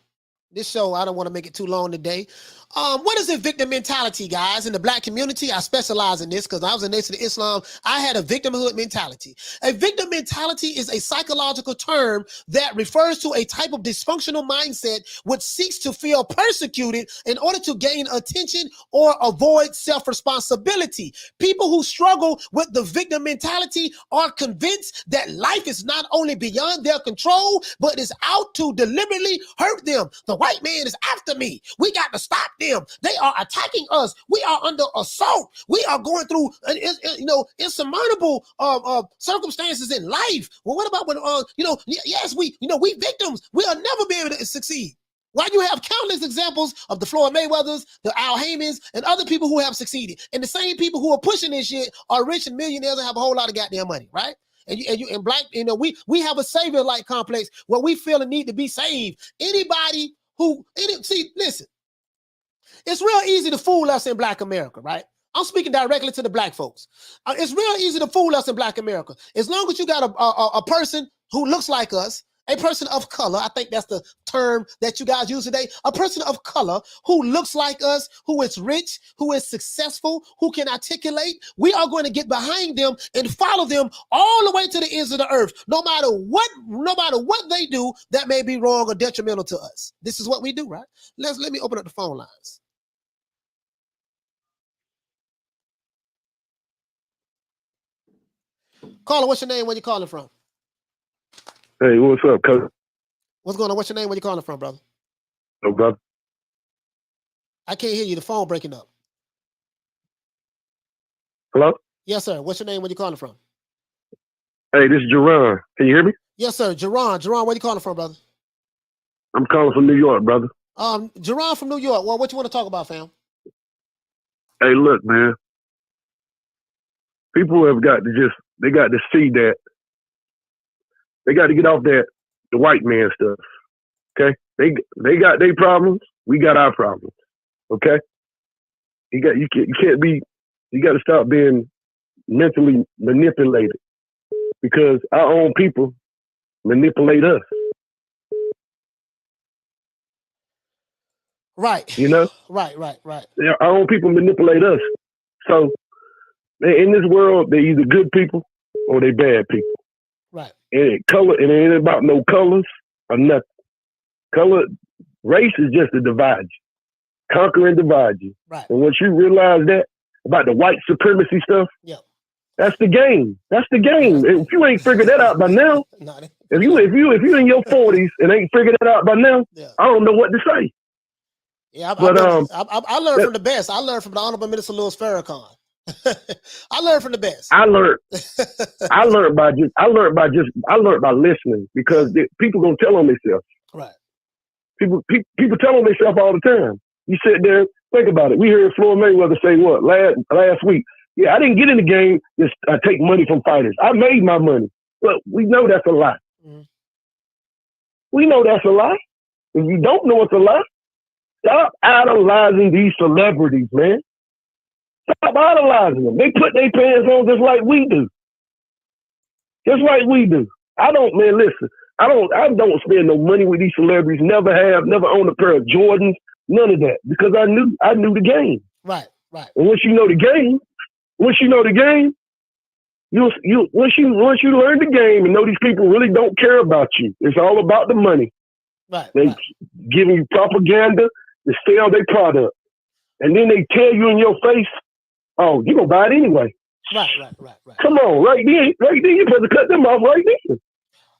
This show, I don't want to make it too long today. What is a victim mentality, guys? In the black community, I specialize in this because I was a Nation of Islam. I had a victimhood mentality. A victim mentality is a psychological term that refers to a type of dysfunctional mindset which seeks to feel persecuted in order to gain attention or avoid self-responsibility. People who struggle with the victim mentality are convinced that life is not only beyond their control, but is out to deliberately hurt them. The white man is after me. We got to stop them. They are attacking us. We are under assault. We are going through, insurmountable circumstances in life. Well, what about when, yes, we victims. We'll never be able to succeed. Why you have countless examples of the Floyd Mayweathers, the Haymons, and other people who have succeeded, and the same people who are pushing this shit are rich and millionaires and have a whole lot of goddamn money, right? And black, we have a savior-like complex where we feel the need to be saved. Anybody who, listen. It's real easy to fool us in black America, right? I'm speaking directly to the black folks. It's real easy to fool us in black America. As long as you got a person who looks like us, a person of color, I think that's the term that you guys use today, a person of color who looks like us, who is rich, who is successful, who can articulate, we are going to get behind them and follow them all the way to the ends of the earth, no matter what they do that may be wrong or detrimental to us. This is what we do, right? Let me open up the phone lines. Caller, what's your name? Where you calling from? Hey, what's up, cousin? What's going on? What's your name? Where you calling from, brother? No, brother. I can't hear you. The phone breaking up. Hello? Yes, sir. What's your name? Where you calling from? Hey, this is Jerron. Can you hear me? Yes, sir. Jerron, where you calling from, brother? I'm calling from New York, brother. Jerron from New York. Well, what you want to talk about, fam? Hey, look, man. People have got to they got to see that they got to get off the white man stuff. Okay? They got their problems. We got our problems. Okay? You got to stop being mentally manipulated because our own people manipulate us. Right. You know? Right. Our own people manipulate us. So in this world, they're either good people or they bad people. Right. And it ain't about no colors or nothing. Race is just to divide you, conquer and divide you. Right. And once you realize that about the white supremacy stuff, that's the game. That's the game. If you ain't figured that out by now, if you in your 40s and ain't figured that out by now, I don't know what to say. Yeah, I learned from the best. I learned from the Honorable Minister Louis Farrakhan. I learned from the best. I learned by listening because people gonna tell on themselves. Right. People tell on themselves all the time. You sit there, think about it. We heard Floyd Mayweather say what last week? Yeah, I didn't get in the game to take money from fighters. I made my money. But we know that's a lie. Mm-hmm. We know that's a lie. If you don't know it's a lie, stop idolizing these celebrities, man. Stop idolizing them. They put their pants on just like we do. Just like we do. I don't spend no money with these celebrities. Never have. Never owned a pair of Jordans. None of that because I knew the game. Right. And once you know the game, once you learn the game and know these people really don't care about you. It's all about the money. Right. They giving you propaganda to sell their product, and then they tell you in your face, "Oh, you gonna buy it anyway." Right. Come on, right then, you supposed to cut them off right then.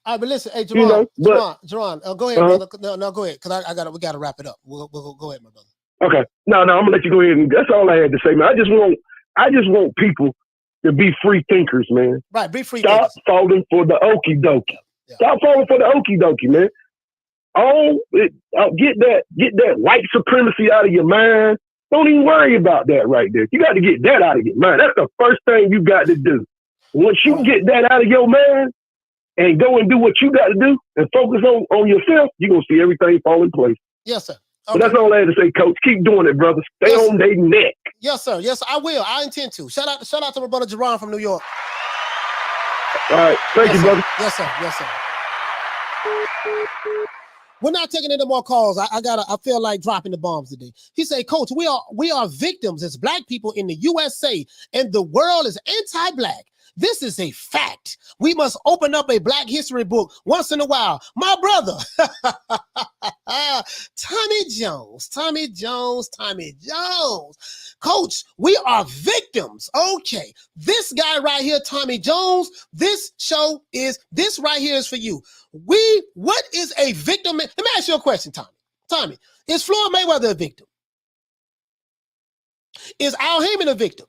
All right, but listen, hey, Jerron, go ahead, brother. No, go ahead, because we gotta wrap it up. We'll go ahead, my brother. Okay, no, I'm gonna let you go ahead, and that's all I had to say, man. I just want people to be free thinkers, man. Right, be free. Stop falling for the okie dokie. Yeah. Stop falling for the okie dokie, man. Get that white supremacy out of your mind. Don't even worry about that right there. You got to get that out of your mind. That's the first thing you got to do. Once you get that out of your mind and go and do what you got to do and focus on yourself, you're going to see everything fall in place. Yes, sir. Okay. But that's all I had to say, Coach. Keep doing it, brother. Stay on their neck. Yes, sir. Yes, I will. I intend to. Shout out to my brother Jerron from New York. All right. Thank you, brother. Yes, sir. We're not taking any more calls. I feel like dropping the bombs today. He said, Coach, we are victims as black people in the USA, and the world is anti-black. This is a fact. We must open up a black history book once in a while. My brother, Tommy Jones. Coach, we are victims. Okay. This guy right here, Tommy Jones, this right here is for you. What is a victim? Let me ask you a question, Tommy. Tommy, is Floyd Mayweather a victim? Is Al Haymon a victim?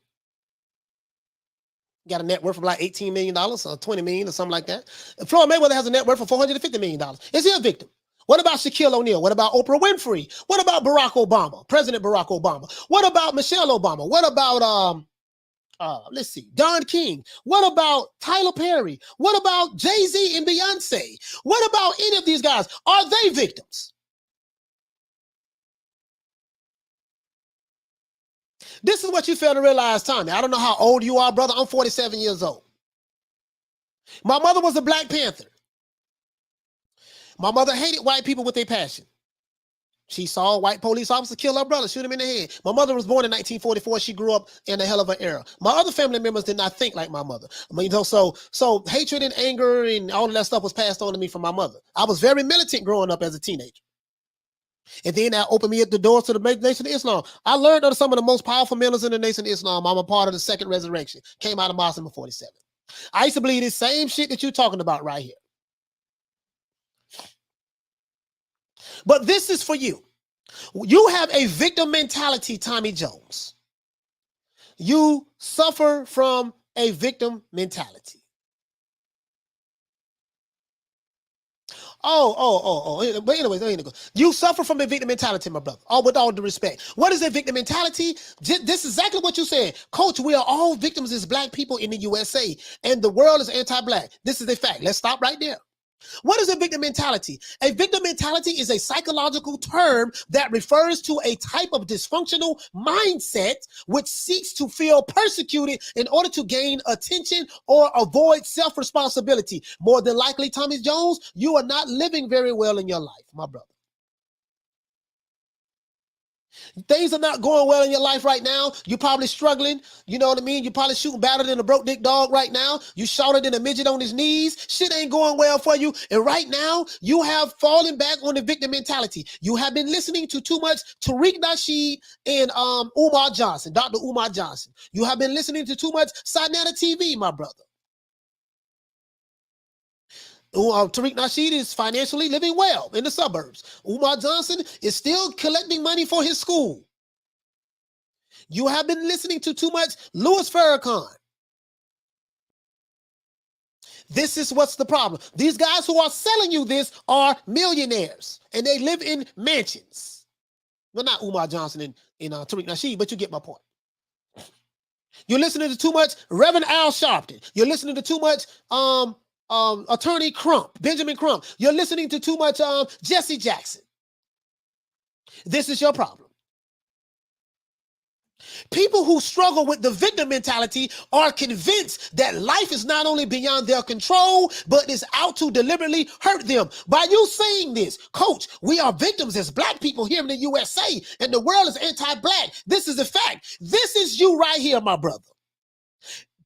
Got a net worth of like $18 million or $20 million or something like that. Floyd Mayweather has a net worth of $450 million. Is he a victim? What about Shaquille O'Neal? What about Oprah Winfrey? What about Barack Obama, President Barack Obama? What about Michelle Obama? What about let's see, Don King? What about Tyler Perry? What about Jay-Z and Beyonce? What about any of these guys? Are they victims? This is what you fail to realize, Tommy. I don't know how old you are, brother. I'm 47 years old. My mother was a Black Panther. My mother hated white people with a passion. She saw a white police officer kill her brother, shoot him in the head. My mother was born in 1944. She grew up in a hell of an era. My other family members did not think like my mother. I mean, so hatred and anger and all of that stuff was passed on to me from my mother. I was very militant growing up as a teenager. And then that opened me at the doors to the Nation of Islam. I learned under some of the most powerful members in the Nation of Islam. I'm a part of the second resurrection. Came out of Mosque number 47. I used to believe this same shit that you're talking about right here. But this is for you. You have a victim mentality, Tommy Jones. You suffer from a victim mentality. But anyways, you suffer from a victim mentality, my brother. With all due respect. What is a victim mentality? This is exactly what you said. Coach, we are all victims as black people in the USA, and the world is anti-black. This is a fact. Let's stop right there. What is a victim mentality? A victim mentality is a psychological term that refers to a type of dysfunctional mindset which seeks to feel persecuted in order to gain attention or avoid self-responsibility. More than likely, Tommy Jones, you are not living very well in your life, my brother. Things are not going well in your life right now. You're probably struggling. You know what I mean? You're probably shooting better than a broke dick dog right now. You shorter than a midget on his knees. Shit ain't going well for you. And right now, you have fallen back on the victim mentality. You have been listening to too much Tariq Nasheed and Umar Johnson, Dr. Umar Johnson. You have been listening to too much Sinetta TV, my brother. Tariq Nasheed is financially living well in the suburbs. Umar Johnson is still collecting money for his school. You have been listening to too much Louis Farrakhan. This is what's the problem. These guys who are selling you this are millionaires, and they live in mansions. Well, not Umar Johnson and Tariq Nasheed, but you get my point. You're listening to too much Reverend Al Sharpton. You're listening to too much Attorney Crump, Benjamin Crump. You're listening to too much Jesse Jackson. This is your problem. People who struggle with the victim mentality are convinced that life is not only beyond their control, but is out to deliberately hurt them. By you saying this, Coach, we are victims as black people here in the USA, and the world is anti-black. This is a fact. This is you right here, my brother.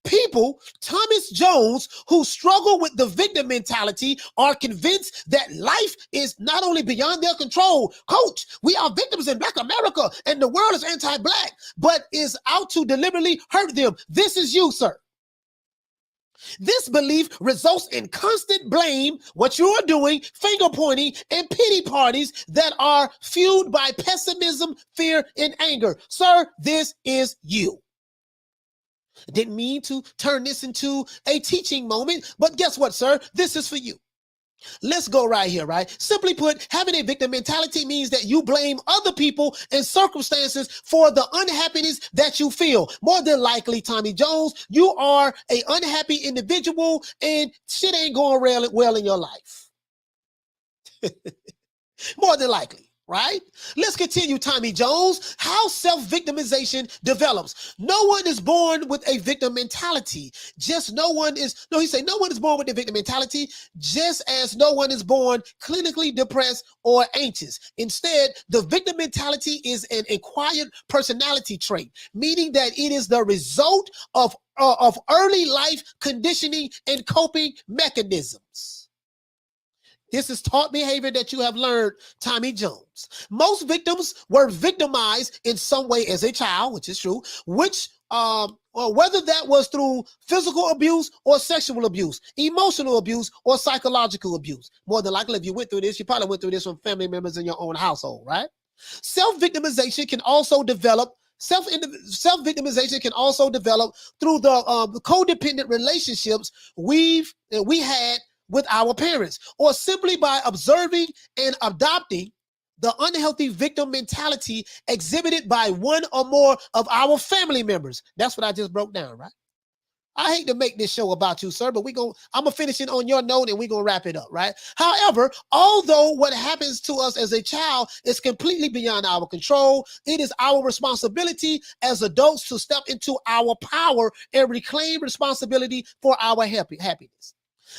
People, Thomas Jones, who struggle with the victim mentality are convinced that life is not only beyond their control. Coach, we are victims in Black America, and the world is anti-black, but is out to deliberately hurt them. This is you, sir. This belief results in constant blame, what you are doing, finger pointing, and pity parties that are fueled by pessimism, fear, and anger. Sir, this is you. Didn't mean to turn this into a teaching moment, but guess what, sir? This is for you. Let's go right here, right? Simply put, having a victim mentality means that you blame other people and circumstances for the unhappiness that you feel. More than likely, Tommy Jones, you are an unhappy individual and shit ain't going well in your life. More than likely. right? Let's continue, Tommy Jones. How self-victimization develops. No one is born with a victim mentality. No one is born with a victim mentality, just as no one is born clinically depressed or anxious. Instead, the victim mentality is an acquired personality trait, meaning that it is the result of early life conditioning and coping mechanisms. This is taught behavior that you have learned, Tommy Jones. Most victims were victimized in some way as a child, which is true, or whether that was through physical abuse or sexual abuse, emotional abuse or psychological abuse. More than likely, if you went through this, you probably went through this from family members in your own household, right? Self-victimization can also develop Self-victimization can also develop through the codependent relationships we had with our parents, or simply by observing and adopting the unhealthy victim mentality exhibited by one or more of our family members. That's what I just broke down, right? I hate to make this show about you, sir, but I'm gonna finish it on your note and we're gonna wrap it up, right? However, although what happens to us as a child is completely beyond our control, it is our responsibility as adults to step into our power and reclaim responsibility for our happiness.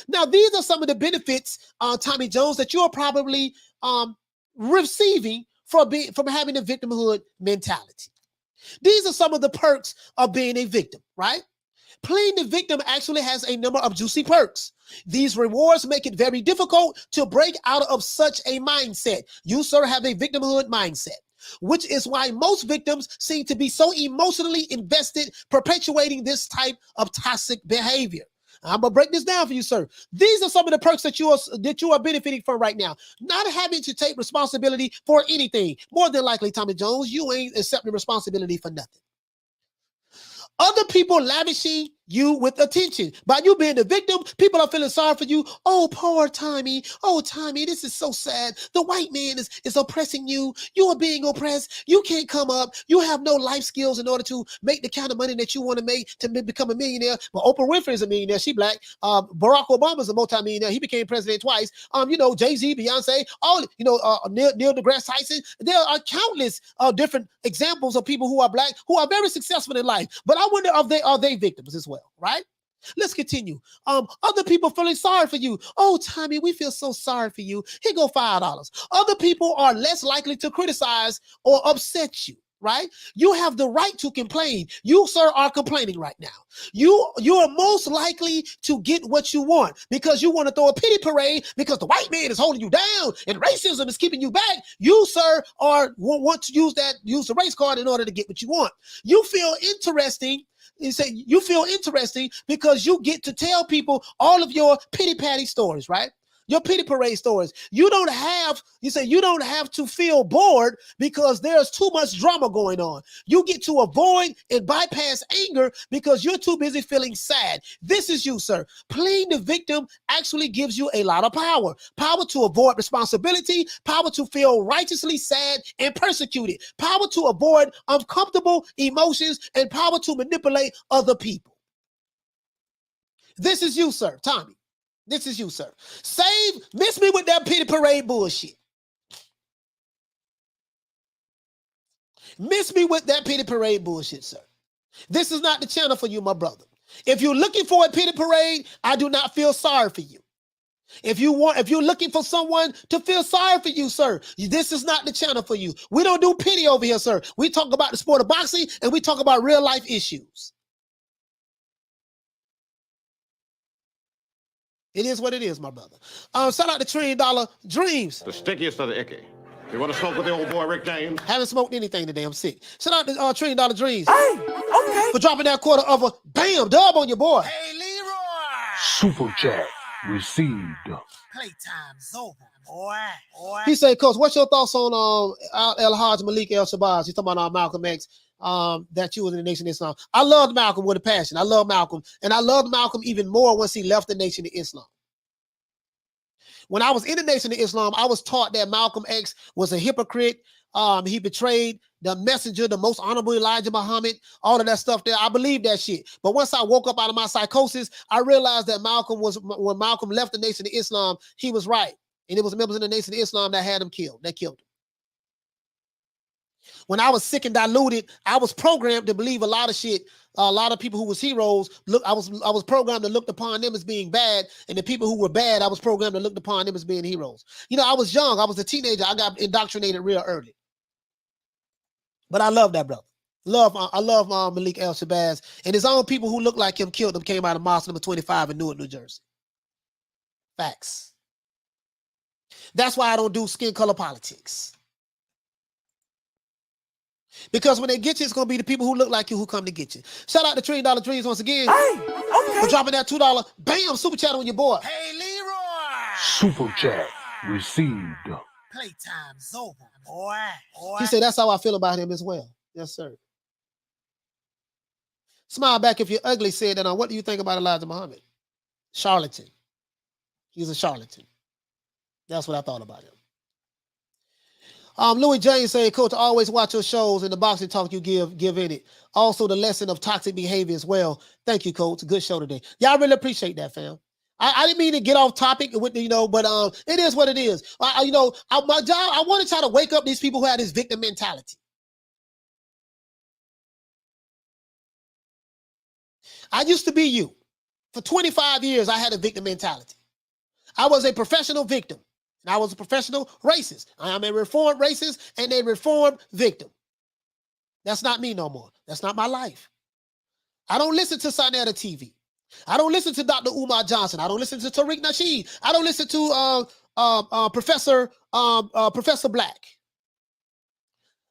Now, these are some of the benefits, Tommy Jones, that you are probably receiving from having a victimhood mentality. These are some of the perks of being a victim, right? Playing the victim actually has a number of juicy perks. These rewards make it very difficult to break out of such a mindset. You, sir, have a victimhood mindset, which is why most victims seem to be so emotionally invested, perpetuating this type of toxic behavior. I'm gonna break this down for you, sir. These are some of the perks that you are benefiting from right now. Not having to take responsibility for anything. More than likely, Tommy Jones, you ain't accepting responsibility for nothing. Other people lavishing you with attention. By you being the victim, people are feeling sorry for you. Oh, poor Tommy. Oh, Tommy, this is so sad. The white man is oppressing you. You are being oppressed. You can't come up. You have no life skills in order to make the kind of money that you want to make to become a millionaire. Well, Oprah Winfrey is a millionaire. She black. Barack Obama is a multimillionaire. He became president twice. Jay-Z, Beyonce, Neil deGrasse Tyson. There are countless different examples of people who are black who are very successful in life. But I wonder if are they victims as well, right? Let's continue. Other people feeling sorry for you. Oh, Tommy, we feel so sorry for you. Here go $5. Other people are less likely to criticize or upset you, right? You have the right to complain. You, sir, are complaining right now. You are most likely to get what you want because you want to throw a pity parade because the white man is holding you down and racism is keeping you back. You, sir, want to use the race card in order to get what you want. You feel interesting. You feel interesting because you get to tell people all of your pity patty stories, right? Your pity parade stories. You don't have to feel bored because there's too much drama going on. You get to avoid and bypass anger because you're too busy feeling sad. This is you, sir. Playing the victim actually gives you a lot of power. Power to avoid responsibility, power to feel righteously sad and persecuted, power to avoid uncomfortable emotions, and power to manipulate other people. This is you, sir, Tommy. This is you, sir. Miss me with that pity parade bullshit. Miss me with that pity parade bullshit, sir. This is not the channel for you, my brother. If you're looking for a pity parade, I do not feel sorry for you. If you're looking for someone to feel sorry for you, sir, this is not the channel for you. We don't do pity over here, sir. We talk about the sport of boxing and we talk about real life issues. It is what it is, my brother. Shout out to $1 Trillion Dreams. The stickiest of the icky. You want to smoke with the old boy Rick James? Haven't smoked anything today. I'm sick. Shout out to $1 Trillion Dreams. Hey, okay. For dropping that quarter of a dub on your boy. Hey, Leroy. Super chat received. Playtime's over, boy. He said, Coach, what's your thoughts on El Hajj Malik El Shabazz? He's talking about Malcolm X. That you was in the Nation of Islam. I loved Malcolm with a passion. I love Malcolm. And I loved Malcolm even more once he left the Nation of Islam. When I was in the Nation of Islam, I was taught that Malcolm X was a hypocrite. He betrayed the messenger, the most honorable Elijah Muhammad, all of that stuff there. I believed that shit. But once I woke up out of my psychosis, I realized that when Malcolm left the Nation of Islam, he was right. And it was members of the Nation of Islam that had him killed. That killed him. When I was sick and diluted, I was programmed to believe a lot of shit. A lot of people who was heroes, I was programmed to look upon them as being bad, and the people who were bad, I was programmed to look upon them as being heroes. You know, I was young. I was a teenager. I got indoctrinated real early. But I love that brother. I love Malik El Shabazz, and his own people who looked like him killed him. Came out of mosque number 25 in Newark, New Jersey. Facts. That's why I don't do skin color politics. Because when they get you, it's going to be the people who look like you who come to get you. Shout out to $1 Trillion Dreams once again. Hey, okay. For dropping that $2. Bam, super chat on your boy. Hey, Leroy. Super chat received. Playtime's over, boy. He said that's how I feel about him as well. Yes, sir. Smile back if you're ugly, said that on. What do you think about Elijah Muhammad? Charlatan. He's a charlatan. That's what I thought about him. Louis James said, Coach, always watch your shows and the boxing talk you give in it. Also, the lesson of toxic behavior as well. Thank you, Coach. Good show today. Yeah, I really appreciate that, fam. I didn't mean to get off topic with but it is what it is. My job, I want to try to wake up these people who have this victim mentality. I used to be you. For 25 years, I had a victim mentality. I was a professional victim. And I was a professional racist. I am a reformed racist and a reformed victim. That's not me no more. That's not my life. I don't listen to Sinetta TV. I don't listen to Dr. Umar Johnson. I don't listen to Tariq Nasheed. I don't listen to Professor Black.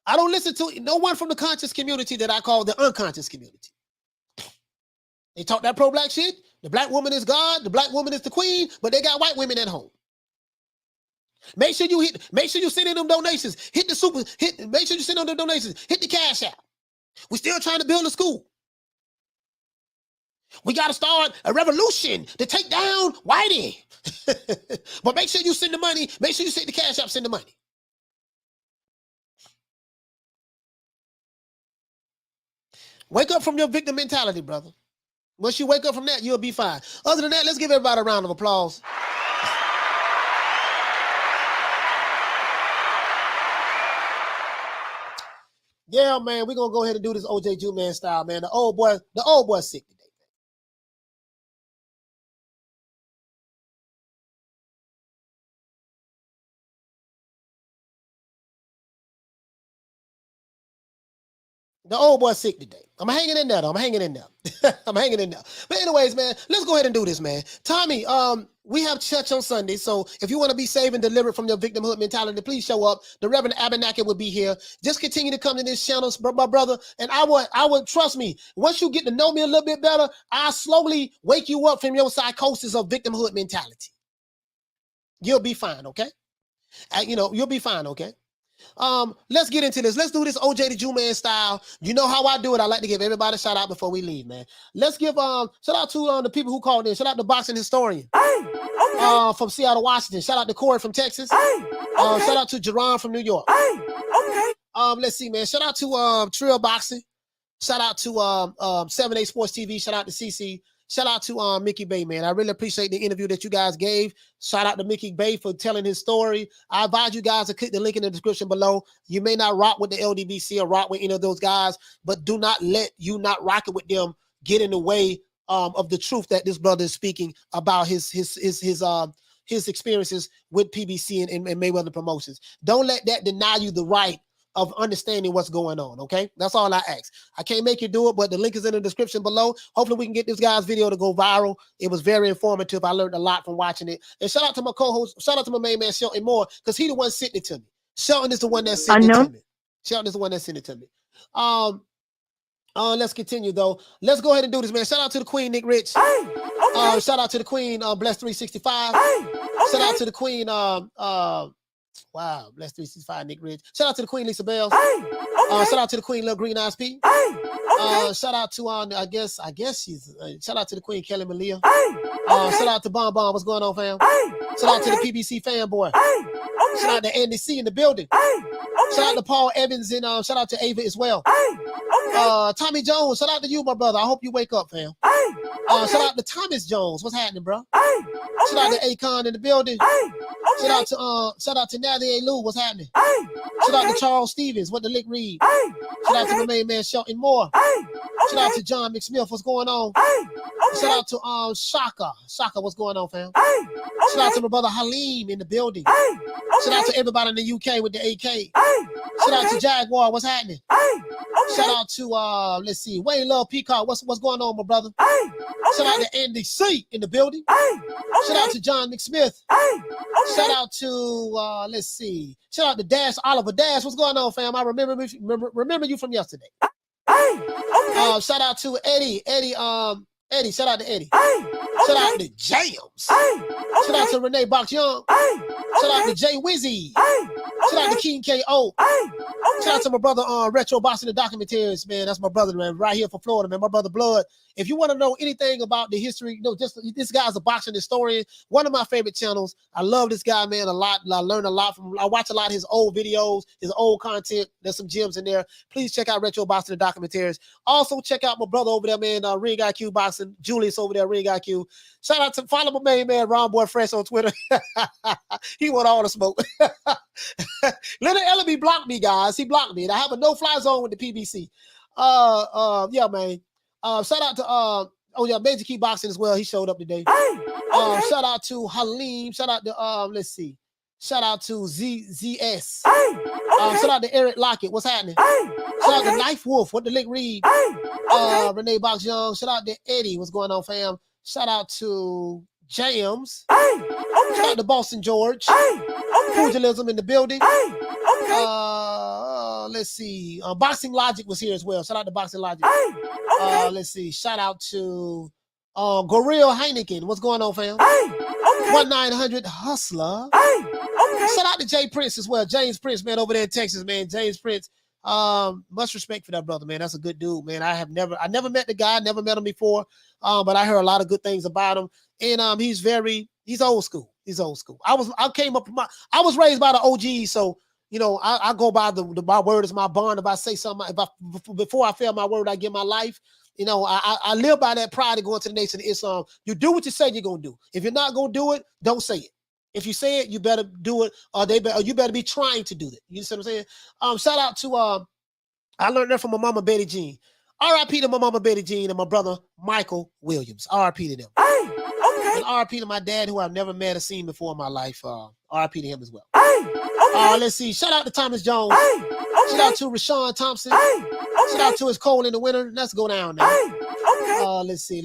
I don't listen to no one from the conscious community that I call the unconscious community. They talk that pro-black shit. The black woman is God. The black woman is the queen, but they got white women at home. Make sure you send in them donations. Make sure you send in them donations. Hit the cash out. We're still trying to build a school. We got to start a revolution to take down Whitey. But make sure you send the money. Make sure you send the cash out, send the money. Wake up from your victim mentality, brother. Once you wake up from that, you'll be fine. Other than that, let's give everybody a round of applause. Yeah, man, we're gonna go ahead and do this OJ Ju-Man style, man. The old boy's sick today. The old boy's sick today. I'm hanging in there, though. I'm hanging in there. I'm hanging in there. But anyways, man, let's go ahead and do this, man. Tommy, we have church on Sunday, so if you want to be saved and delivered from your victimhood mentality, please show up. The Reverend Abernathy will be here. Just continue to come to this channel, my brother, and I would trust me. Once you get to know me a little bit better, I'll slowly wake you up from your psychosis of victimhood mentality. You'll be fine, okay? You'll be fine, okay? Let's get into this. Let's do this OJ the Ju-Man style. You know how I do it. I like to give everybody a shout out before we leave, man. Let's give shout out to the people who called in. Shout out to Boxing Historian from Seattle, Washington. Shout out to Corey from Texas. Shout out to Jerron from New York. Let's see, man. Shout out to Trill Boxing. Shout out to 7A Sports TV. Shout out to Cece. Shout out to Mickey Bey, man. I really appreciate the interview that you guys gave. Shout out to Mickey Bey for telling his story. I advise you guys to click the link in the description below. You may not rock with the LDBC or rock with any of those guys, but do not let you not rocking with them get in the way of the truth that this brother is speaking about his experiences with PBC and Mayweather Promotions. Don't let that deny you the right of understanding what's going on, okay? That's all I ask. I can't make you do it, but the link is in the description below. Hopefully we can get this guy's video to go viral. It was very informative. I learned a lot from watching it. And shout out to my co-host, shout out to my main man, Shelton Moore, because he the one sent it to me. Shelton is the one that sent it to me. Shelton is the one that sent it to me. Let's continue, though. Let's go ahead and do this, man. Shout out to the Queen, Nick Rich. Shout out to the Queen, Bless 365. Shout out to the Queen, wow, Bless 365, Nick Ridge. Shout out to the Queen, Lisa Bells. Shout out to the Queen, Lil Green Eyes P. Shout out to I guess she's. Shout out to the Queen, Kelly Malia. Shout out to Bon Bon. What's going on, fam? Shout out to the PBC fanboy. Shout out to Andy C in the building. Shout out to Paul Evans and shout out to Ava as well. Tommy Jones, shout out to you, my brother. I hope you wake up, fam. Shout out to Thomas Jones. What's happening, bro? Shout out to Akon in the building. Shout out to Nathy Lou. What's happening? Shout out to Charles Stevens. What the lick read? Shout out to my main man Shelton Moore. Shout out to John McSmith. What's going on? Shout out to Shaka. Shaka, what's going on, fam? Shout out to my brother Halim in the building. Shout out to everybody in the UK with the AK. Shout out to Jaguar. What's happening? Shout out to let's see, Wayne Love Peacock. What's going on, my brother? Shout out to Andy C in the building. Shout out to John McSmith. Shout out to let's see. Shout out to Dash Oliver Dash. What's going on, fam? I remember you from yesterday. Shout out to Eddie. Eddie, shout out to Eddie. Shout out to James. Shout out to Renee Box Young. Shout out to Jay Wizzy. Shout out to King K.O. Shout out to my brother Retro Boxing the Documentaries, man. That's my brother, man, right here from Florida, man. My brother Blood. If you want to know anything about the history, just this guy's a boxing historian. One of my favorite channels. I love this guy, man, a lot. I learn a lot from him. I watch a lot of his old videos, his old content. There's some gems in there. Please check out Retro Boxing the Documentaries. Also, check out my brother over there, man, Ring IQ Boxing. Julius over there, Ring IQ. Shout out to follow my main man, Ron Boy Fresh on Twitter. He want all the smoke. Leonard Ellaby blocked me, guys. He blocked me. And I have a no-fly zone with the PBC. Yeah, man. Shout out to Major Key Boxing as well. He showed up today. Shout out to Halim. Shout out to let's see. Shout out to ZS. Shout out to Eric Lockett. What's happening? Shout out to Knife Wolf. What the lick read? Renee Box Young. Shout out to Eddie. What's going on, fam? Shout out to James. Shout out to Boston George. Pugilism in the building. Let's see. Boxing Logic was here as well. Shout out to Boxing Logic. Let's see. Shout out to Gorilla Heineken. What's going on, fam? 1-900 Hustler. Shout out to Jay Prince as well. James Prince, man, over there in Texas, man. James Prince. Much respect for that brother, man. That's a good dude, man. I never met the guy, never met him before. But I heard a lot of good things about him. And he's old school. He's old school. I was raised by the OG, so I go by my word is my bond. If I say something, before I fail my word, I give my life. I live by that pride of going to the Nation of Islam. You do what you say you're gonna do. If you're not gonna do it, don't say it. If you say it, you better do it, or you better be trying to do it. You see what I'm saying? Shout out to I learned that from my mama Betty Jean. R.I.P. to my mama Betty Jean and my brother Michael Williams. R.I.P. to them. And R.I.P. to my dad, who I've never met or seen before in my life. R.I.P. to him as well. Let's see. Shout out to Thomas Jones. Shout out to Rashawn Thompson. Shout out to his Cole in the winter. Let's go down now. Let's see.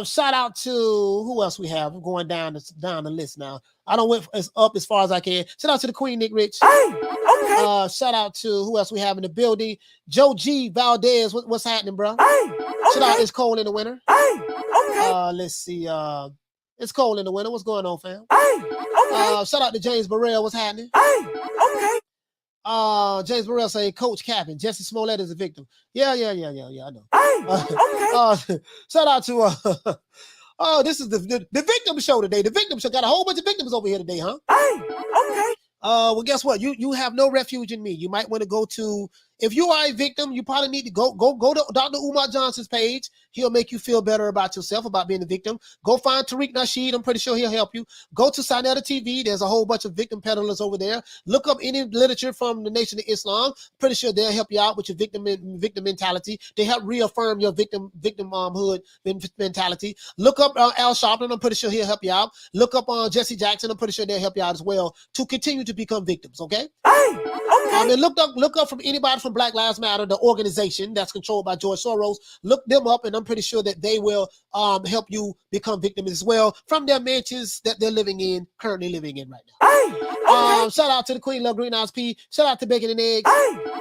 Shout out to who else we have? I'm going down the list now. I don't went up as far as I can. Shout out to the Queen Nick Rich. Shout out to who else we have in the building? Joe G Valdez. What's happening, bro? Shout out it's cold in the winter. Let's see. It's cold in the winter. What's going on, fam? Shout out to James Burrell. What's happening? James Burrell saying Coach Captain. Jesse Smollett is a victim. Yeah, I know. Shout out to this is the victim show today. The victim show got a whole bunch of victims over here today, huh? Well, guess what? You have no refuge in me. You might want to go to, if you are a victim, you probably need to go to Dr. Umar Johnson's page. He'll make you feel better about yourself, about being a victim. Go find Tariq Nasheed. I'm pretty sure he'll help you. Go to Sinetta TV. There's a whole bunch of victim peddlers over there. Look up any literature from the Nation of Islam. Pretty sure they'll help you out with your victim mentality. They help reaffirm your victimhood mentality. Look up Al Sharpton. I'm pretty sure he'll help you out. Look up Jesse Jackson. I'm pretty sure they'll help you out as well to continue to become victims, okay? And look up from anybody from Black Lives Matter, the organization that's controlled by George Soros. Look them up, and I'm pretty sure that they will help you become victims as well from their mansions that they're currently living in right now. Shout out to the Queen Love Green Eyes P. Shout out to Bacon and Eggs.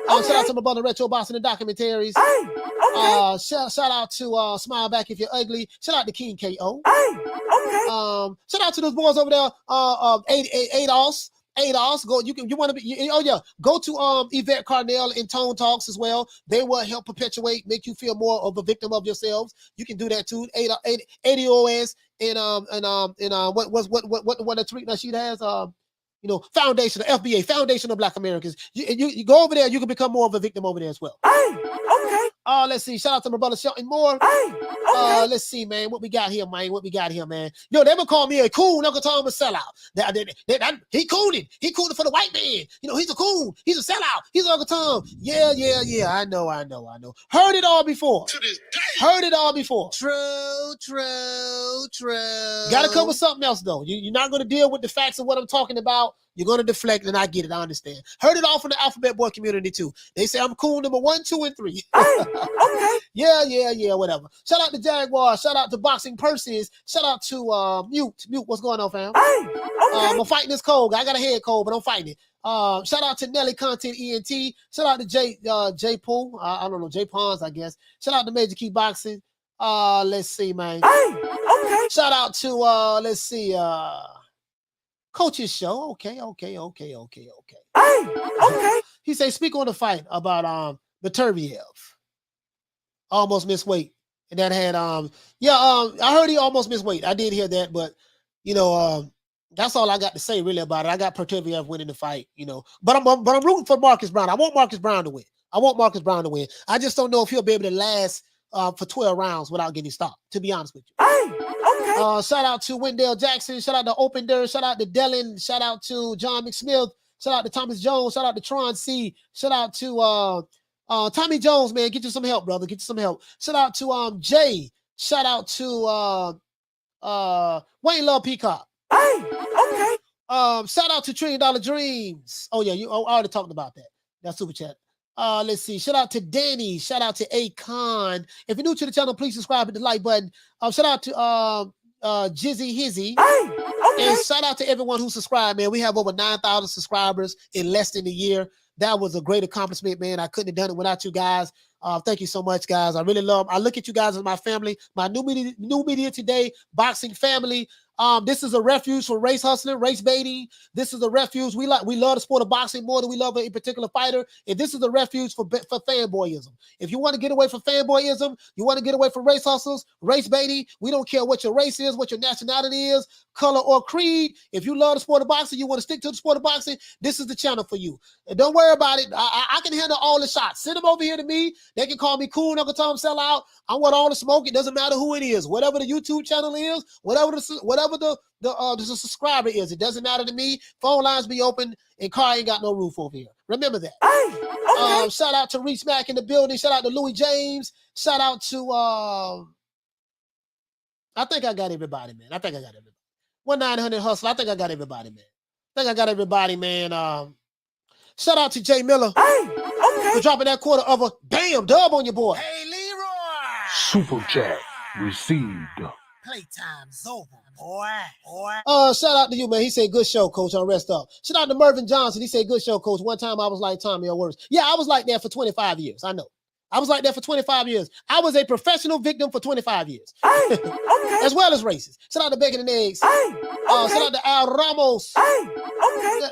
Shout out to my brother Retro Boxing and Documentaries. Shout out to Smile Back If You're Ugly. Shout out to King K.O. Shout out to those boys over there, ADOS. Go. You want to be? Go to Yvette Carnell and Tone Talks as well. They will help perpetuate, make you feel more of a victim of yourselves. You can do that too. ADOS and what the Tariq Nasheed has. You know, Foundation of FBA, Foundation of Black Americans. You go over there, you can become more of a victim over there as well. Okay. Let's see. Shout out to my brother Shelton Moore. Let's see, man. What we got here, man? What we got here, man? Yo, they would call me a coon. Uncle Tom a sellout. He cooning. He cooning for the white man. You know, he's a coon. He's a sellout. He's Uncle Tom. Yeah. I know. Heard it all before. To this day. Heard it all before. True. Got to come with something else, though. You're not going to deal with the facts of what I'm talking about. You're going to deflect, and I get it. I understand. Heard it all from the Alphabet Boy community, too. They say I'm cool number 1, 2, and 3. Okay. Yeah, whatever. Shout out to Jaguar. Shout out to Boxing Purses. Shout out to Mute. What's going on, fam? I'm fighting this cold. I got a head cold, but I'm fighting it. Shout out to Nelly Content ENT. Shout out to J Pool. I don't know, J Pons, I guess. Shout out to Major Key Boxing. Let's see, man. Okay. Shout out to let's see, Coach's Show. Okay. Okay. He say, speak on the fight about Beterbiev. Almost missed weight. And that had I heard he almost missed weight. I did hear that, but you know, that's all I got to say really about it. I got Beterbiev winning the fight, you know. But I'm rooting for Marcus Brown. I want Marcus Brown to win. I just don't know if he'll be able to last for 12 rounds without getting stopped, to be honest with you. Okay. Shout out to Wendell Jackson. Shout out to Open Dirt. Shout out to Dellin. Shout out to John McSmith. Shout out to Thomas Jones. Shout out to Tron C. Shout out to Tommy Jones, man. Get you some help, brother. Get you some help. Shout out to Jay. Shout out to Wayne Love Peacock. Okay. Shout out to $1 Trillion Dreams. Oh, yeah, I already talked about that. That's super chat. Let's see. Shout out to Danny. Shout out to Akon. If you're new to the channel, please subscribe, hit the like button. Shout out to Jizzy Hizzy. And shout out to everyone who subscribed, man. We have over 9,000 subscribers in less than a year. That was a great accomplishment, man. I couldn't have done it without you guys. Thank you so much, guys. I look at you guys as my family, my new media today, boxing family. This is a refuge for race hustling, race baiting. This is a refuge. We love the sport of boxing more than we love a particular fighter. And this is a refuge for fanboyism. If you want to get away from fanboyism, you want to get away from race hustles, race baiting. We don't care what your race is, what your nationality is, color or creed. If you love the sport of boxing, you want to stick to the sport of boxing, this is the channel for you. And don't worry about it. I can handle all the shots. Send them over here to me. They can call me Cool Uncle Tom Sellout. I want all the smoke. It doesn't matter who it is. Whatever the YouTube channel is, whatever the subscriber is, it doesn't matter to me. Phone lines be open, and car ain't got no roof over here. Remember that. Shout out to Reese Mack in the building. Shout out to Louis James. Shout out to I think I got everybody, man. 1-900 Hustle. I think I got everybody, man. Shout out to Jay Miller for dropping that quarter of a damn dub on your boy. Hey, Leroy. Super chat received. Playtime's over, boy. Shout out to you, man. He said, good show, coach. I'll rest up. Shout out to Mervyn Johnson. He said, good show, coach. One time I was like Tommy or worse. Yeah, I was like that for 25 years. I know. I was like that for 25 years. I was a professional victim for 25 years. As well as racist. Shout out to Bacon and Eggs. Shout out to Al Ramos.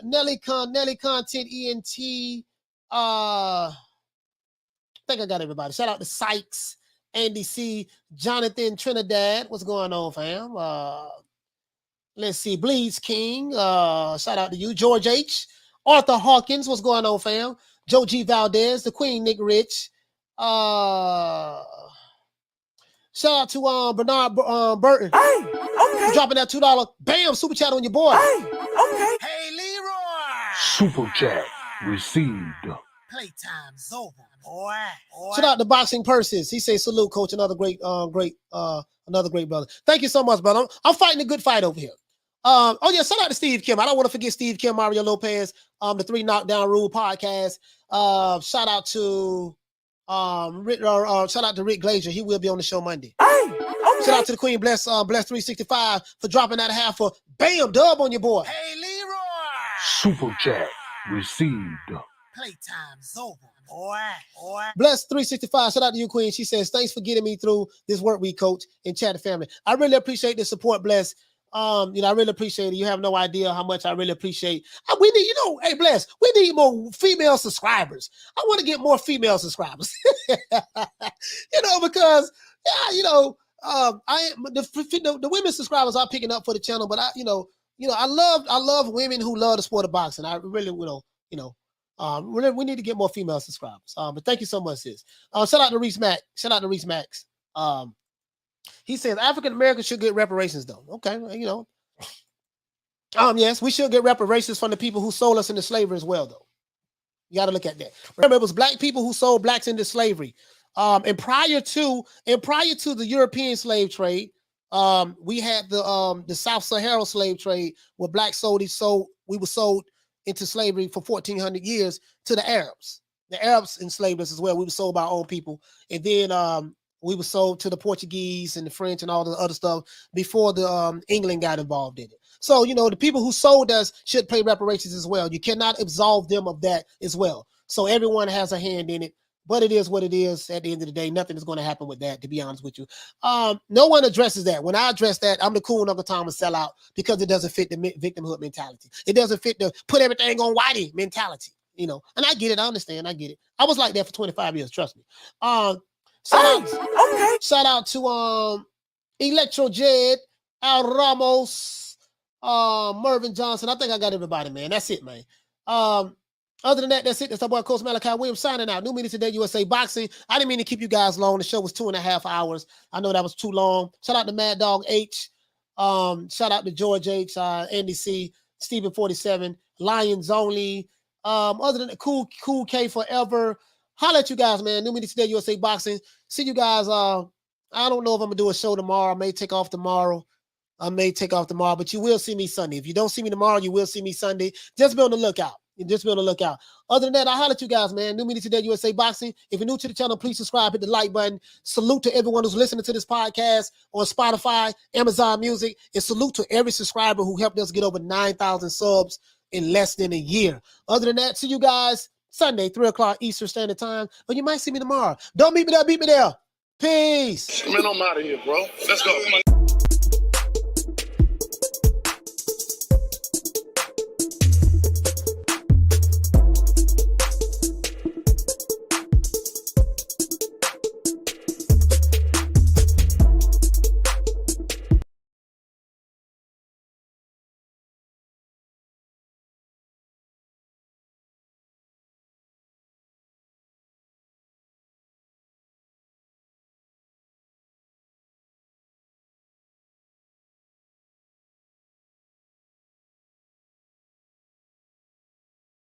Nelly Content ENT. I think I got everybody. Shout out to Sykes, Andy C, Jonathan Trinidad. What's going on, fam? Let's see. Bleeds King. Shout out to you. George H. Arthur Hawkins. What's going on, fam? Joe G. Valdez. The Queen, Nick Rich. Shout out to Bernard Burton. Dropping that $2 bam super chat on your boy. Hey, Leroy. Super chat received. Playtime's over, boy. Shout out to Boxing Purses. He says salute, coach. Another great brother. Thank you so much, brother. I'm fighting a good fight over here. Shout out to Steve Kim. I don't want to forget Steve Kim, Mario Lopez, the 3 Knockdown Rule podcast. Shout out to Rick Glazier. He will be on the show Monday. Shout out to the Queen Bless 365 for dropping that half for bam dub on your boy. Hey, Leroy. Super chat received. Playtime's over, boy. Bless 365. Shout out to you, Queen. She says, thanks for getting me through this work week, coach, and chat family. I really appreciate the support, Bless. I really appreciate it. You have no idea how much I really appreciate. We need, hey, Bless, we need more female subscribers. I want to get more female subscribers. Because the women subscribers are picking up for the channel, but you know, I love women who love the sport of boxing. I really, we need to get more female subscribers. But thank you so much, sis. Shout out to Reese Mack. Shout out to Reese Max. He says African Americans should get reparations, though. Okay, you know. Yes, we should get reparations from the people who sold us into slavery as well, though. You got to look at that. Remember, it was black people who sold blacks into slavery. And prior to the European slave trade, we had the South Sahara slave trade where blacks we were sold into slavery for 1,400 years to the Arabs. The Arabs enslaved us as well. We were sold by our own people. And then we were sold to the Portuguese and the French and all the other stuff before the England got involved in it. So, you know, the people who sold us should pay reparations as well. You cannot absolve them of that as well. So everyone has a hand in it, but it is what it is. At the end of the day, nothing is going to happen with that, to be honest with you. No one addresses that. When I address that, I'm the cool Uncle Thomas sellout because it doesn't fit the victimhood mentality. It doesn't fit the put everything on Whitey mentality, you know. And I get it. I understand. I get it. I was like that for 25 years. Trust me. Shout out to Electro Jed, Al Ramos, Mervin Johnson. I think I got everybody, man. That's it, man. Other than that, that's it. That's our boy Coach Malachi Williams signing out. New media today, USA Boxing. I didn't mean to keep you guys long. The show was 2.5 hours. I know that was too long. Shout out to Mad Dog H. Shout out to George H. Andy C. Stephen 47. Lions Only. Other than that, Cool K Forever. Holla at you guys, man. New media today, USA Boxing. See you guys. I don't know if I'm gonna do a show tomorrow. I may take off tomorrow. But you will see me Sunday. If you don't see me tomorrow, you will see me Sunday. Just be on the lookout. Other than that, I'll holler at you guys, man. New media today, USA Boxing. If you're new to the channel, please subscribe, hit the like button. Salute to everyone who's listening to this podcast on Spotify, Amazon Music, and salute to every subscriber who helped us get over 9,000 subs in less than a year. Other than that, see you guys Sunday, 3 o'clock Eastern Standard Time. But you might see me tomorrow. Don't meet me there, beat me there. Peace. Man, I'm out of here, bro. Let's go.